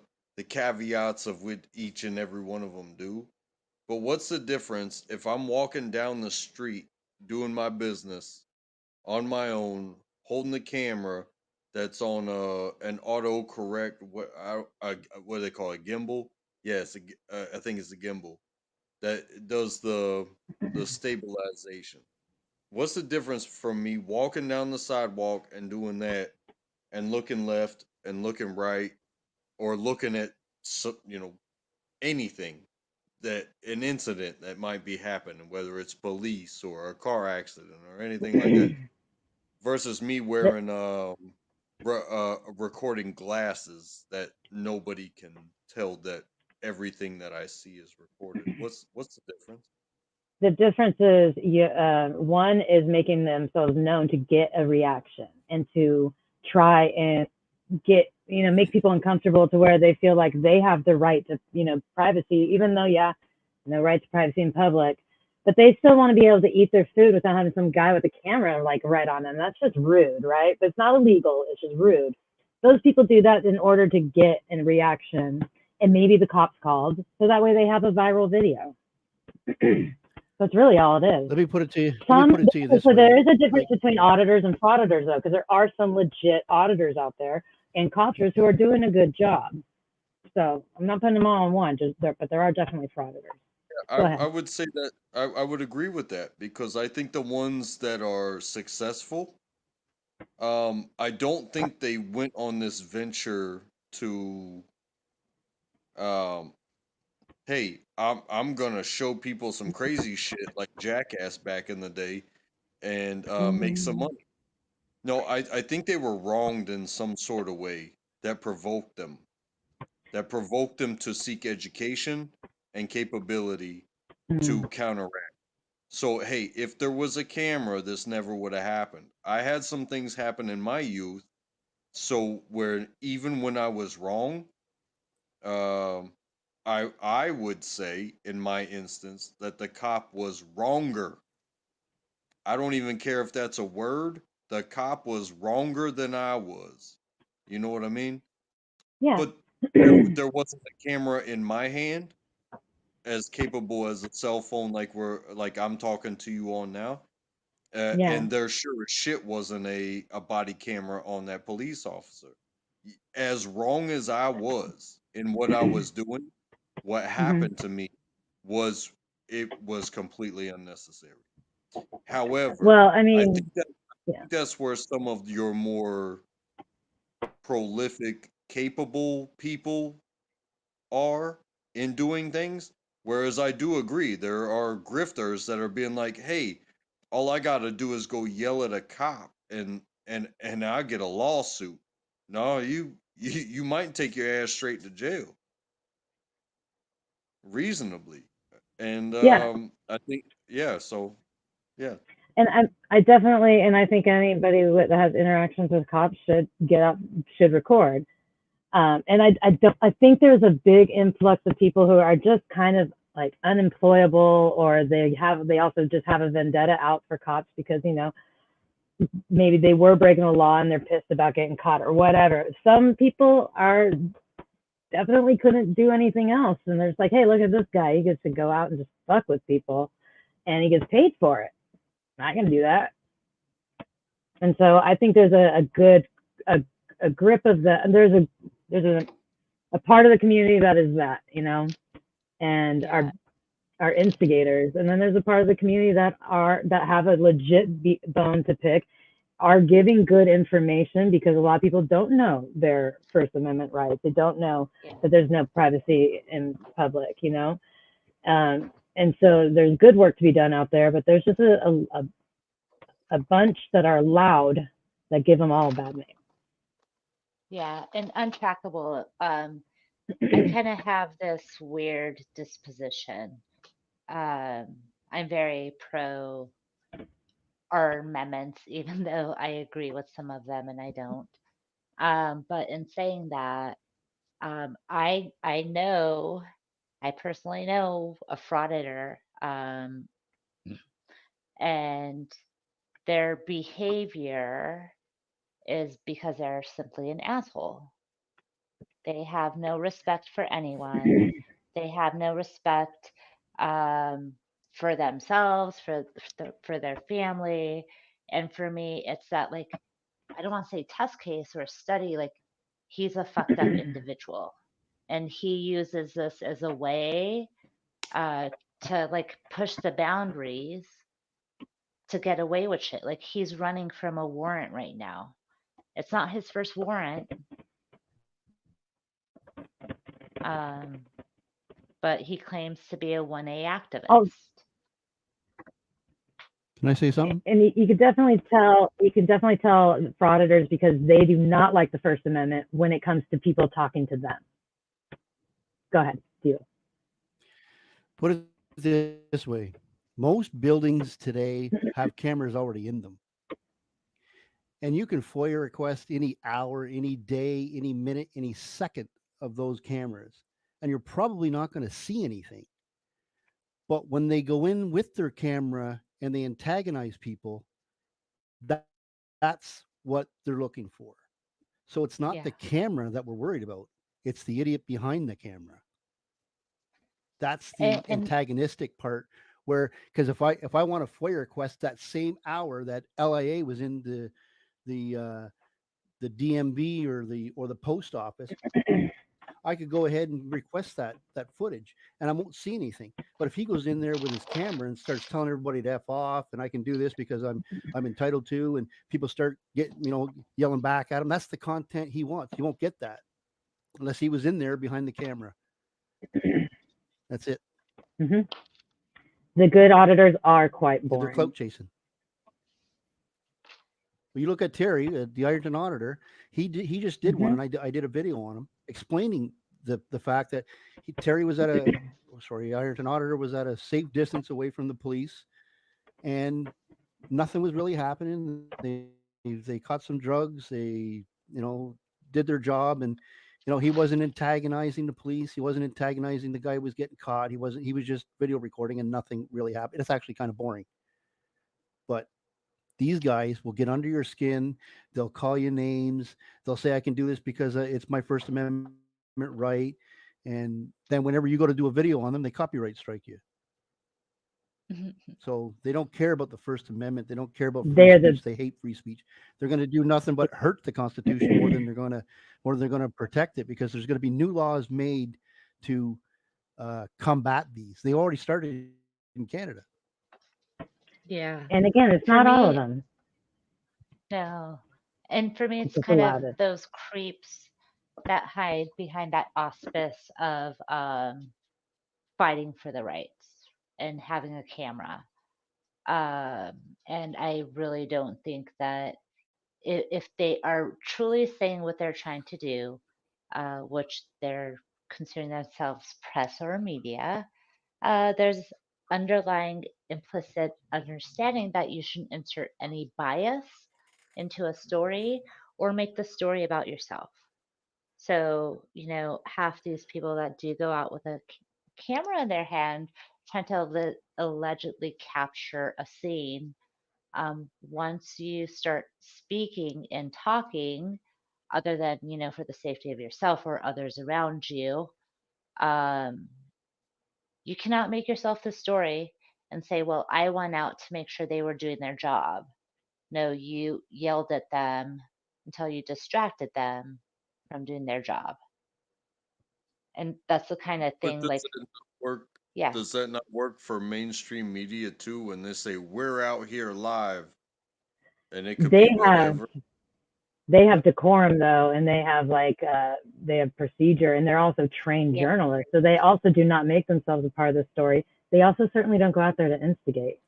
caveats of what each and every one of them do, but what's the difference if I'm walking down the street doing my business on my own, holding the camera that's on an autocorrect what do they call it, gimbal? Yes, I think it's a gimbal that does the stabilization. What's the difference from me walking down the sidewalk and doing that and looking left and looking right or looking at anything that an incident that might be happening, whether it's police or a car accident or anything like that, versus me wearing recording glasses that nobody can tell that everything that I see is recorded. What's the difference? The difference is one is making themselves known to get a reaction and to try and make people uncomfortable to where they feel like they have the right to privacy, even though no right to privacy in public, but they still want to be able to eat their food without having some guy with a camera like right on them. That's just rude, right? But it's not illegal, it's just rude. Those people do that in order to get a reaction, and maybe the cops called so that way they have a viral video. That's really all it is. Let me put it to you. Let me put it to you this So way. there is a difference Like, between auditors and frauditors, though, because there are some legit auditors out there and coppers who are doing a good job. So I'm not putting them all in one, but there are definitely frauditors. Go I ahead. would say that I would agree with that because I think the ones that are successful, I don't think they went on this venture to, um, hey, I'm gonna show people some crazy shit like Jackass back in the day and make some Mm, money. No, I think they were wronged in some sort of way that provoked them to seek education and capability to mm, counteract. So, hey, if there was a camera, this never would have happened. I had some things happen in my youth, so where even when I was wrong, um, I would say in my instance that the cop was wronger. I don't even care if that's a word. The cop was wronger than I was. You know what I mean? yeah. But there wasn't a camera in my hand as capable as a cell phone like I'm talking to you on now. Yeah. And there sure as shit wasn't a body camera on that police officer. As wrong as I was in what I was doing, what Hmm. happened to me was it was completely unnecessary. However, Well, I I mean, think that yeah. that's where some of your more prolific, capable people are in doing things. Whereas I do agree, there are grifters that are being like, "Hey, all I got to do is go yell at a cop, and I get a lawsuit." No, you might take your ass straight to jail, reasonably. And Yeah. I think yeah, so yeah, And I definitely, and I think anybody that has interactions with cops should get up, should record. And I think there's a big influx of people who are just kind of like unemployable, or they also just have a vendetta out for cops because, maybe they were breaking the law and they're pissed about getting caught or whatever. Some people are definitely couldn't do anything else, and they're just like, hey, look at this guy, he gets to go out and just fuck with people and he gets paid for it. I'm not gonna do that. And so I think there's a good a grip of the there's a part of the community that is that, and Yeah. are instigators, and then there's a part of the community that have a legit bone to pick, are giving good information, because a lot of people don't know their First Amendment rights. They don't know that there's no privacy in public, and so there's good work to be done out there, but there's just a bunch that are loud that give them all a bad name. Yeah, and untrackable. I kind of have this weird disposition. I'm very pro our amendments, even though I agree with some of them and I don't. But in saying that, I know, I personally know a frauditor, and their behavior is because they're simply an asshole. They have no respect for anyone. They have no respect um, for themselves, for their family. And for me, it's that, like, I don't want to say test case or study. Like, he's a fucked up individual, and he uses this as a way uh, to like push the boundaries to get away with shit. Like, he's running from a warrant right now. It's not his first warrant. Um, but he claims to be a 1A activist. Oh, Can I say something? and you can definitely tell frauditors, because they do not like the First Amendment when it comes to people talking to them. Go ahead, Steve. Put it this way. Most buildings today have cameras already in them. And you can FOIA request any hour, any day, any minute, any second of those cameras. And you're probably not going to see anything. But when they go in with their camera and they antagonize people, that's what they're looking for. So it's not the camera that we're worried about. It's the idiot behind the camera. That's the antagonistic part, where, because if I want to FOIA request that same hour that LIA was in the DMV or the post office, I could go ahead and request that footage, and I won't see anything. But if he goes in there with his camera and starts telling everybody to F off, and I can do this because I'm entitled to, and people start yelling back at him, that's the content he wants. He won't get that unless he was in there behind the camera. That's it. Mm-hmm. The good auditors are quite boring. They're clout chasing. Well, you look at Terry, the Ironton auditor. He just did one, and I did a video on him explaining the fact that Terry was at Ironton auditor was at a safe distance away from the police, and nothing was really happening. They caught some drugs. They did their job, and he wasn't antagonizing the police. He wasn't antagonizing the guy who was getting caught. He was just video recording, and nothing really happened. It's actually kind of boring, but these guys will get under your skin. They'll call you names. They'll say, I can do this because it's my First Amendment right. And then whenever you go to do a video on them, they copyright strike you. So they don't care about the First Amendment. They don't care about free speech. They hate free speech. They're going to do nothing but hurt the Constitution more than they're going to protect it, because there's going to be new laws made to combat these. They already started in Canada. Yeah. And again, it's not all of them. No. And for me, it's kind of those creeps that hide behind that auspice of fighting for the rights and having a camera. And I really don't think that if they are truly saying what they're trying to do, which they're considering themselves press or media, there's underlying implicit understanding that you shouldn't insert any bias into a story or make the story about yourself. So, half these people that do go out with a camera in their hand trying to allegedly capture a scene, once you start speaking and talking, other than, for the safety of yourself or others around you, um, you cannot make yourself the story and say, well, I went out to make sure they were doing their job. No, you yelled at them until you distracted them from doing their job. And that's the kind of But thing, does like, that not work? yeah, Does that not work for mainstream media too when they say we're out here live and it could They be have whatever? they have decorum though, and they have they have procedure, and they're also trained yeah, journalists, so they also do not make themselves a part of the story. They also certainly don't go out there to instigate.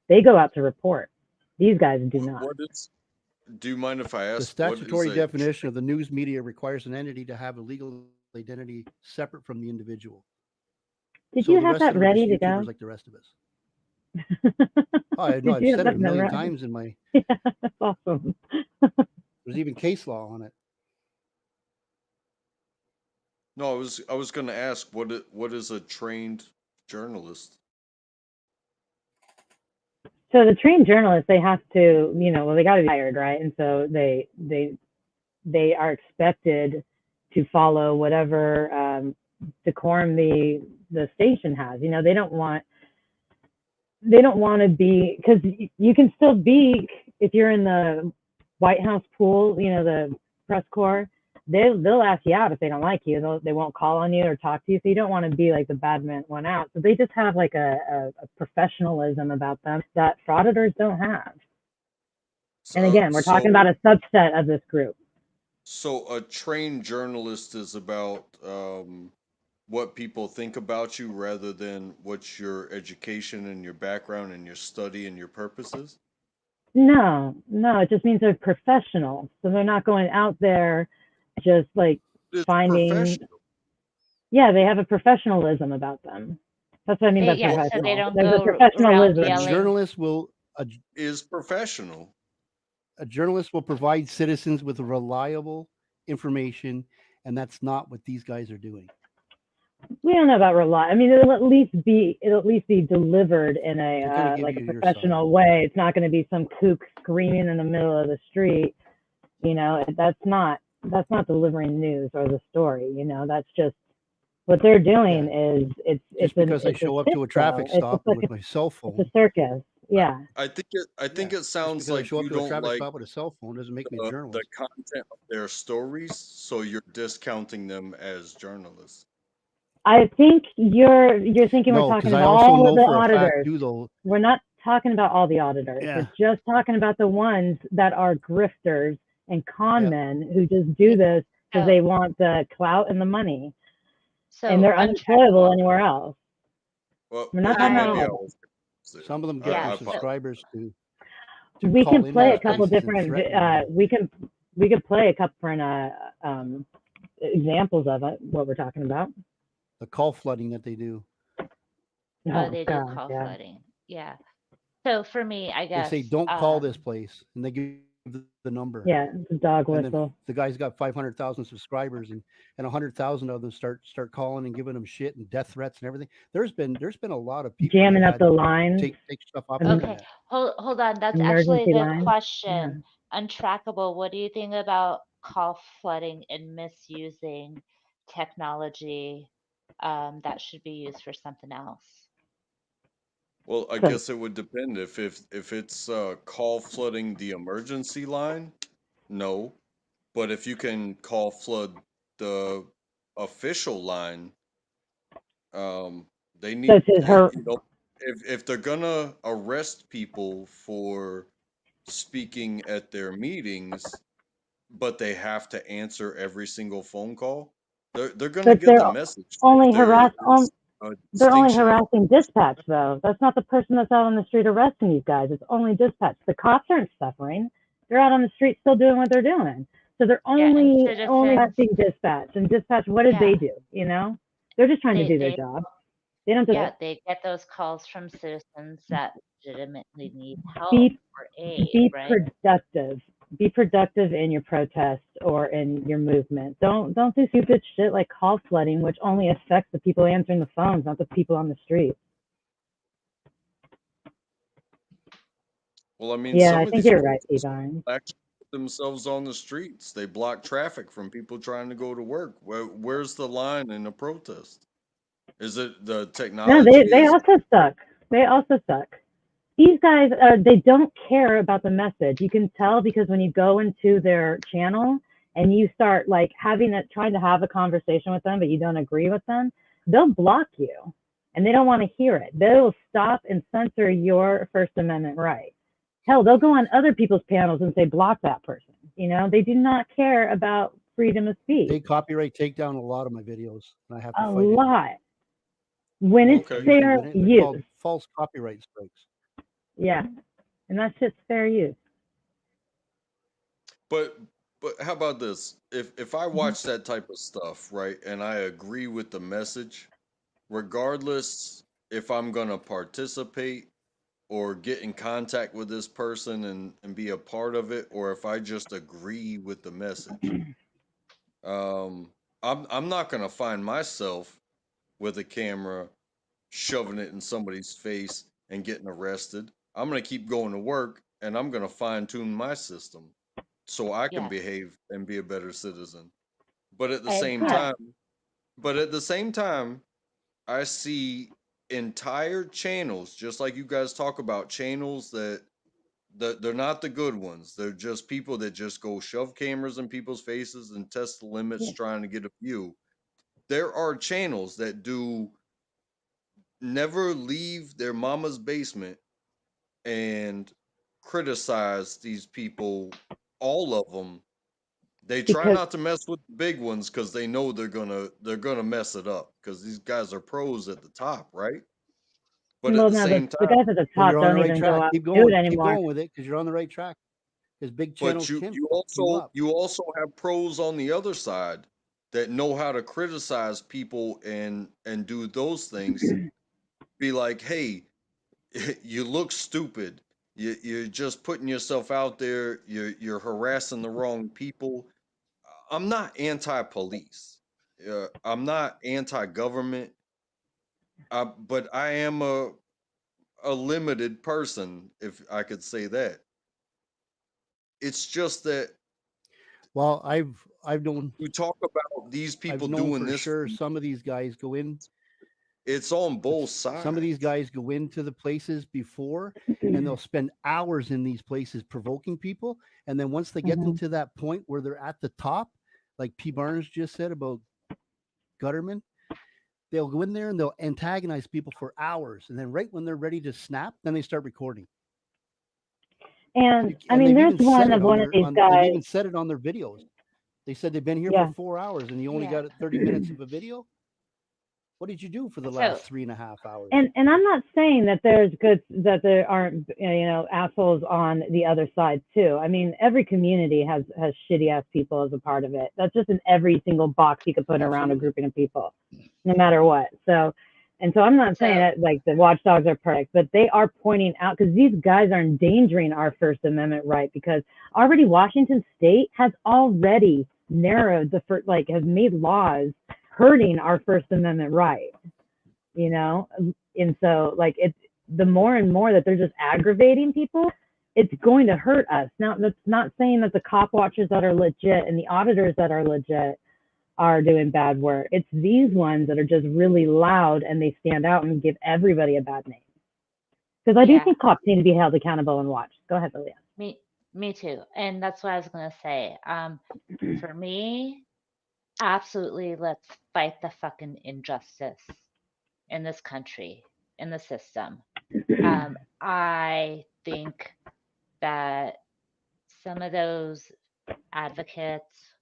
They go out to report. These guys do not. What is? Do you mind if I The ask what is statutory a? definition of the news media requires an entity to have a legal identity separate from the individual. Did So you the have rest of that them are just ready to YouTubers go? like the rest of us. Oh, I know. Did I've you said have it a that million ready? times in my. Yeah, that's awesome. There's even case law on it. No, I was going to ask what is a trained journalist? So the trained journalists, they have to, well, they got to be hired, right? And so they are expected to follow whatever decorum the station has. They don't want to be, because you can still be, if you're in the White House pool, the press corps, they'll ask you out if they don't like you. They won't call on you or talk to you. So you don't want to be like the bad man went out. So they just have like a professionalism about them that frauditors don't have. And again, we're talking about a subset of this group. So a trained journalist is about what people think about you rather than what's your education and your background and your study and your purposes? No, it just means they're professional. So they're not going out there just like It's finding, professional. yeah, they have a professionalism about them. That's what I mean by yeah, so they professional. don't There's a go around professionalism. A yelling. journalist will Is professional. a journalist will provide citizens with reliable information, and that's not what these guys are doing. We don't know about rely. I mean, it'll at least be delivered in They're going to a give like a you your side. professional way. It's not going to be some kook screaming in the middle of the street. That's not delivering news or the story. That's just what they're doing. Is Just because I show up to a traffic stop with my cell it's a phone, circus. Yeah. I think it just sounds because I like show up you to a don't traffic like stop with a cell phone doesn't make me a the journalist. content of their stories, so you're discounting them as journalists. I think you're thinking we're No, talking because I about also all know the for a fact auditors. too, though. We're not talking about all the auditors. Yeah. We're just talking about the ones that are grifters and con Yeah. men who just do this because Oh, they want the clout and the money, so and they're unemployable anywhere else. Well, We're not maybe talking maybe I about. was confused Some of them there. get yeah, their I apologize. subscribers to We call can into play these a couple places and different. threaten them. We can play a couple different examples of it. What we're talking about. The call flooding that they do. oh, they do God, call yeah. flooding. Yeah. So for me, I They guess, say, "Don't call this place," and they give the number. Yeah, it's a dog And whistle. then the guy's got 500,000 subscribers, and 100,000 of them start calling and giving them shit and death threats and everything. There's been a lot of people Jamming that up had the to lines. take stuff off Mhm. the okay, internet. hold on. That's actually a Emergency good line. Yeah. question. Untrackable. What do you think about call flooding and misusing technology that should be used for something else? Well, I So guess it would depend if it's call flooding the emergency line, no. But if you can call flood the official line, they need to her. if they're gonna arrest people for speaking at their meetings, but they have to answer every single phone call, they're gonna But get the message. only If there is a they're only distinction of harassing dispatch, though. That's not the person that's out on the street arresting these guys. It's only dispatch. The cops aren't suffering. They're out on the street still doing what they're doing. So they're Yeah, and only citizens, harassing dispatch. And dispatch, what did they yeah, do? They're just trying to do their they job. They don't just yeah, they get those calls from citizens that legitimately need help be or aid, be right? productive. be productive in your protest or in your movement. Don't do stupid shit like call flooding, which only affects the people answering the phones, not the people on the street. Well, I mean, Yeah, some I of think these you're right, protests Divine. actually put themselves on the streets. They block traffic from people trying to go to work. Where's the line in a protest? Is it the No, technology? they Is also suck. They also suck. These guys, they don't care about the message. You can tell because when you go into their channel and you start like trying to have a conversation with them, but you don't agree with them, they'll block you, and they don't want to hear it. They'll stop and censor your First Amendment right. Hell, they'll go on other people's panels and say block that person. You know, they do not care about freedom of speech. They copyright take down a lot of my videos, and I have to A fight it. lot. When it's Okay. Usually fair when they're called use. false copyright strikes. Yeah. And that shit's fair use. But how about this? If I watch that type of stuff, right, and I agree with the message, regardless if I'm gonna participate or get in contact with this person and be a part of it, or if I just agree with the message, um, I'm not gonna find myself with a camera shoving it in somebody's face and getting arrested. I'm going to keep going to work and I'm going to fine tune my system so I can Yes. behave and be a better citizen. But at the And same yeah, time, but at the same time, I see entire channels, just like you guys talk about channels that they're not the good ones. They're just people that just go shove cameras in people's faces and test the limits Yeah. trying to get a view. There are channels that do never leave their mama's basement and criticize these people, all of them. They try Because not to mess with the big ones because they know they're gonna mess it up because these guys are pros at the top, right? But at well, the no, same the time, guys at the Well, top you're on the don't right even go track. out and do it Keep anymore. going with it because you're on the right track. Because big but channels you can you fuck you also up. you also have pros on the other side that know how to criticize people and do those things. Be like, hey, you look stupid. You're just putting yourself out there. You're harassing the wrong people. I'm not anti-police. I'm not anti-government. But I am a limited person, if I could say that. It's just that Well, I've known you talk about these I've people known doing for this. sure some of these guys go in. It's on both Some of these sides. guys go into the places before, and they'll spend hours in these places provoking people. And then once they get them Mhm. to that point where they're at the top, like P. Barnes just said about Gutterman, they'll go in there and they'll antagonize people for hours. And then right when they're ready to snap, then they start recording. And I And mean, they've there's even said it one of these they've guys. even said it on their videos. They said they've been here for Yeah. 4 hours and you only yeah. got 30 minutes of a video. What did you do for the So last 3.5 hours? And I'm not saying that there aren't assholes on the other side too. I mean, every community has shitty ass people as a part of it. That's just in every single box you could put around a Absolutely. grouping of people, no matter what. So I'm not saying so that like the watchdogs are perfect, but they are pointing out because these guys are endangering our First Amendment right because already Washington State has already narrowed has made laws hurting our First Amendment right, you know. And so like it's the more and more that they're just aggravating people, it's going to hurt us. Now that's not saying that the cop watchers that are legit and the auditors that are legit are doing bad work. It's these ones that are just really loud and they stand out and give everybody a bad name, because I do yeah, think cops need to be held accountable and watched. Go ahead, Lilia. me too. And that's what I was gonna say. For me, absolutely, let's fight the fucking injustice in this country, in the system. I think that some of those advocates,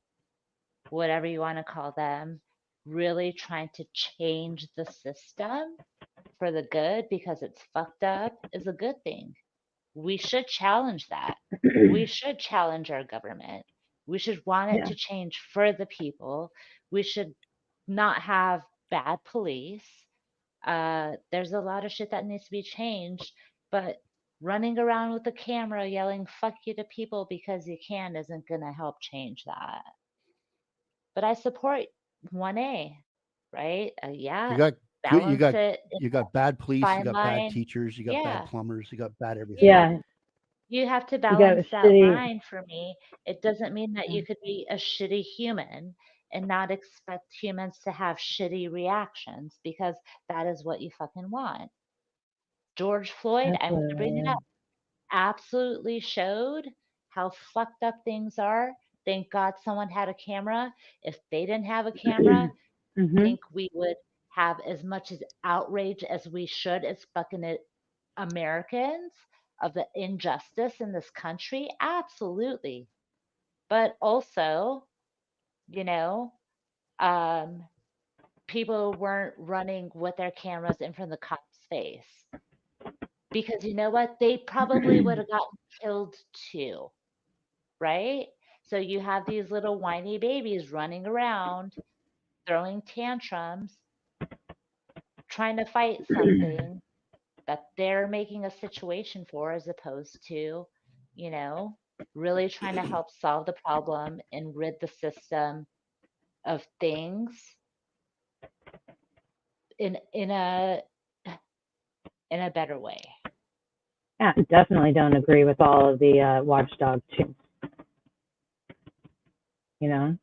whatever you want to call them, really trying to change the system for the good because it's fucked up is a good thing. We should challenge that. We should challenge our government. We should want it Yeah, to change for the people. We should not have bad police. There's a lot of shit that needs to be changed, but running around with a camera yelling fuck you to people because you can isn't going to help change that. But I support 1A, right? You Yeah, got good. balance it in You got bad police. You fine got bad line. teachers. You got bad Yeah, plumbers. You got bad everything. yeah. Yeah, You have to you got balance a that shitty. line for me. It doesn't mean that you could be a shitty human and not expect humans to have shitty reactions because that is what you fucking want. George Floyd, I'm going to bring it Absolutely. up, absolutely showed how fucked up things are. Thank God someone had a camera. If they didn't have a camera, I Mm-hmm. think we would have as much as outrage as we should as fucking Americans of the injustice in this country. Absolutely. But also, you know, um, people weren't running with their cameras in front of the cop's face. Because you know what? They probably would have gotten killed too, right? So you have these little whiny babies running around, throwing tantrums, trying to fight something that they're making a situation for, as opposed to, you know, really trying to help solve the problem and rid the system of things in a better way. Yeah, definitely don't agree with all of the watchdog chimps. You know,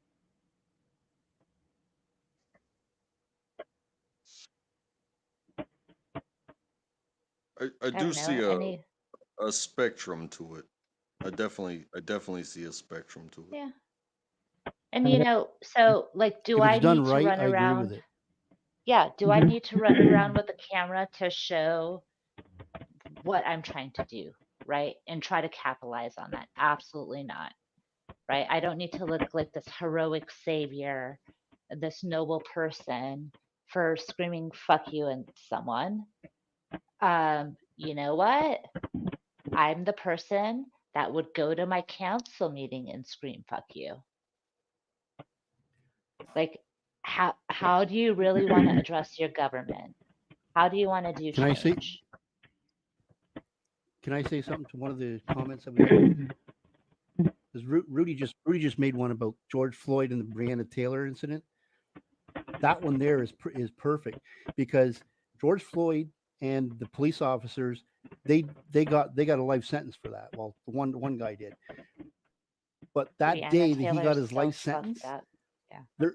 I I do don't know see any. a spectrum to it. I definitely see a spectrum to it. Yeah. And you know, so like, do If it's I done need to right, run I agree with around? it. Yeah, do I Mhm. need to run around with a camera to show what I'm trying to do, right? And try to capitalize on that? Absolutely not, right? I don't need to look like this heroic savior, this noble person for screaming fuck you at someone. You know what? I'm the person that would go to my council meeting and scream fuck you. Like, how do you really want to address your government? How do you want to do Can I say? change? Can I say something to one of the comments that we had? Because Rudy just made one about George Floyd and the Breonna Taylor incident. That one there is perfect because George Floyd and the police officers they got a life sentence for that. Well, the one guy did, but that Breonna day that he got Taylor's his so life sentence, fucked up. Yeah. there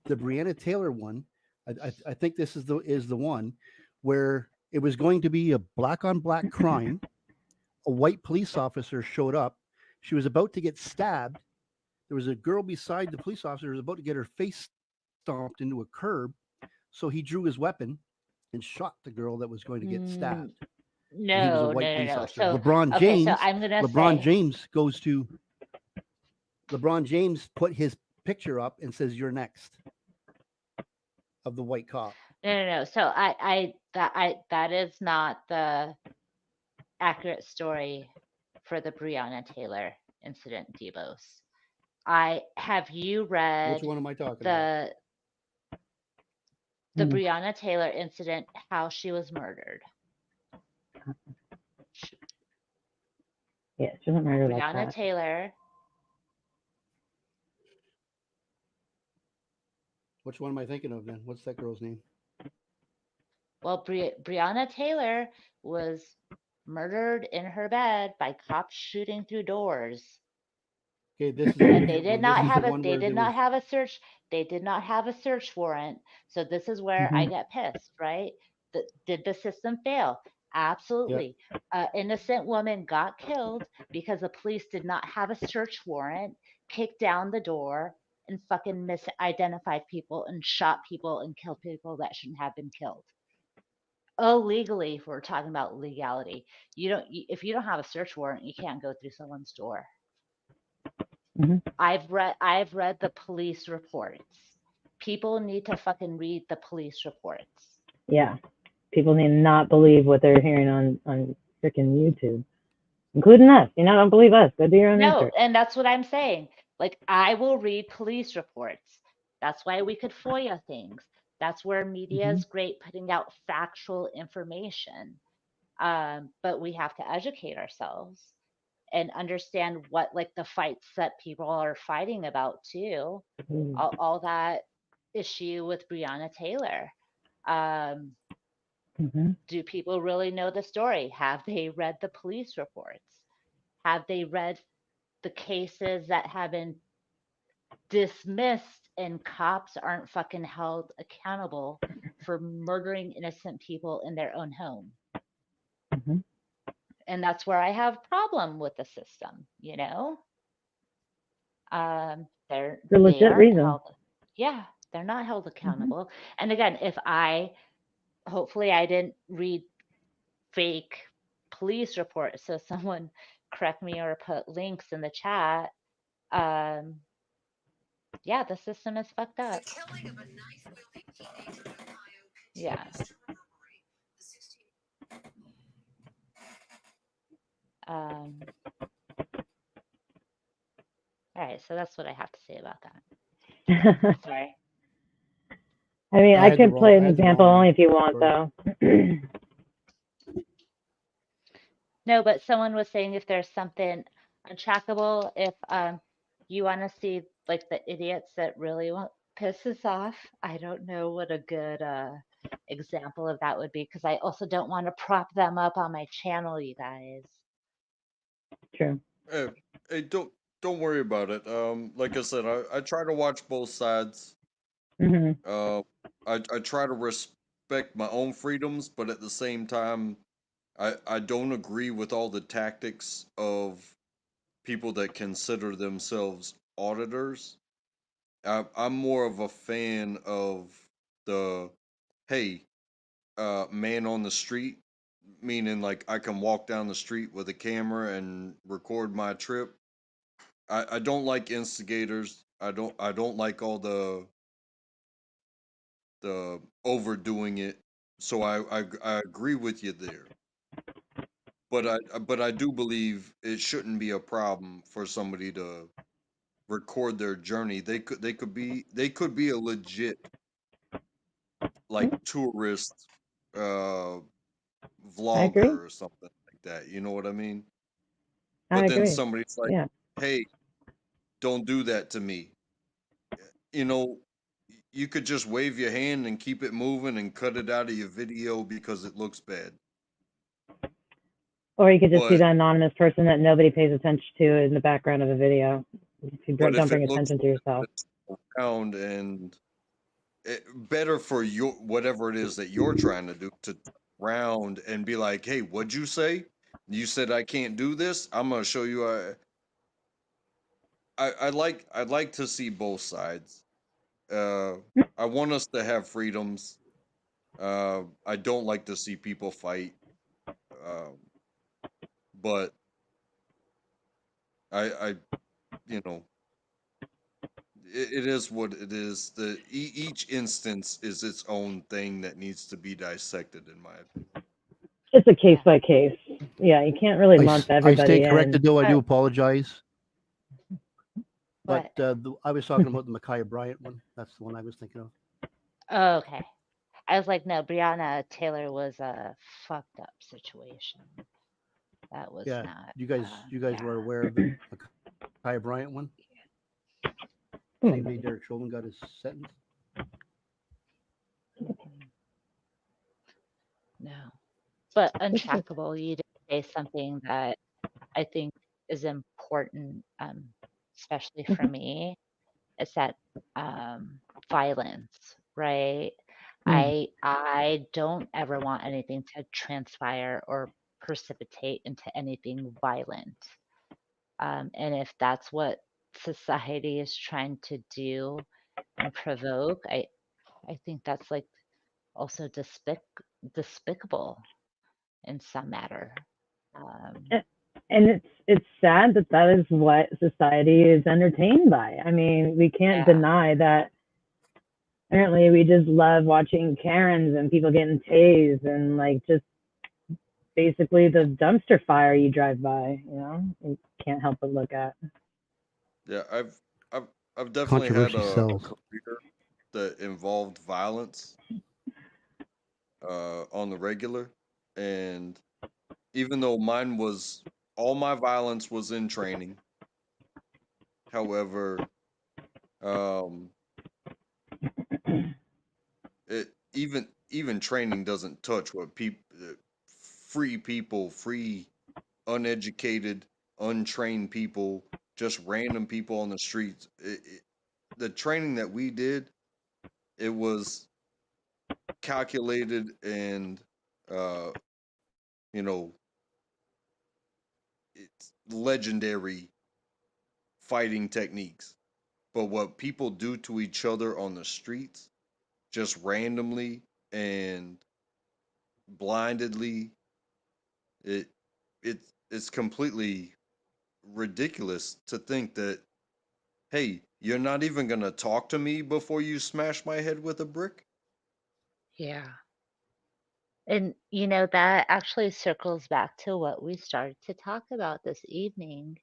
the Breonna Taylor one, I think this is the one where it was going to be a black on black crime. A white police officer showed up. She was about to get stabbed. There was a girl beside the police officer who was about to get her face stomped into a curb. So he drew his weapon and shot the girl that was going to get Mm, stabbed. And he was a no, white no, no, police no. officer. So, okay, so I'm gonna LeBron say, James goes to LeBron James put his picture up and says, "You're next," of the white cop. no, no, no. So that is not the accurate story for the Breonna Taylor incident, Debos. Have you Which read one am I talking about? the Mm. Breonna Taylor incident, how she was murdered? Yeah, she wasn't murdered like Breonna that. Taylor. Which one am I thinking of then? What's that girl's name? Well, Breonna Taylor was murdered in her bed by cops shooting through doors. Okay, this is a And they different did one. not This is the have a one they where did there not was. have a search they did not have a search warrant. So this is where I Mhm. get pissed, right? Did the system fail? Yeah. Absolutely. Innocent woman got killed because the police did not have a search warrant, kicked down the door, and fucking misidentified people and shot people and killed people that shouldn't have been killed. Illegally, if we're talking about legality, if you don't have a search warrant, you can't go through someone's door. Mhm. I've read the police reports. People need to fucking read the police reports. Yeah, people need to not believe what they're hearing on freaking YouTube, including us. You know, don't believe us. Go do your own No, research. and that's what I'm saying. Like, I will read police reports. That's why we could FOIA things. That's where media Mhm. is great, putting out factual information. But we have to educate ourselves and understand what like the fights that people are fighting about too. All that issue with Breonna Taylor. Um, do people really know the story? Have they read the police reports? Have they read the cases that have been dismissed and cops aren't fucking held accountable for murdering innocent people in their own home? And that's where I have problem with the system, you know? For They legit aren't reason. held, yeah, they're not held accountable. And again, hopefully I didn't read fake police reports, so someone correct me or put links in the chat. Yeah, the system is fucked up. Yeah. All right, so that's what I have to say about that. Sorry. I mean, I could play an I had the example wrong- only if you want, sorry. though. No, but someone was saying if there's something untrackable, if you want to see like the idiots that really won't piss us off, I don't know what a good example of that would be, because I also don't want to prop them up on my channel, you guys. True. Hey, don't worry about it. Like I said, I try to watch both sides. I try to respect my own freedoms, but at the same time, I don't agree with all the tactics of people that consider themselves auditors. I'm more of a fan of the, hey, man on the street, meaning like I can walk down the street with a camera and record my trip. I don't like instigators. I don't like all the overdoing it. So I agree with you there. But I do believe it shouldn't be a problem for somebody to record their journey. They could be a legit like tourist uh I agree. vlogger or something like that. You know what I mean? I But then agree. somebody's like, Yeah. "Hey, don't do that to me." You know, you could just wave your hand and keep it moving and cut it out of your video because it looks bad. Or you could just be But the anonymous person that nobody pays attention to in the background of a video. If you but don't if bring it looks attention to yourself. around and better for your whatever it is that you're trying to do to round and be like, hey, what'd you say? You said I can't do this. I'm gonna show you. I'd like to see both sides. I want us to have freedoms. I don't like to see people fight. Um, but I you know, it is what it is. Each instance is its own thing that needs to be dissected, in my opinion. It's a case by case. Yeah, you can't really lump I everybody stay in. corrected though. I do But apologize. But what? I was talking about the Micaiah Bryant one. That's the one I was thinking of. Oh, okay. I was like, no, Breonna Taylor was a fucked up situation. That was Yeah, not. you guys Yeah. were aware of the Micaiah Bryant one. Same day Derek Chauvin got his sentence. No. But untrackable, you did say something that I think is important, especially for me. It's that violence, right? I don't ever want anything to transpire or precipitate into anything violent. And if that's what society is trying to do and provoke, I think that's like also despicable in some matter. And it's sad that that is what society is entertained by. I mean, we can't Yeah. deny that. Apparently, we just love watching Karens and people getting tased and like just basically the dumpster fire you drive by. You can't help but look at. Yeah, I've definitely had Controversy a sells. career that involved violence on the regular, and even though mine was all my violence was in training. However, um, it even training doesn't touch what free uneducated, untrained people, just random people on the streets. The training that we did, it was calculated and uh, you know, it's legendary fighting techniques. But what people do to each other on the streets, just randomly and blindedly, it it's completely ridiculous to think that, hey, you're not even gonna talk to me before you smash my head with a brick? Yeah. And that actually circles back to what we started to talk about this evening,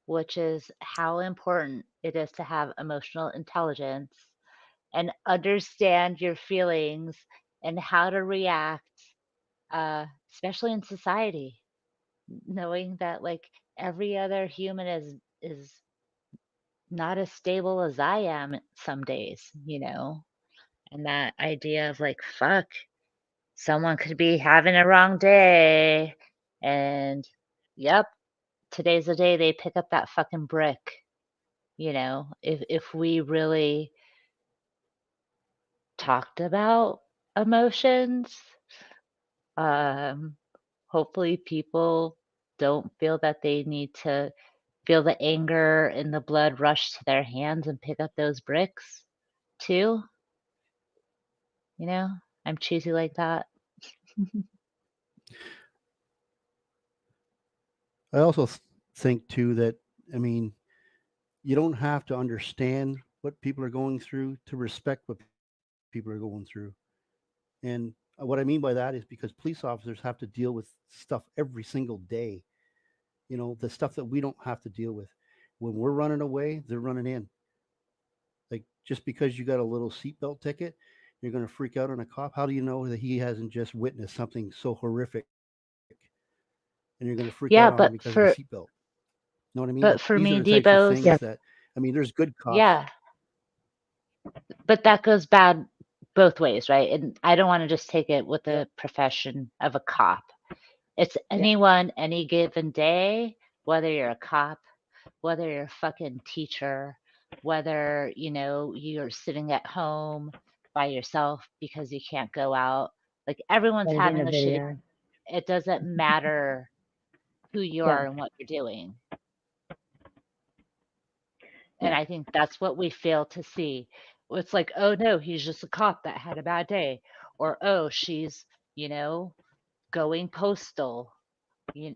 which is how important it is to have emotional intelligence and understand your feelings and how to react, especially in society, knowing that like every other human is not as stable as I am some days, and that idea of like, fuck, someone could be having a wrong day, and yep, today's the day they pick up that fucking brick. If we really talked about emotions, um, hopefully people don't feel that they need to feel the anger and the blood rush to their hands and pick up those bricks too. You know, I'm choosy like that. I also think too that, I mean, you don't have to understand what people are going through to respect what people are going through. And what I mean by that is because police officers have to deal with stuff every single day. The stuff that we don't have to deal with. When we're running away, they're running in. Like, just because you got a little seatbelt ticket, you're going to freak out on a cop. How do you know that he hasn't just witnessed something so horrific, and you're going to freak out on Yeah, him because of the seatbelt? Know what I mean? but for These are me, the types of Debo's, Yeah. things that, I mean, there's good cops. yeah, but that goes bad both ways, right? And I don't want to just take it with the profession of a cop. It's Yeah. anyone, any given day, whether you're a cop, whether you're a fucking teacher, whether, you're sitting at home by yourself because you can't go out. Like everyone's Editing having a a shitty, video. it doesn't matter who you Yeah. are and what you're doing. And Yeah. I think that's what we fail to see. It's like, oh no, he's just a cop that had a bad day. Or, oh, she's, you know, going postal. You,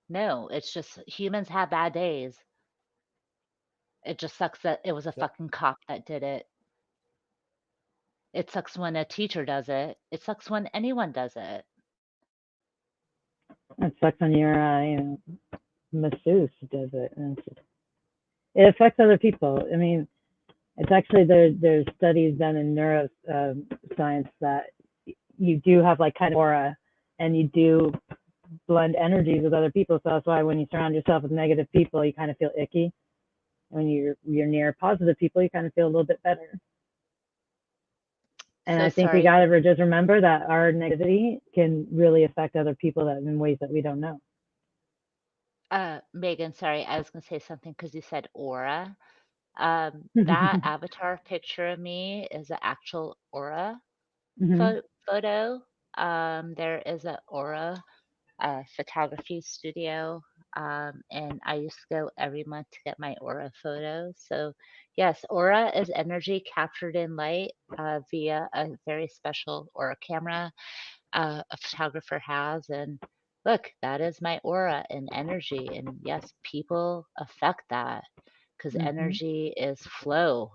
no, it's just humans have bad days. It just sucks that it was a Yep. fucking cop that did it. It sucks when a teacher does it. It sucks when anyone does it. It sucks when your masseuse does it, and it affects other people. I mean, it's actually there's studies done in neuroscience that you do have like kind of aura, and you do blend energies with other people. So that's why when you surround yourself with negative people, you kind of feel icky. When you're near positive people, you kind of feel a little bit better. And So I think we sorry. gotta just remember that our negativity can really affect other people that in ways that we don't know. Megan, sorry, I was going to say something because you said aura. That avatar picture of me is an actual aura Hmm. photo. There is an aura photography studio, and I used to go every month to get my aura photos. So, yes, aura is energy captured in light via a very special aura camera a photographer has. And look, that is my aura and energy. And yes, people affect that because Hmm. energy is flow.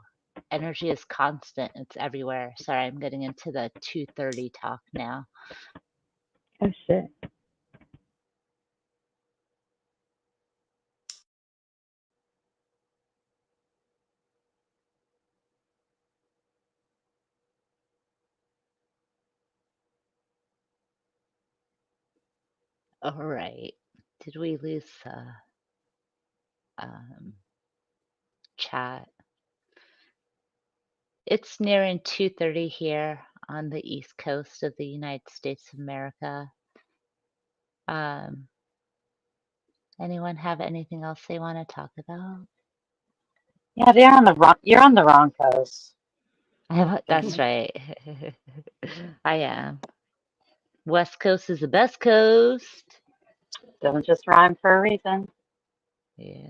Energy is constant. It's everywhere. Sorry, I'm getting into the 2:30 talk now. Oh shit. All right. Did we lose um, chat? It's nearing 2:30 here on the East Coast of the United States of America. Anyone have anything else they want to talk about? Yeah, they're on the wrong. You're on the wrong coast. That's right. I am. West Coast is the best coast. Doesn't just rhyme for a reason. Yeah.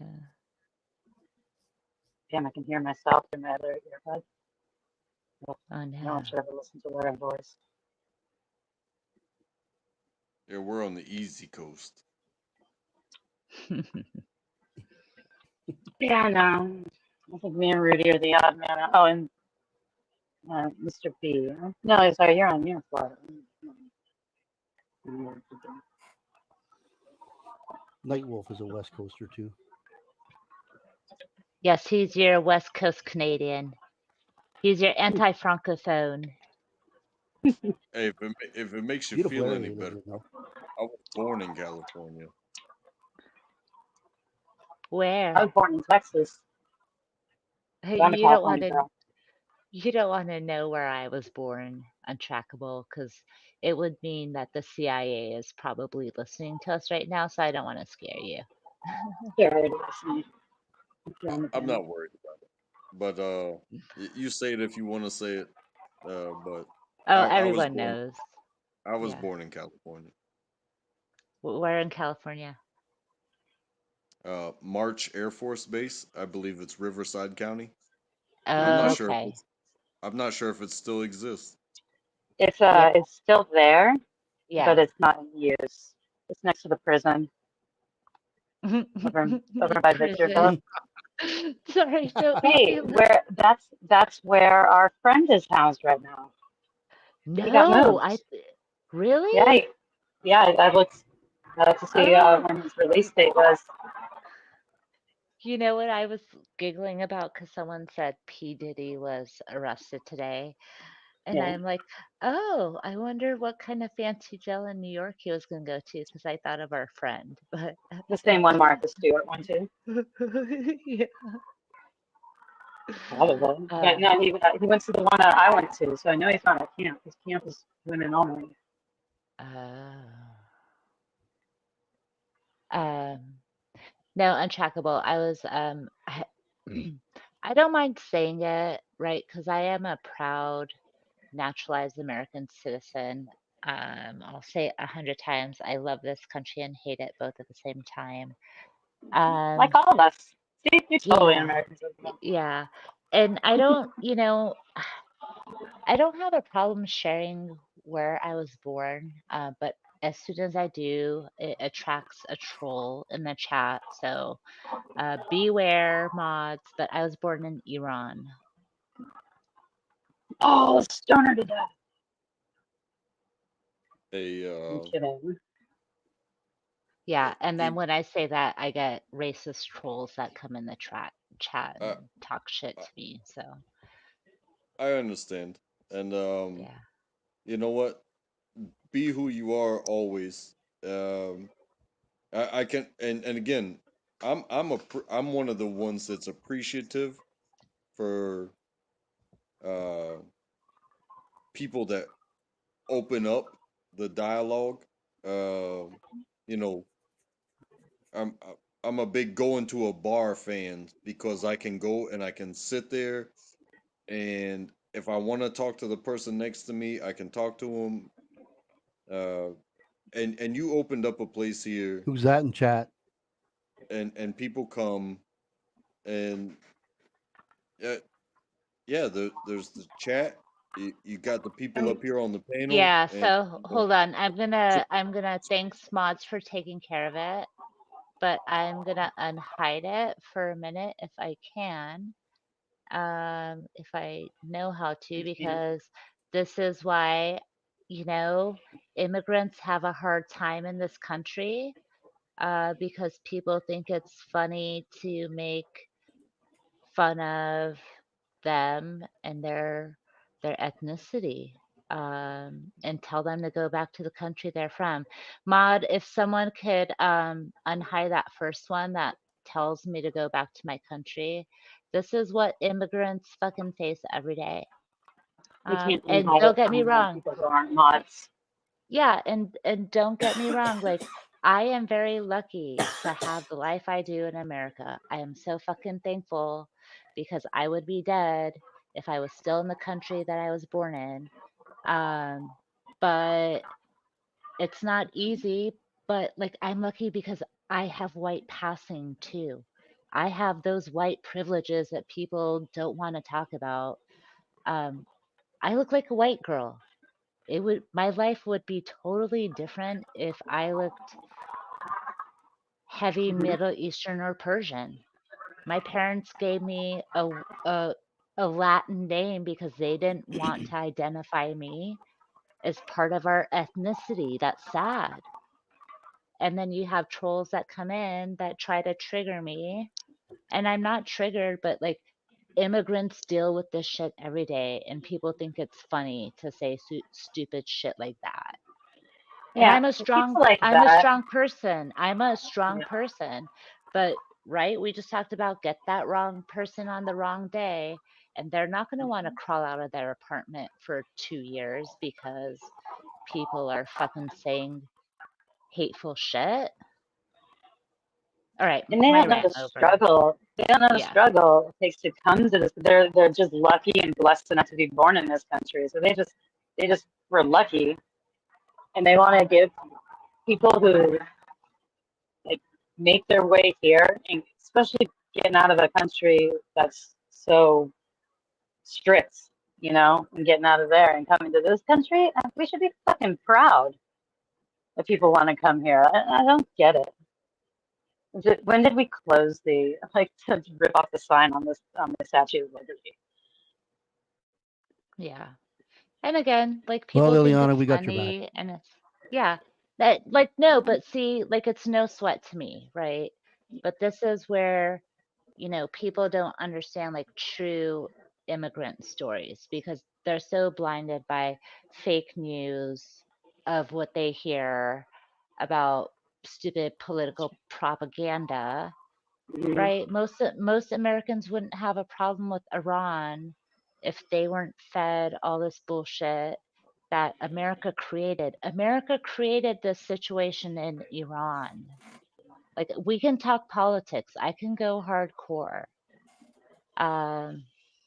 Damn, I can hear myself in my other earbud. Oh No no. one should ever listen to their own voice. Yeah, we're on the easy coast. Yeah, no. I think me and Rudy are the odd man out. Oh, and Mr. B. No, sorry, you're in Florida. Nightwolf is a West Coaster too. Yes, he's your West Coast Canadian. He's your anti-francophone. Hey, if it makes you Beautiful feel area any he lives better, in, though. I was born in California. I Where? was born in Texas. But I'm a You don't want California to. girl. You don't want to know where I was born, untrackable, because it would mean that the CIA is probably listening to us right now. So I don't want to scare you. They're already listening. If you're on the I'm panel. not worried about it. But you say it if you want to say it. But Oh, I was everyone born. knows. I was Yeah, born in California. we're in California. March Air Force Base. I believe it's Riverside County. I'm Oh, not Mhm. sure if okay. it still exists. Yeah, It's still there, but yeah. it's not in use. It's next to the prison over by Prison. Victorville. Sorry, don't make Hey, me laugh. that's where our friend is housed right now. He got No, moved. Yeah, really? yeah. I looked to see Oh, when his release date was. you know what I was giggling about because someone said P. Diddy was arrested today. And Yeah, I'm like, oh, I wonder what kind of fancy jail in New York he was going to go to because I thought of our friend. But the same one Martha Stewart went to, yeah. probably. Uh, But no, he went to the one that I went to, so I know he's not at camp. His camp is women only. oh. Um, no, untrackable. I don't mind saying it, right? Because I am a proud naturalized American citizen. I'll say it 100 times. I love this country and hate it both at the same time. Like Um, all of us. See, you're totally an yeah, American citizen. yeah. And I don't, I don't have a problem sharing where I was born, but as soon as I do, it attracts a troll in the chat. So beware, mods. But I was born in Iran. Oh, stoner to death. A I'm kidding. Yeah, and then it, when I say that, I get racist trolls that come in the chat I and talk shit to me. So I understand, and yeah, you know what? Be who you are always. Um, I can, and again, I'm one of the ones that's appreciative for uh people that open up the dialogue. You know, I'm I'm a big going to a bar fan because I can go and I can sit there, and if I want to talk to the person next to me, I can talk to them. Uh, and you opened up a place here, Who's that in chat? and people come, and uh, yeah, there's the chat. You got the people And up here on the panel, yeah. and So you know, hold on, so I'm gonna thanks mods for taking care of it, but I'm gonna unhide it for a minute if I can, if I know how to, because this is why you know immigrants have a hard time in this country, because people think it's funny to make fun of them and their ethnicity. and tell them to go back to the country they're from. Maud, if someone could unhide that first one that tells me to go back to my country, this is what immigrants fucking face every day. We can't And hide don't it get me from wrong. people who aren't mods. Yeah, and don't get me wrong, like I am very lucky to have the life I do in America. I am so fucking thankful because I would be dead if I was still in the country that I was born in. But it's not easy, but like I'm lucky because I have white passing too. I have those white privileges that people don't want to talk about. Um, I look like a white girl. My life would be totally different if I looked heavy Mhm. Middle Eastern or Persian. My parents gave me a Latin name because they didn't want to identify me as part of our ethnicity. That's sad. And then you have trolls that come in that try to trigger me. And I'm not triggered, but like immigrants deal with this shit every day, and people think it's funny to say stupid shit like that. And Yeah, so people like I'm a that. strong person. I'm a strong Yeah. person. But right, we just talked about get that wrong person on the wrong day, and they're not going to want to crawl out of their apartment for 2 years because people are fucking saying hateful shit. All right, And they my don't know rant the over. struggle. They don't know the Yeah. struggle it takes to come to this. They're just lucky and blessed enough to be born in this country. So they just were lucky, and they want to give people who like make their way here, and especially getting out of a country that's so strict, and getting out of there and coming to this country. We should be fucking proud that people want to come here. I don't get it. When did we close to rip off the sign on the Statue of Liberty? Yeah. And again, like Well, people think Liliana, it's we got your back. funny and it's yeah. That like no, but see, like it's no sweat to me, right? But this is where, people don't understand like true immigrant stories because they're so blinded by fake news of what they hear about stupid political propaganda, Mhm. right? Most Americans wouldn't have a problem with Iran if they weren't fed all this bullshit that America created. America created this situation in Iran. Like we can talk politics. I can go hardcore. Um,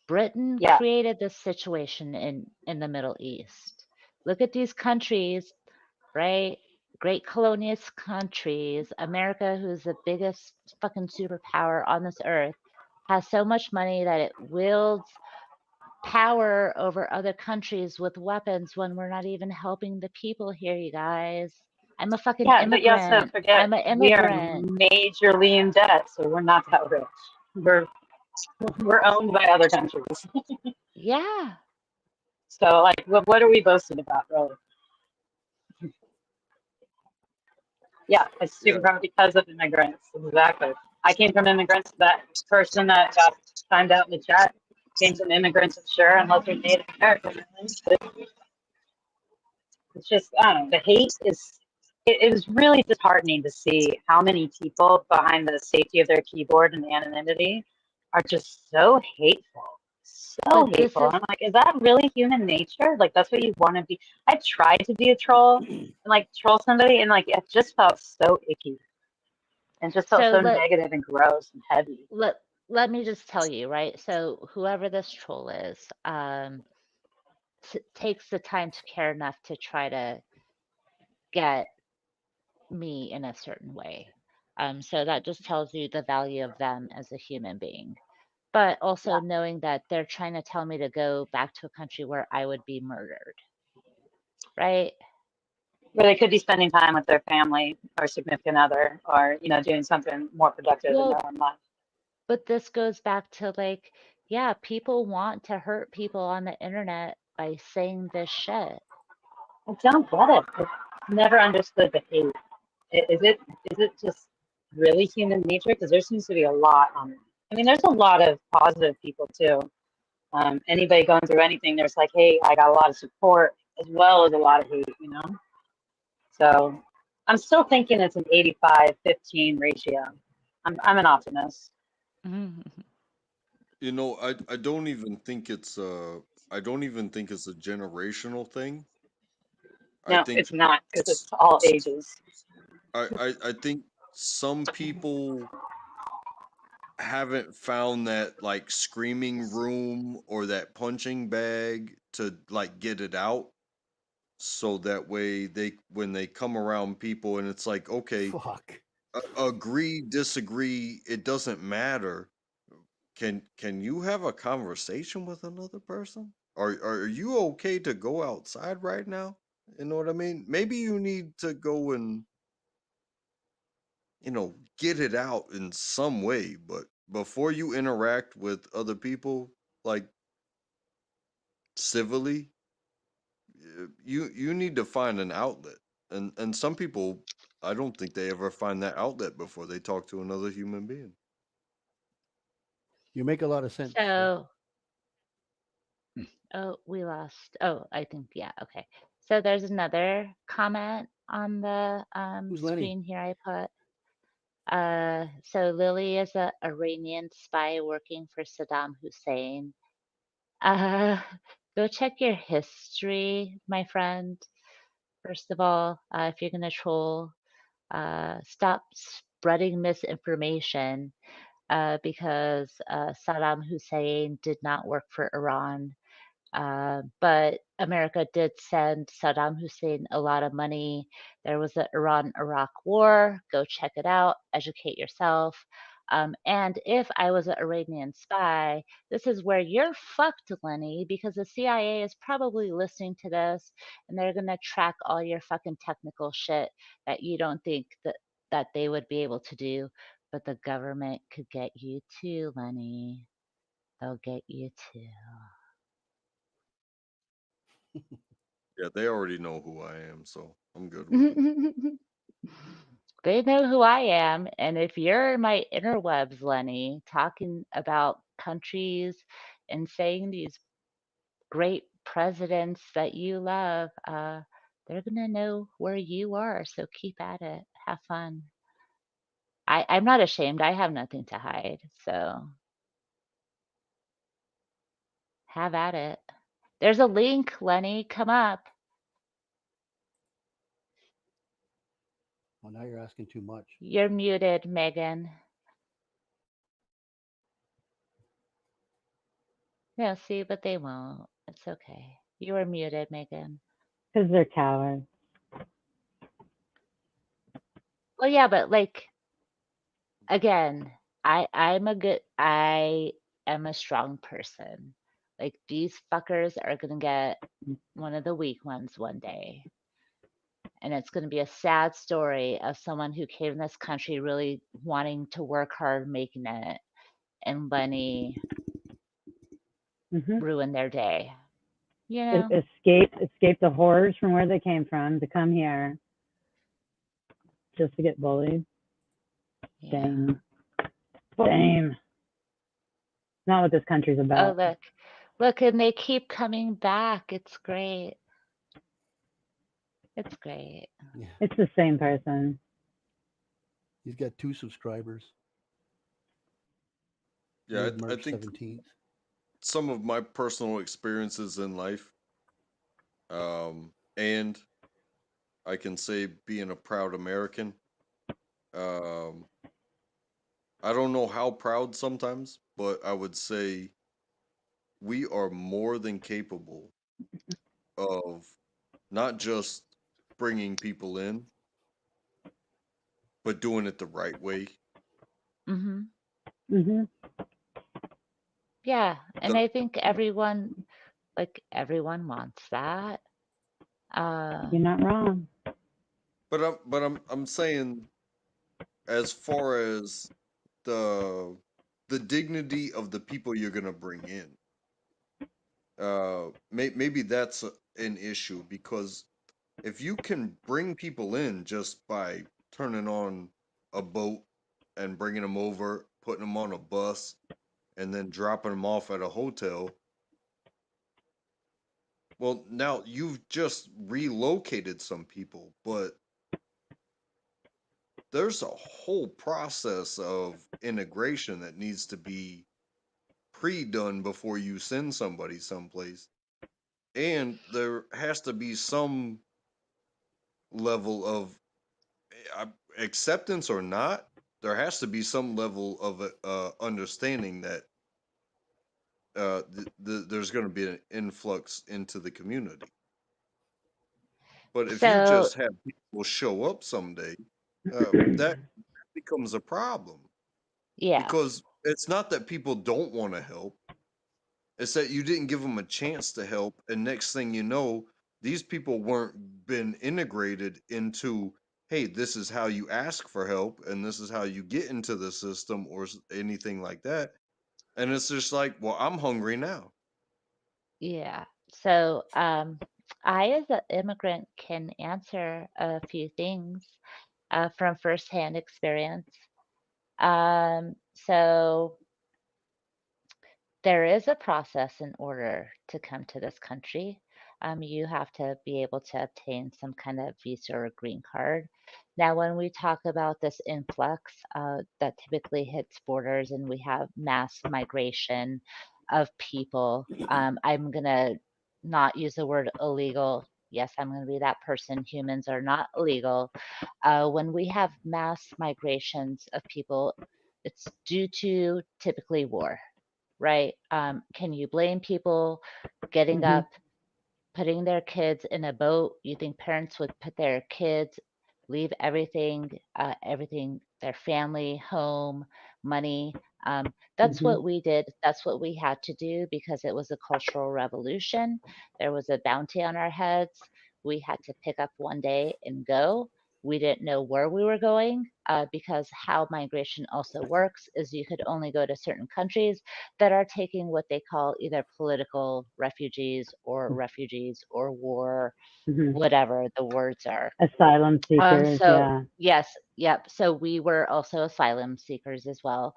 Britain Yeah, created this situation in the Middle East. Look at these countries, right? Great colonialist countries. America, who's the biggest fucking superpower on this earth, has so much money that it wields power over other countries with weapons when we're not even helping the people here, you guys. I'm a fucking yeah, but you also immigrant. forget I'm an we are immigrant. majorly in debt, so we're not that rich. We're we're owned by other countries. Yeah. So like, what are we boasting about, really? Yeah, it's super proud because of immigrants. Exactly. I came from immigrants. That person that got timed out in the chat came from immigrants, sure, unless they're Native American. It's just, I don't know, the hate is, it was really disheartening to see how many people behind the safety of their keyboard and anonymity are just so hateful. So But this hateful. is I'm like, is that really human nature? Like, that's what you want to be. I tried to be a troll and like troll somebody, and like, it just felt so icky and just felt so so negative and gross and heavy. let let me just tell you, right? So whoever this troll is, takes the time to care enough to try to get me in a certain way. So that just tells you the value of them as a human being. But also Yeah. knowing that they're trying to tell me to go back to a country where I would be murdered, right? Where they could be spending time with their family or significant other or, doing something more productive in Well, their own life. but this goes back to like, yeah, people want to hurt people on the internet by saying this shit. I don't get it. I've never understood the hate. Is it just really human nature? Because there seems to be a lot on it. I mean, there's a lot of positive people too. Anybody going through anything, there's like, hey, I got a lot of support. as well as a lot of hate, you know? So I'm still thinking it's an 85-15 ratio. I'm an optimist. Mhm. You know, I don't even think it's I don't even think it's a generational thing. I No, think it's not, because it's all ages. I think some people haven't found that like screaming room or that punching bag to like get it out, so that way they when they come around people and it's like, okay, Fuck. agree, disagree, it doesn't matter. Can you have a conversation with another person? Are you okay to go outside right now? You know what I mean? Maybe you need to go and, you know, get it out in some way, but before you interact with other people, like civilly, you need to find an outlet. And some people, I don't think they ever find that outlet before they talk to another human being. You make a lot of sense. So, oh, we lost. Oh, I think, yeah, okay. So there's another comment on the Who's Lenny? screen here I put. So Lily is a Iranian spy working for Saddam Hussein. Uh, go check your history, my friend. First of all, if you're gonna troll, stop spreading misinformation because Saddam Hussein did not work for Iran. But America did send Saddam Hussein a lot of money. There was the Iran-Iraq war. Go check it out. Educate yourself. And if I was an Iranian spy, this is where you're fucked, Lenny, because the CIA is probably listening to this, and they're gonna track all your fucking technical shit that you don't think that they would be able to do. But the government could get you too, Lenny. They'll get you too. Yeah, they already know who I am, so I'm good with it. They know who I am. And if you're in my interwebs, Lenny, talking about countries and saying these great presidents that you love, they're going to know where you are. So keep at it. Have fun. I'm not ashamed. I have nothing to hide. So have at it. There's a link, Lenny. Come up. Well, now you're asking too much. You're muted, Megan. No, see, but they won't. It's okay. You are muted, Megan. Because they're cowards. Well, yeah, but like again, I am a strong person. Like these fuckers are gonna get one of the weak ones one day. And it's gonna be a sad story of someone who came in this country really wanting to work hard making it, and Lenny Hmm. ruined their day. You know? Escape the horrors from where they came from to come here just to get bullied. Yeah. Shame. Shame. Not what this country's Oh, about. look, and they keep coming back. It's great. It's great. Yeah. It's the same person. He's got 2 subscribers. Yeah, Made I March think 17th. some of my personal experiences in life, and I can say being a proud American, um, I don't know how proud sometimes, but I would say we are more than capable of not just bringing people in, but doing it the right way. Hmm. Hmm. Yeah, and The, I think everyone wants that. You're not wrong. I'm saying, as far as the the dignity of the people you're gonna bring in, maybe that's an issue, because if you can bring people in just by turning on a boat and bringing them over, putting them on a bus, and then dropping them off at a hotel, Well, now you've just relocated some people, but there's a whole process of integration that needs to be pre-done before you send somebody someplace. And there has to be some level of acceptance or not. There has to be some level of understanding that there's going to be an influx into the community. But if you So just have people show up someday, that becomes a problem yeah, because it's not that people don't want to help. It's that you didn't give them a chance to help, and next thing you know, these people weren't been integrated into, hey, this is how you ask for help, and this is how you get into the system, or anything like that. And it's just like, well, I'm hungry now. yeah. So I, as an immigrant, can answer a few things from firsthand experience. So there is a process in order to come to this country. You have to be able to obtain some kind of visa or green card. Now, when we talk about this influx that typically hits borders and we have mass migration of people, I'm going to not use the word illegal. Yes, I'm going to be that person. Humans are not illegal. When we have mass migrations of people, it's due to typically war, right? Can you blame people getting Mhm. up, putting their kids in a boat? You think parents would put their kids, leave everything, their family, home, money? That's Mhm. what we did. That's what we had to do because it was a cultural revolution. There was a bounty on our heads. We had to pick up one day and go. We didn't know where we were going because how migration also works is you could only go to certain countries that are taking what they call either political refugees or war, Mhm. whatever the words are. Asylum seekers, So yeah. yes, yep. So we were also asylum seekers as well.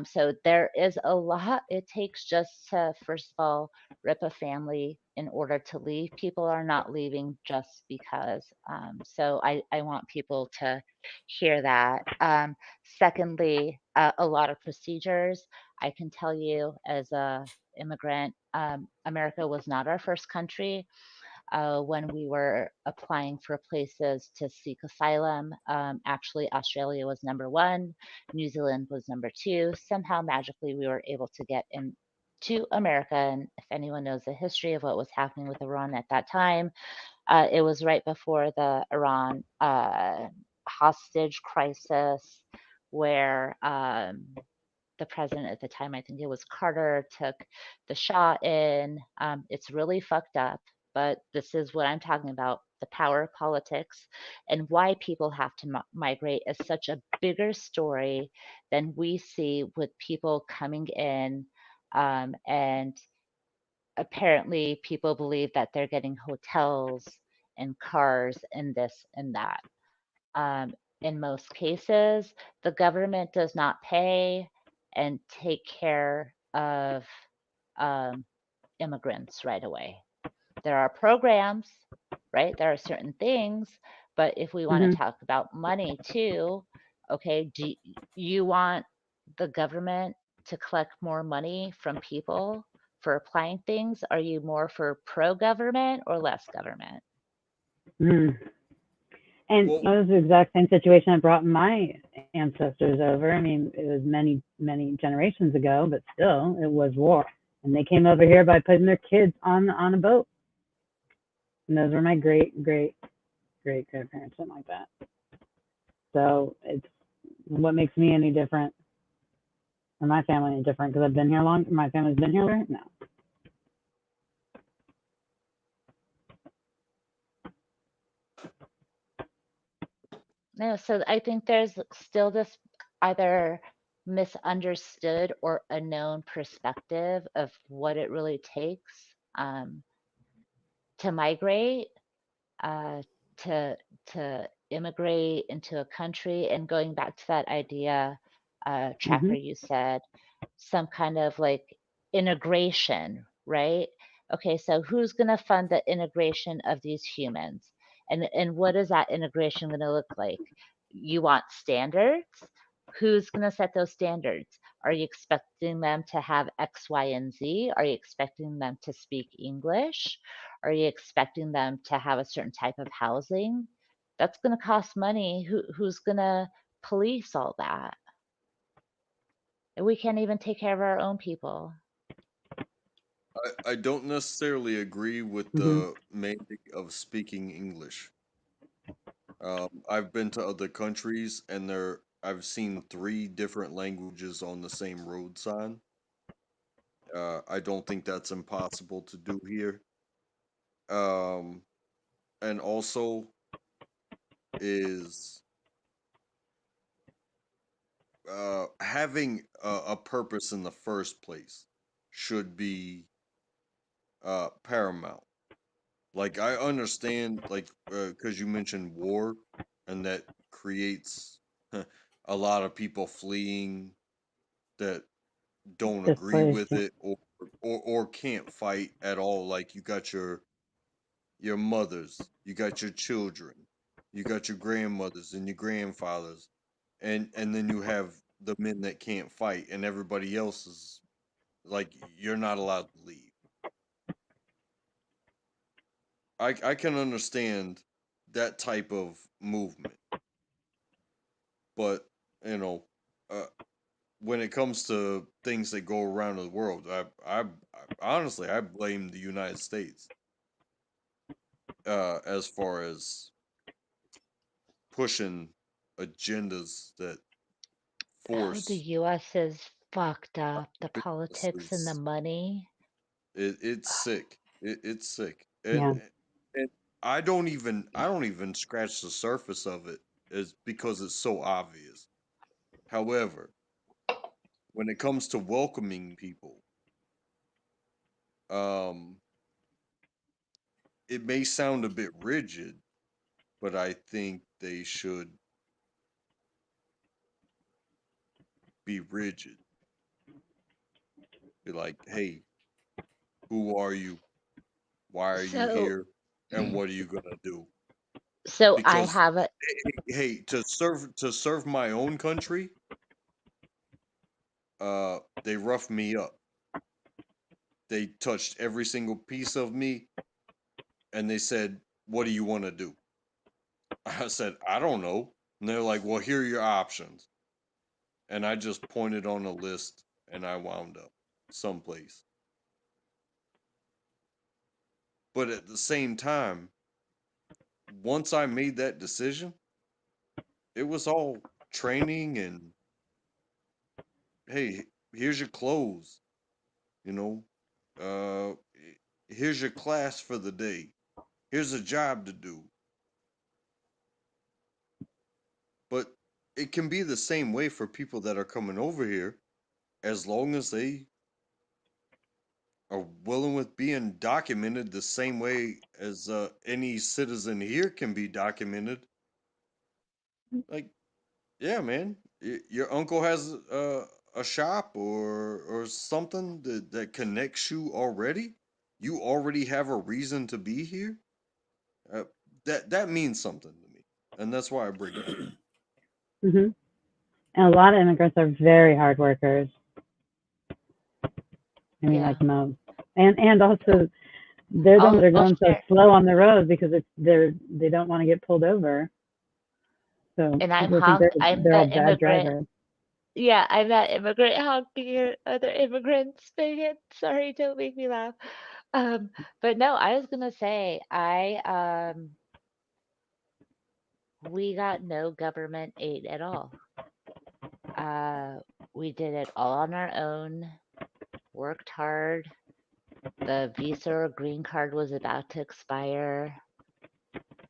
So there is a lot it takes just to, first of all, rip a family in order to leave. People are not leaving just because. So I want people to hear that. Secondly, a lot of procedures. I can tell you as a immigrant, America was not our first country when we were applying for places to seek asylum. Actually, Australia was number one, New Zealand was number two. Somehow, magically, we were able to get into America. And if anyone knows the history of what was happening with Iran at that time, it was right before the Iran hostage crisis, where the president at the time, I think it was Carter, took the Shah in. It's really fucked up, but this is what I'm talking about, the power of politics and why people have to migrate is such a bigger story than we see with people coming in. And apparently, people believe that they're getting hotels and cars and this and that. Um, in most cases, the government does not pay and take care of um, immigrants right away. There are programs, right? There are certain things, but if we want to Mhm. talk about money too, okay, do you want the government to collect more money from people for applying things? Are you more for pro government or less government? Mm. And Well, that was the exact same situation that brought my ancestors over. I mean, it was many, many generations ago, but still, it was war. And they came over here by putting their kids on a boat. And those were my great, great, great grandparents, something like that. So it's what makes me any different, or my family any different, because I've been here long. My family's been here longer. No. No, so I think there's still this either misunderstood or unknown perspective of what it really takes to migrate, uh, to immigrate into a country, and going back to that idea, Tracker, Mhm. you said some kind of like integration, right? Okay, so who's going to fund the integration of these humans? And what is that integration going to look like? You want standards? Who's going to set those standards? Are you expecting them to have X, Y, and Z? Are you expecting them to speak English? Are you expecting them to have a certain type of housing? That's going to cost money. Who's going to police all that? And we can't even take care of our own people. I don't necessarily agree with Mhm. the mandate of speaking English. I've been to other countries and I've seen 3 different languages on the same road sign. I don't think that's impossible to do here. Um, and also is having a purpose in the first place should be paramount. Like I understand, like because you mentioned war, and that creates a lot of people fleeing that don't agree Displaced. with it or can't fight at all. Like you got your mothers, you got your children, you got your grandmothers and your grandfathers, and then you have the men that can't fight, and everybody else is like you're not allowed to leave. I can understand that type of movement, but you know, uh, when it comes to things that go around the world, I honestly I blame the United States as far as pushing agendas that Oh, the force US is fucked up. The politics and the businesses. money. It's sick. It's sick, Yeah. and I don't even scratch the surface of it, is because it's so obvious. However, when it comes to welcoming people, um, it may sound a bit rigid, but I think they should be rigid. Be like, hey, who are you? Why are you So, here? And what are you gonna do? so I Because have a hey, to serve my own country, they roughed me up. They touched every single piece of me, and they said, "What do you want to do?" I said, "I don't know." And they're like, "Well, here are your options." And I just pointed on a list, and I wound up someplace. But at the same time, once I made that decision, it was all training and hey, here's your clothes, you know, uh, here's your class for the day. Here's a job to do. But it can be the same way for people that are coming over here as long as they are willing with being documented the same way as any citizen here can be documented. Like, yeah, man, your uncle has a shop or something that connects you already. You already have a reason to be here. Uh, that means something to me, and that's why I bring it up. Hmm. And a lot of immigrants are very hard workers. I mean, yeah. like most. And also they're the ones that are I'll going so share. slow on the road because they don't want to get pulled over. So And I'm people think honk. I'm they're all that bad immigrant. drivers. Yeah, I'm that immigrant honking at other immigrants. Megan, sorry, don't make me laugh. But no, I was gonna say we got no government aid at all. Uh, we did it all on our own. Worked hard. The visa or green card was about to expire.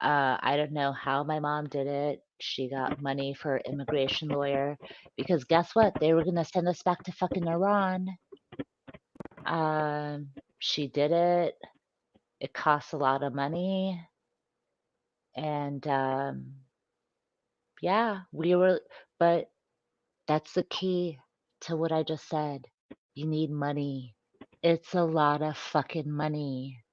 I don't know how my mom did it. She got money for immigration lawyer because guess what? They were gonna send us back to fucking Iran. She did it. It costs a lot of money, and yeah, we were. But that's the key to what I just said. You need money It's a lot of fucking money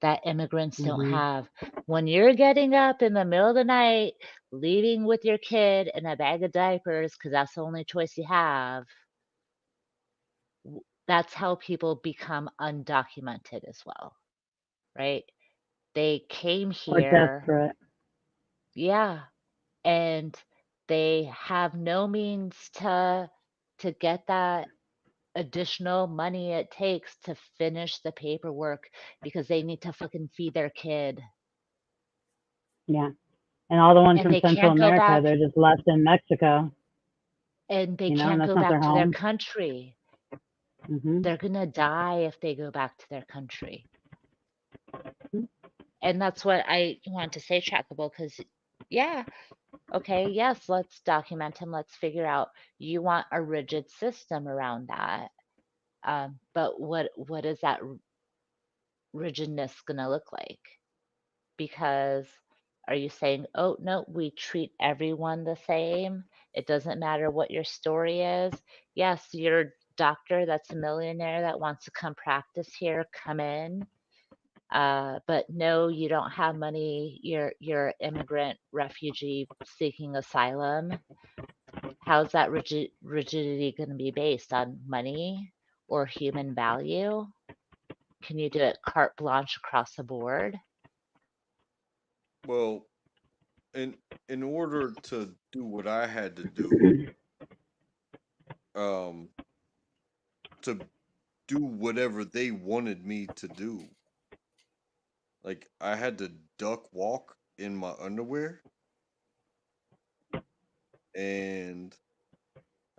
that immigrants don't Mhm. have. When you're getting up in the middle of the night, leaving with your kid and a bag of diapers because that's the only choice you have, that's how people become undocumented as well, right? They came Or here, desperate. yeah, and they have no means to get that additional money it takes to finish the paperwork because they need to fucking feed their kid. Yeah. And all the ones And from they Central can't go America, back they're just left in Mexico, and they and can't that's go not their back to their home. country. Mhm. They're gonna die if they go back to their country. And that's what I want to say, Trackable, because yeah, okay, yes, let's document him. Let's figure out. You want a rigid system around that. But what is that rigidness gonna look like? Because are you saying, oh no, we treat everyone the same? It doesn't matter what your story is. Yes, your doctor that's a millionaire that wants to come practice here, come in. But no, you don't have money. You're immigrant refugee seeking asylum. How's that rigidity going to be based on money or human value? Can you do it carte blanche across the board? Well, in order to do what I had to do, um, to do whatever they wanted me to do, like I had to duck walk in my underwear, and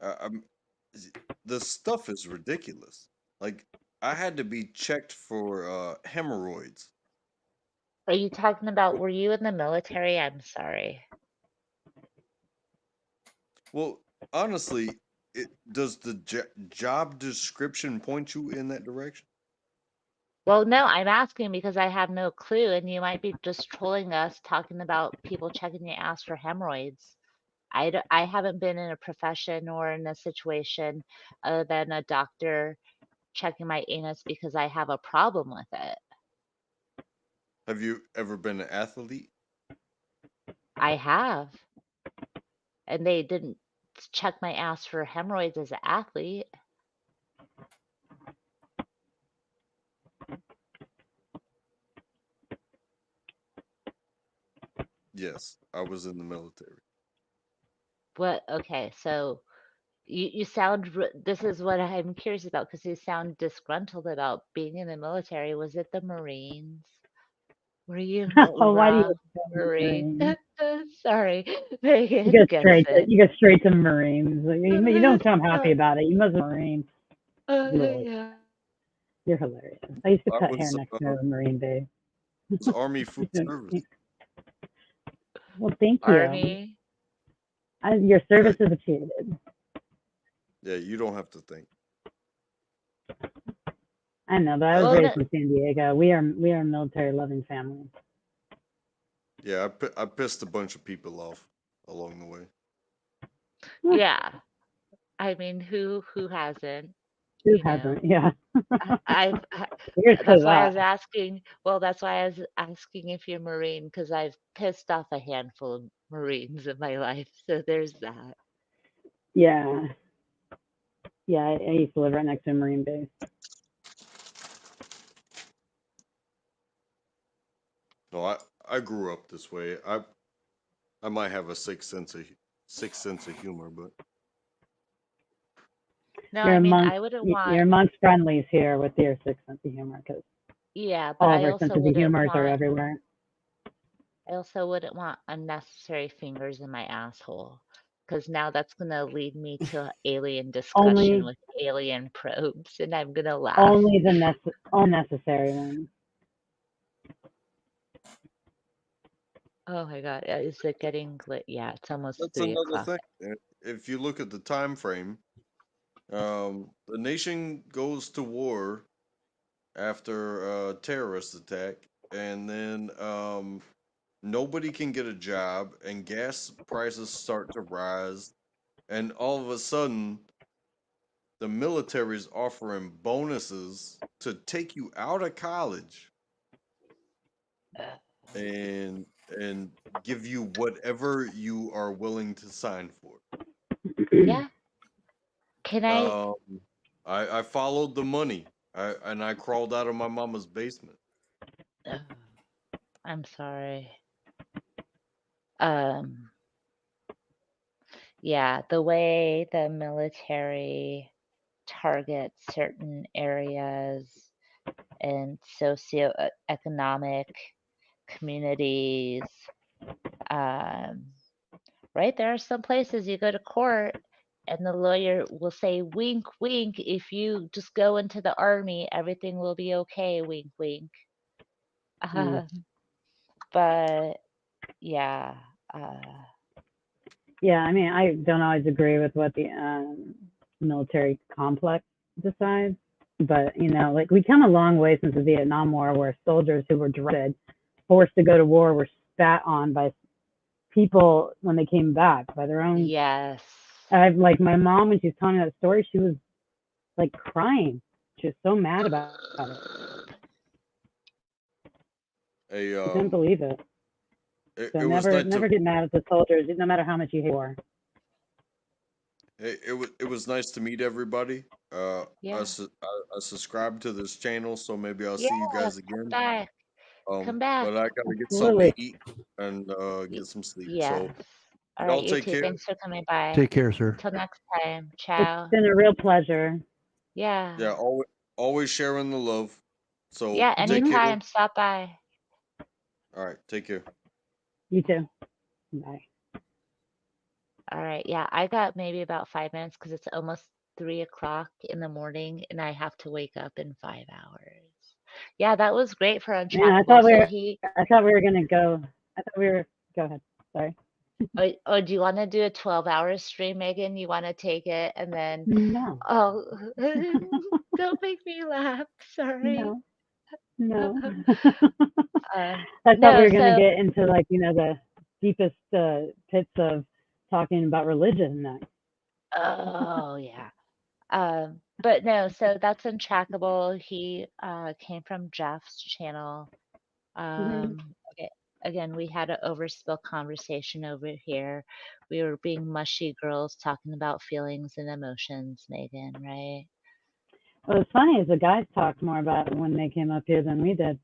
I'm the stuff is ridiculous. Like I had to be checked for hemorrhoids. Are you talking about, were you in the military? I'm sorry. Well, honestly, does the job description point you in that direction? Well, no, I'm asking because I have no clue, and you might be just trolling us talking about people checking your ass for hemorrhoids. I haven't been in a profession or in a situation other than a doctor checking my anus because I have a problem with it. Have you ever been an athlete? I have, and they didn't check my ass for hemorrhoids as an athlete. Yes, I was in the military. What? Okay, so you sound, this is what I'm curious about because you sound disgruntled about being in the military. Was it the Marines? Were you Oh, why do you wrong, go to Marine? Marines? Sorry, You Megan go gets straight to it. Marines. Like, you don't sound happy about it. You must be a Marine. Really, Yeah. you're hilarious. I used to I cut hair was next to a Marine base. Army Food Service. Well, thank you. Army. Your Yeah, service is appreciated. yeah. You don't have to think. I know, but I was Uh, Well, no, raised in San Diego. We are a military loving family. yeah, I pissed a bunch of people off along the way. yeah. I mean, who hasn't? Who You know, hasn't? Yeah. Here's to that's why I that. was asking. Well, that's why I was asking if you're Marine because I've pissed off a handful of Marines in my life. So there's that. Yeah. Yeah, I used to live right next to a Marine base. No, I grew up this way. I might have a sixth sense of humor, but No, You're I mean, amongst I wouldn't you're want, amongst friendlies here with your sixth sense of humor because yeah, but all of our senses of humors are everywhere. I also wouldn't want unnecessary fingers in my asshole because now that's going to lead me to alien discussion Only with alien probes, and I'm going to laugh. only the unnecessary ones. Oh my God. Is it getting lit? Yeah, it's almost that's 3 another o'clock. thing. If you look at the time frame, the nation goes to war after a terrorist attack, and then nobody can get a job, and gas prices start to rise, and all of a sudden, the military's offering bonuses to take you out of college and give you whatever you are willing to sign for. Yeah. Can I? Um, I followed the money. I crawled out of my mama's basement. I'm sorry. Um, yeah, the way the military targets certain areas and socioeconomic communities, um, right? There are some places you go to court and the lawyer will say, wink, wink, if you just go into the army, everything will be okay, wink, wink. Mm. But yeah, Yeah, I mean, I don't always agree with what the military complex decides, but like we come a long way since the Vietnam War, where soldiers who were drafted, forced to go to war, were spat on by people when they came back by their own. yes. I've like my mom when she was telling me that story, she was like crying. She was so mad about it. A She couldn't believe it. So it was nice never to get mad at the soldiers, no matter how much you hate war. it was nice to meet everybody. Yeah. I subscribe to this channel, so maybe I'll Yeah. see you guys Come again. back. Come back. But I gotta get something Absolutely. to eat and Y- get some sleep. Yes. So All right, y'all you take too. care. Thanks for coming by. Take care, sir. Until next time. It's Ciao. been a real pleasure. Yeah. Yeah, always sharing the love. So Yeah, take care. anytime. Stop by. All right, take care. You too. Bye. All right. Yeah, I got maybe about 5 minutes because it's almost 3 o'clock in the morning and I have to wake up in 5 hours. Yeah, that was great for Man, Untrackable. So I thought we were gonna go. I thought we were. Go ahead. Sorry. oh, do you want to do a 12-hour stream, Megan? You want to take it and then, No. oh, don't make me laugh. Sorry. No. Uh, I thought we no, were gonna so, get into like the deepest pits of talking about religion next. oh, yeah. But no, so that's Untrackable. He came from Jeff's channel. Okay, again, we had an overspill conversation over here. We were being mushy girls talking about feelings and emotions, Megan, right? What's funny is the guys talked more about it when they came up here than we did.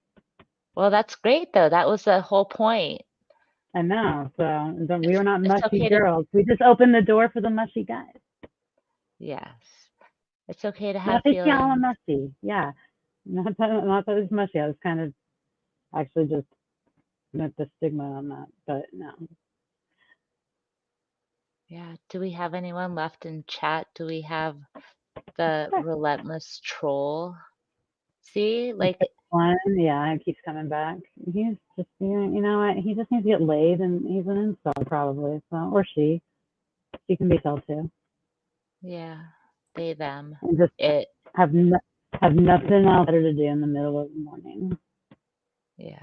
Well, that's great though. That was the whole point. I know. So we were not It's mushy okay to, girls. We just opened the door for the mushy guys. yes, it's okay to Not have that y'all are feelings. mushy. Yeah. Not that it was mushy. I was kind of actually just met the stigma on that, but no. Yeah. Do we have anyone left in chat? Do we have the Sure. relentless troll? See, like, One, yeah, it keeps coming back. He's just, you know what? He just needs to get laid, and he's an incel probably. So, or she can be incel too, yeah, they, them, and just it. have nothing else better to do in the middle of the morning. Yeah.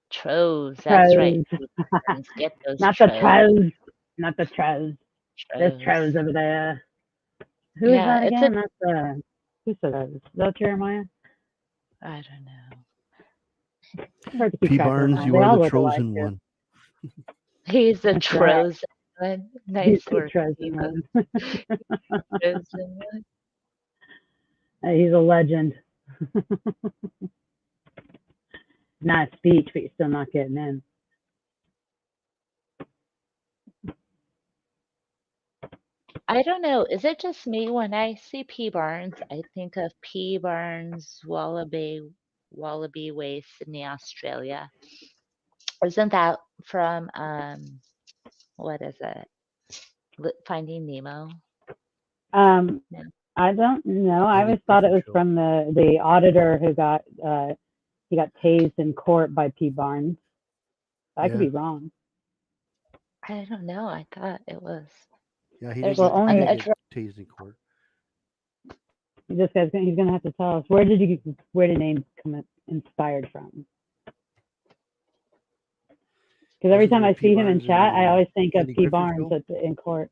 Troves, that's right. Trows. Get those Not the troves. trows. Not the trows. There's Troves. trows over there. Who is Yeah, that it's again? That's who said that? Is that Jeremiah? I don't know. It's hard to keep P. track of them Barnes, all. you They are all the look alike chosen too. one. He's a That's right. trozen one. He's Nice the work, chosen Eva. one. Chosen one. He's a legend. Nice speech, but you're still not getting in. I don't know. Is it just me when I see P Barnes? I think of P Barnes, Wallaby Way, Sydney, Australia. Isn't that from what is it? Finding Nemo? Um, No. I don't know. I Andy always thought it Griffith was Show. from the auditor who got he got tased in court by P. Barnes. I could Yeah. be wrong. I don't know. I thought it was. Yeah, he There's did Well, get, he only did get tased in court. this guy's he's gonna have to tell us where did the name come inspired from? Because every Wasn't time there a I P. see him in Barnes chat, I always think of Andy P. Griffith Barnes Show? in court.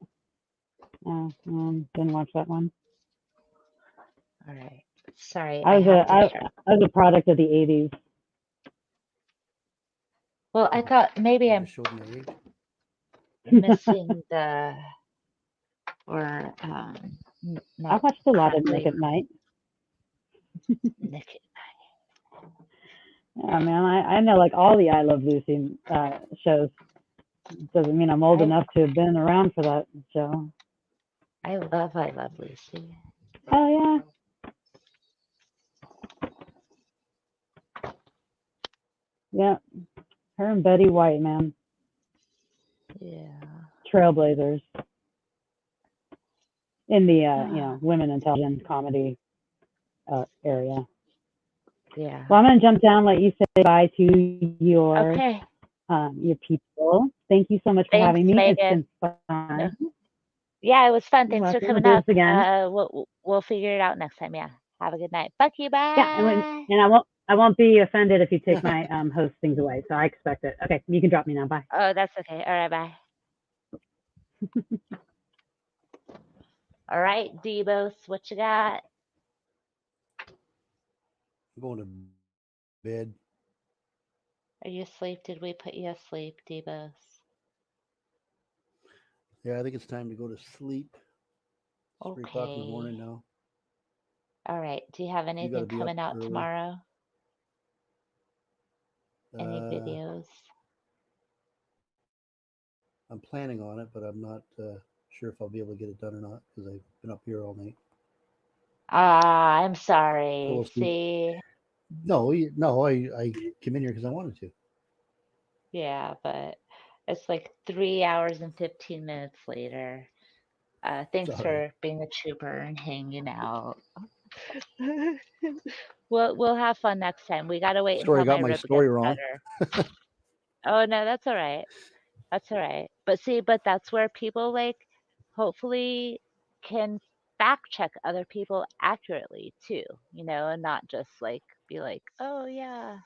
Oh, didn't watch that one. All right. Sorry, I I was have to I start. was a product of the '80s. Well, I thought maybe I I'm just showed my age. missing the or I not watched a lot of Nick correctly. at Night. Nick. Yeah, man, I know like all the I Love Lucy shows. Doesn't mean I'm old enough to have been around for that show. I love Lucy. Oh yeah, yeah. Her and Betty White, man, Yeah. trailblazers in the women in television comedy area. Yeah. Well, I'm gonna jump down, let you say bye to your Okay. people. Thank you so much for Thanks, having me. Megan. It's been No. fun. Yeah, it was fun. You're Thanks for welcome. coming We'll do up. this again. We'll figure it out next time. Yeah. Have a good night. Fuck you. Yeah, Bye. and I won't be offended if you take my host things away. So I expect it. Okay, you can drop me now. Bye. Oh, that's okay. All right. Bye. All right, Debos, what you got? I'm going to bed. Are you asleep? Did we put you asleep, Debos? Yeah, I think it's time to go to sleep. It's 3 o'clock in the morning now. All right. Do you have You got to anything be up coming out early. tomorrow? Any videos? I'm planning on it, but I'm not sure if I'll be able to get it done or not because I've been up here all night. I'm So sorry. we'll see. See? No, I came in here because I wanted to. Yeah, but it's like 3 hours and 15 minutes later. Thanks It's all for right. being a trooper and hanging out. We'll have fun next time. We gotta wait Sorry, I until my got my rib story gets wrong. better. Oh no, that's all right. That's all right. But see, but that's where people like hopefully can fact check other people accurately too, and not just like be like, oh yeah.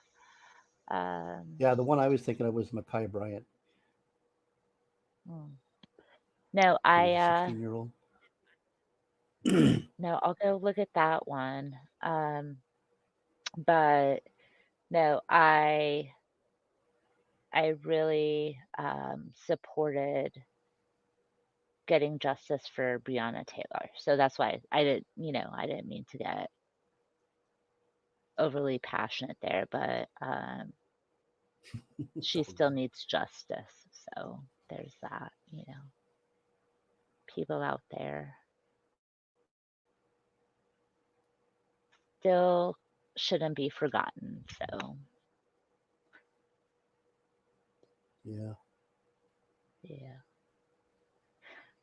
Yeah, the one I was thinking of was Ma'Khia Bryant. No, She was a I 16-year-old. no, I'll go look at that one. But no, I really supported getting justice for Breonna Taylor. So that's why I didn't mean to get overly passionate there, but she still needs justice. So there's that, people out there still shouldn't be forgotten. So Yeah. yeah.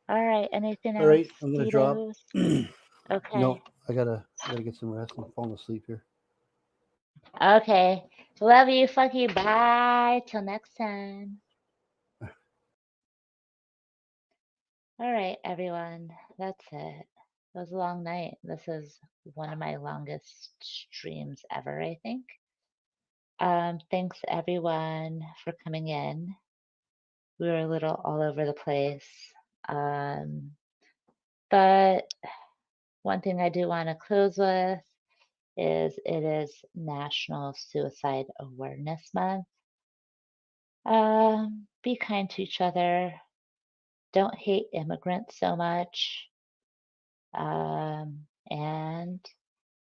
All right. Anything All else, right, I'm gonna drop. Devos? Okay. No, I gotta get some rest. I'm falling asleep here. Okay. Love you. Fuck you. Bye. Till next time. All right, everyone. That's it. It was a long night. This is one of my longest streams ever, I think. Thanks everyone for coming in. We were a little all over the place. But one thing I do want to close with is it is National Suicide Awareness Month. Be kind to each other. Don't hate immigrants so much. And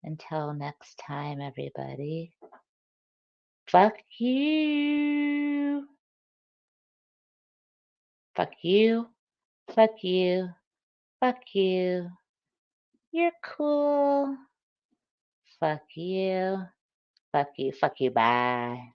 until next time, everybody, fuck you. Fuck you. Fuck you. Fuck you. You're cool. Fuck you. Fuck you. Fuck you. Bye.